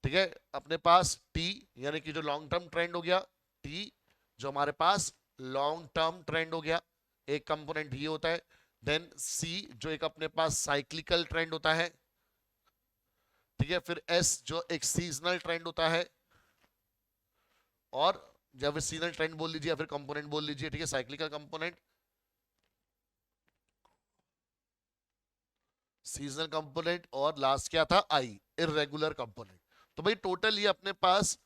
ठीक है। अपने पास टी यानी कि जो लॉन्ग टर्म ट्रेंड हो गया, टी जो हमारे पास लॉन्ग टर्म ट्रेंड हो गया, एक कंपोनेंट ये होता है। देन सी जो एक अपने पास साइक्लिकल ट्रेंड होता है, ठीक है। फिर एस जो एक सीजनल ट्रेंड होता है, और जब सीजनल ट्रेंड बोल लीजिए या फिर कंपोनेंट बोल लीजिए, ठीक है, साइक्लिकल कंपोनेंट, सीजनल कंपोनेंट, और लास्ट क्या था, आई इरेगुलर कंपोनेंट। तो भाई टोटल ये अपने पास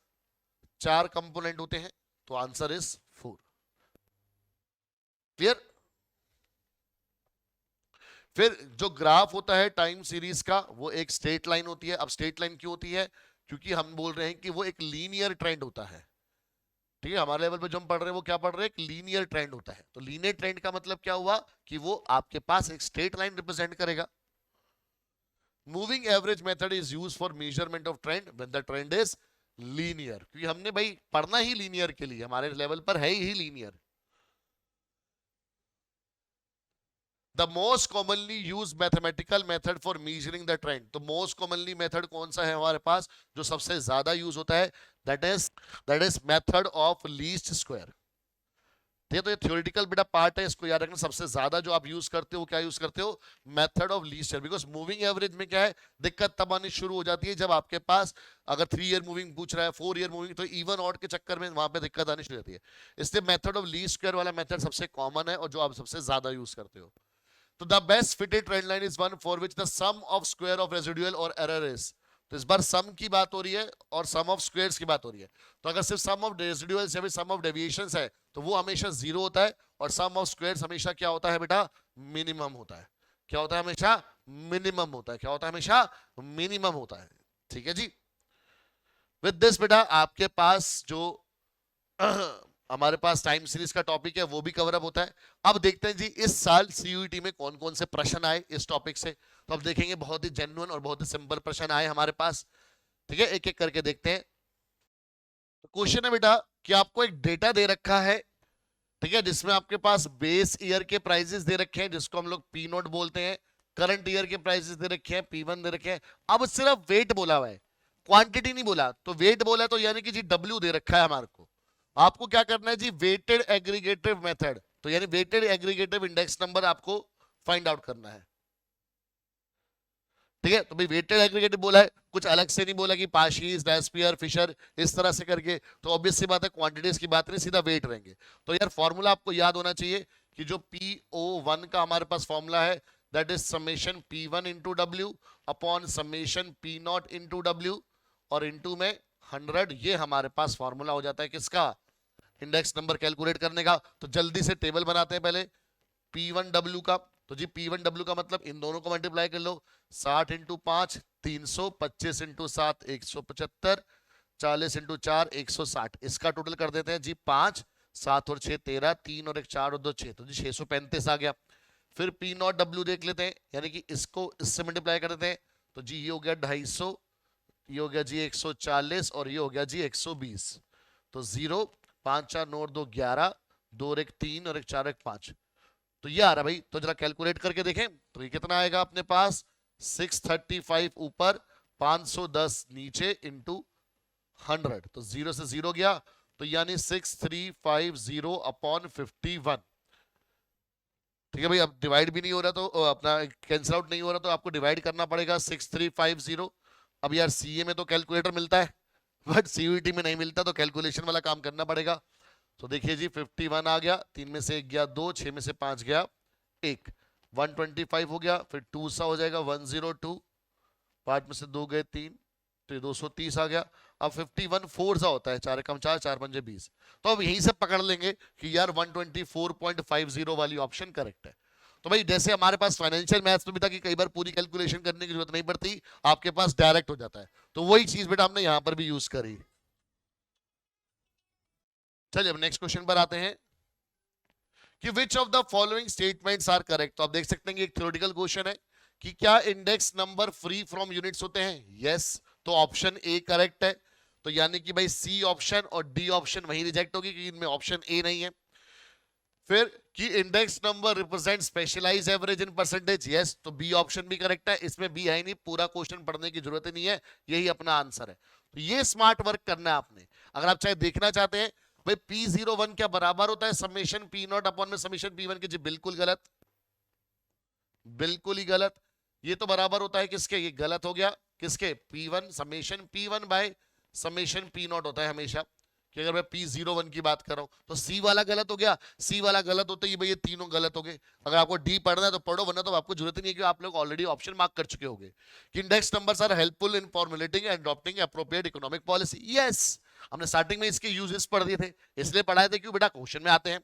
4 कंपोनेंट होते हैं, तो आंसर इज 4। क्लियर। फिर जो ग्राफ होता है टाइम सीरीज का, वो एक स्ट्रेट लाइन होती है। अब स्ट्रेट लाइन क्यों होती है, क्योंकि हम बोल रहे हैं कि वो एक लीनियर ट्रेंड होता है, ठीक है। हमारे लेवल पे जो हम पढ़ रहे हैं वो क्या पढ़ रहे हैं, एक लीनियर ट्रेंड होता है। तो लीनियर ट्रेंड का मतलब क्या हुआ कि वो आपके पास एक स्ट्रेट लाइन रिप्रेजेंट करेगा। Moving average method is use for measurement of trend when the trend is linear, क्योंकि हमने भाई पढ़ना ही लीनियर के लिए, हमारे लेवल पर है ही linear. The most commonly used mathematical method for measuring the trend, तो most commonly method कौन सा है हमारे पास जो सबसे ज्यादा यूज होता है, that is method of least square। ठीक है, तो ये थ्योरेटिकल बेटा पार्ट है, इसको याद रखना। सबसे ज्यादा जो आप यूज करते हो क्या यूज करते हो, method of least square. Because moving average में क्या है, दिक्कत तब आनी शुरू हो जाती है जब आपके पास अगर 3 ईयर मूविंग पूछ रहा है, 4 ईयर मूविंग, तो इवन ऑड के चक्कर में वहां पे दिक्कत आनी शुरू हो जाती है। इसलिए मेथड ऑफ लीस्ट स्क्वायर वाला मेथड सबसे कॉमन है और जो आप सबसे ज्यादा यूज करते हो। तो the best fitted trend line is one for which the sum of square of residual और एरर इज, तो इस बार सम की बात हो रही है और सम ऑफ स्क्वायर्स की बात हो रही है। तो अगर सिर्फ सम ऑफ रेसिडुअल्स या फिर सम ऑफ डेविएशंस है तो वो हमेशा 0 होता है, और सम ऑफ स्क्वायर्स हमेशा क्या होता है बेटा, मिनिमम होता है। क्या होता है हमेशा, मिनिमम होता है। क्या होता है हमेशा, मिनिमम होता है। ठीक है जी। विद दिस बेटा आपके पास जो हमारे पास टाइम सीरीज का टॉपिक है वो भी कवर अप होता है। अब देखते हैं जी इस साल सीयूईटी में कौन कौन से प्रश्न आए इस टॉपिक से। तो अब देखेंगे बहुत ही जेन्युइन और बहुत ही सिंपल प्रश्न आए हमारे पास, ठीक है। एक एक करके देखते हैं। क्वेश्चन है बेटा कि आपको एक डेटा दे रखा है, ठीक है, जिसमें आपके पास बेस ईयर के प्राइजेस दे रखे हैं जिसको हम लोग पी नोट बोलते हैं, करंट ईयर के प्राइजेस दे रखे हैं, P1 दे रखे हैं। अब सिर्फ वेट बोला हुआ है, क्वांटिटी नहीं बोला। तो वेट बोला है तो यानी कि जी W दे रखा है हमारे को। आपको क्या करना है जी, वेटेड एग्रीगेटिव मेथड, तो यानी वेटेड एग्रीगेटिव इंडेक्स नंबर आपको फाइंड आउट करना है, ठीक है, तो भाई वेटेड एग्रीगेटिव बोला है, कुछ अलग से नहीं बोला कि पाशीज, नैस्पियर, फिशर इस तरह से करके, तो ऑब्वियस सी बात है क्वांटिटीज की बात नहीं, सीधा वेट रहेंगे। तो यार फॉर्मूला आपको याद होना चाहिए कि जो PO1 का हमारे पास फॉर्मूला है that is summation P1 into W upon summation P0 into W और इंटू में 100, ये हमारे पास फॉर्मूला हो जाता है किसका, इंडेक्स नंबर कैलकुलेट करने का। तो जल्दी से टेबल बनाते हैं पहले P1W का। तो जी P1W का मतलब इन दोनों को मल्टीप्लाई कर लो, 60 इंटू 5 300, 25 इंटू 7 175, 40 इंटू 4 160, इसका टोटल कर देते हैं जी 5, 7 और 6 13, 3 और 1 4 और 2 6, तो जी 635 आ गया। फिर P0W देख लेते हैं, यानी कि इसको इससे मल्टीप्लाई कर देते हैं, तो जी ये हो गया 250, ये हो गया जी 140 और ये हो गया जी 120। तो 0 5 4 9 और 2 11, 2 और 1 3 और 1 4 और 1 5, तो ये आ रहा भाई। तो जरा कैलकुलेट करके देखें तो ये कितना आएगा अपने पास, 635 ऊपर 510 नीचे इंटू 100, तो 0 से 0 गया, तो यानी 6350 अपॉन 51। ठीक है भाई, अब डिवाइड भी नहीं हो रहा तो अपना कैंसिल आउट नहीं हो रहा, तो आपको डिवाइड करना पड़ेगा 6350। अब यार सीए में तो कैलकुलेटर मिलता है बट सीयूईटी में नहीं मिलता, तो कैलकुलेशन वाला काम करना पड़ेगा। तो देखिए जी 51 आ गया, 3 में से 1 गया 2, 6 में से 5 गया 1, 125 हो गया, फिर 2 सा हो जाएगा 102, 5 में से 2 गए 3, तो ये 230 आ गया। अब 51 4 सा होता है, 4 कम 4 4 पंजे 20, तो अब यहीं से पकड़ लेंगे कि यार 124.50 वाली ऑप्शन करेक्ट है। तो भाई जैसे हमारे पास फाइनेंशियल मैथ्स में भी था कि कई बार पूरी कैलकुलेशन करने की जरूरत नहीं पड़ती, आपके पास डायरेक्ट हो जाता है, तो वही चीज बेटा हमने यहां पर भी यूज करी। चलिए अब नेक्स्ट क्वेश्चन पर आते हैं कि which of the following statements are correct. तो आप देख सकते हैं कि एक थ्योरेटिकल क्वेश्चन है कि क्या index number free from units होते हैं, यस, तो ऑप्शन ए करेक्ट है। तो यानी कि भाई सी ऑप्शन और डी ऑप्शन वही रिजेक्ट होगी क्योंकि इनमें ऑप्शन ए नहीं है। फिर कि index number represent specialise average in percentage, yes, तो बी ऑप्शन भी करेक्ट है, इसमें बी है ही नहीं, पूरा क्वेश्चन पढ़ने की जरूरत ही नहीं है, यही अपना आंसर है। तो ये स्मार्ट वर्क करना है आपने। अगर आप चाहे देखना चाहते हैं भाई P01 क्या बराबर होता है समेशन P0 अपॉन में समेशन P1 के, जी बिल्कुल गलत, बिल्कुल ही गलत। ये तो बराबर होता है किसके, ये गलत हो गया, किसके, P1 summation P1 by summation P0 होता है हमेशा, कि अगर मैं P01 की बात कर रहा हूं तो सी वाला गलत हो गया, सी वाला गलत होते ही भाई ये तीनों गलत हो गए। अगर आपको डी पढ़ना है तो पढ़ो, वरना तो आपको जरूरत नहीं है कि आप लोग ऑलरेडी ऑप्शन मार्क कर चुके होंगे कि index numbers are helpful in formulating and adopting appropriate economic policy, yes, हमने स्टार्टिंग में इसके यूजेस पढ़ दिए थे, इसलिए पढ़ाए थे, क्यों बेटा क्वेश्चन में आते हैं।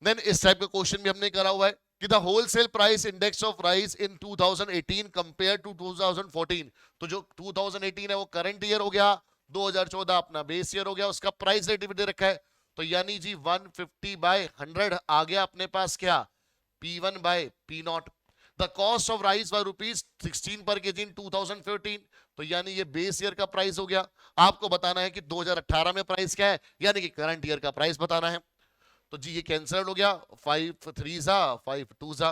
देन इस टाइप का क्वेश्चन भी हमने करा हुआ है कि the wholesale price index of rice in 2018 compare to 2014, तो जो 2018 है वो करंट ईयर हो गया, 2014 अपना बेस ईयर हो गया, उसका प्राइस रेटिव दे रखा है, तो यानी जी 150 बाय 100 आ गया अपने पास क्या, P1 by P0। The cost of rice were ₹16 per KG इन 2014, तो यानी ये बेस ईयर का प्राइस हो गया। आपको बताना है कि 2018 में प्राइस क्या है, यानी कि करंट ईयर का प्राइस बताना है। तो जी ये कैंसिल हो गया, 5 3 सा 5 2 सा,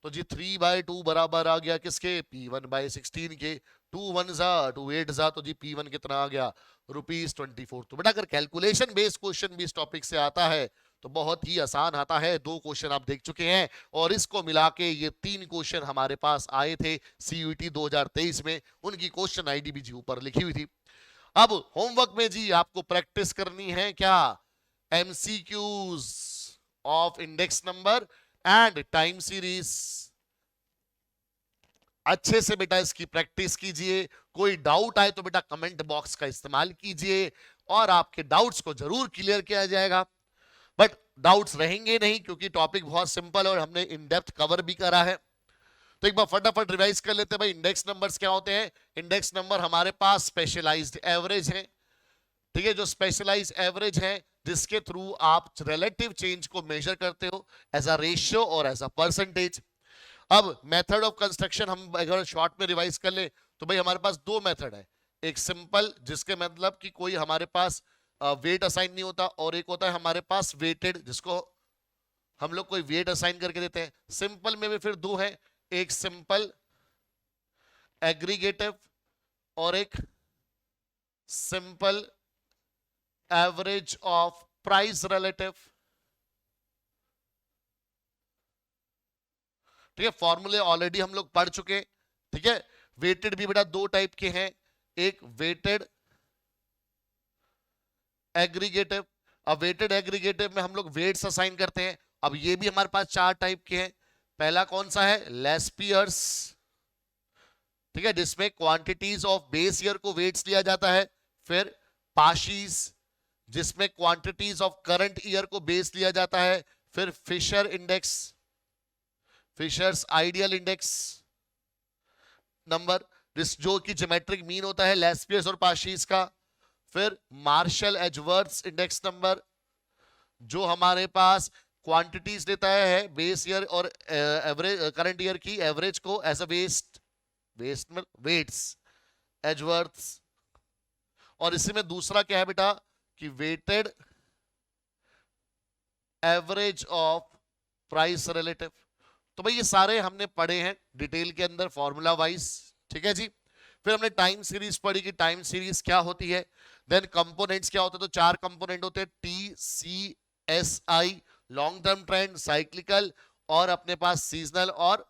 तो जी 3/2 बराबर आ गया किसके, P1/16 के, 2 1 सा 2 8 सा, तो जी P1 कितना आ गया, ₹24। तो बेटा अगर कैलकुलेशन बेस्ड क्वेश्चन भी इस टॉपिक से आता है तो बहुत ही आसान आता है। 2 क्वेश्चन आप देख चुके हैं और इसको मिला के ये 3 क्वेश्चन हमारे पास आए थे CUET 2023 में, उनकी क्वेश्चन आईडी भी जी ऊपर लिखी हुई थी। अब होमवर्क में जी आपको प्रैक्टिस करनी है क्या, MCQs of index number and time series। अच्छे से बेटा इसकी प्रैक्टिस कीजिए, कोई डाउट आए तो बेटा कमेंट बॉक्स का इस्तेमाल कीजिए और आपके डाउट्स को जरूर क्लियर किया जाएगा। बट डाउट्स रहेंगे नहीं क्योंकि टॉपिक बहुत सिंपल और हमने इन डेप्थ कवर भी करा है। तो एक बार फटाफट रिवाइज कर लेते हैं भाई, इंडेक्स नंबर्स क्या होते हैं। इंडेक्स नंबर हमारे पास स्पेशलाइज्ड एवरेज है, ठीक है, जो स्पेशलाइज्ड एवरेज है जिसके थ्रू आप रिलेटिव चेंज को मेजर करते हो एज अ रेशियो और एज अ परसेंटेज। अब मेथड ऑफ कंस्ट्रक्शन हम अगर शॉर्ट में रिवाइज कर ले तो भाई हमारे पास 2 मेथड है, एक सिंपल जिसके मतलब कि कोई हमारे पास वेट असाइन नहीं होता, और एक होता है हमारे पास वेटेड जिसको हम लोग कोई वेट असाइन करके देते हैं। सिंपल में भी फिर 2 है, एक सिंपल एग्रीगेटिव और एक simple average of price relative. ठीक है, फॉर्मूले ऑलरेडी हम लोग पढ़ चुके, ठीक है। वेटेड भी बेटा दो टाइप के हैं, एक वेटेड एग्रीगेटिव। अब वेटेड एग्रीगेटिव में हम लोग वेट्स असाइन करते हैं। अब ये भी हमारे पास चार टाइप के हैं। पहला कौन सा है, लेस्पियर्स, ठीक है, जिसमें क्वांटिटीज ऑफ बेस ईयर को वेट्स लिया जाता है। फिर पाशीज, जिसमें क्वांटिटीज ऑफ करंट ईयर को बेस लिया जाता है। फिर Fisher index, Fisher's ideal index number, जो कि ज्योमेट्रिक मीन होता है लेस्पियर्स और पाशीज का। फिर मार्शल एजवर्थ इंडेक्स नंबर, जो हमारे पास क्वांटिटीज देता है बेस ईयर और एवरेज करंट ईयर की एवरेज को एज अ वेट्स एजवर्थ। और इसी में दूसरा क्या है बेटा कि weighted average of price relative. तो भाई ये सारे हमने पढ़े हैं डिटेल के अंदर फॉर्मूला वाइज, ठीक है जी। फिर हमने टाइम सीरीज पढ़ी कि टाइम सीरीज क्या होती है। देन कंपोनेंट्स क्या होते हैं, तो चार कंपोनेंट होते हैं, T C S I, long term trend, cyclical, और अपने पास सीजनल और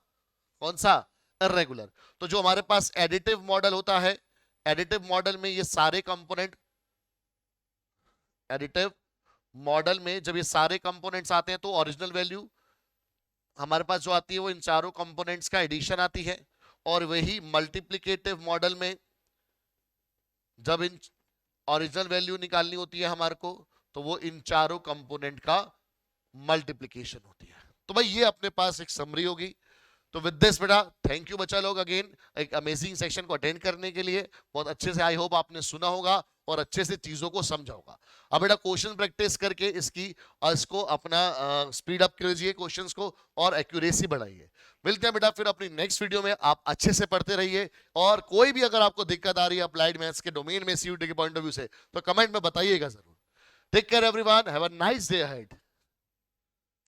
कौन सा, इरेगुलर। तो जो हमारे पास एडिटिव मॉडल होता है, एडिटिव मॉडल में ये सारे कंपोनेंट, एडिटिव मॉडल में जब ये सारे कंपोनेंट्स आते हैं तो ओरिजिनल वैल्यू हमारे पास जो आती है वो इन चारों कंपोनेंट्स का एडिशन आती है। और वही मल्टीप्लिकेटिव मॉडल में जब इन ओरिजिनल वैल्यू निकालनी होती है हमारे को, तो वो इन चारों कंपोनेंट का मल्टीप्लिकेशन होती है। तो भाई ये अपने पास एक समरी होगी। तो विद दिस बेटा थैंक यू बच्चा लोग अगेन एक अमेजिंग सेशन को अटेंड करने के लिए। बहुत अच्छे से आई होप आपने सुना होगा और अच्छे से चीजों को समझा होगा। अब बेटा क्वेश्चन प्रैक्टिस करके इसको अपना स्पीड अप कीजिए क्वेश्चंस को और एक्यूरेसी बढ़ाइए। मिलते हैं बेटा फिर अपनी नेक्स्ट वीडियो में। आप अच्छे से पढ़ते रहिए और कोई भी अगर आपको दिक्कत आ रही है अप्लाइड मैथ्स के डोमेन में सीयूटी के पॉइंट ऑफ व्यू से तो कमेंट में बताइएगा जरूर। Take care everyone, have a nice day ahead.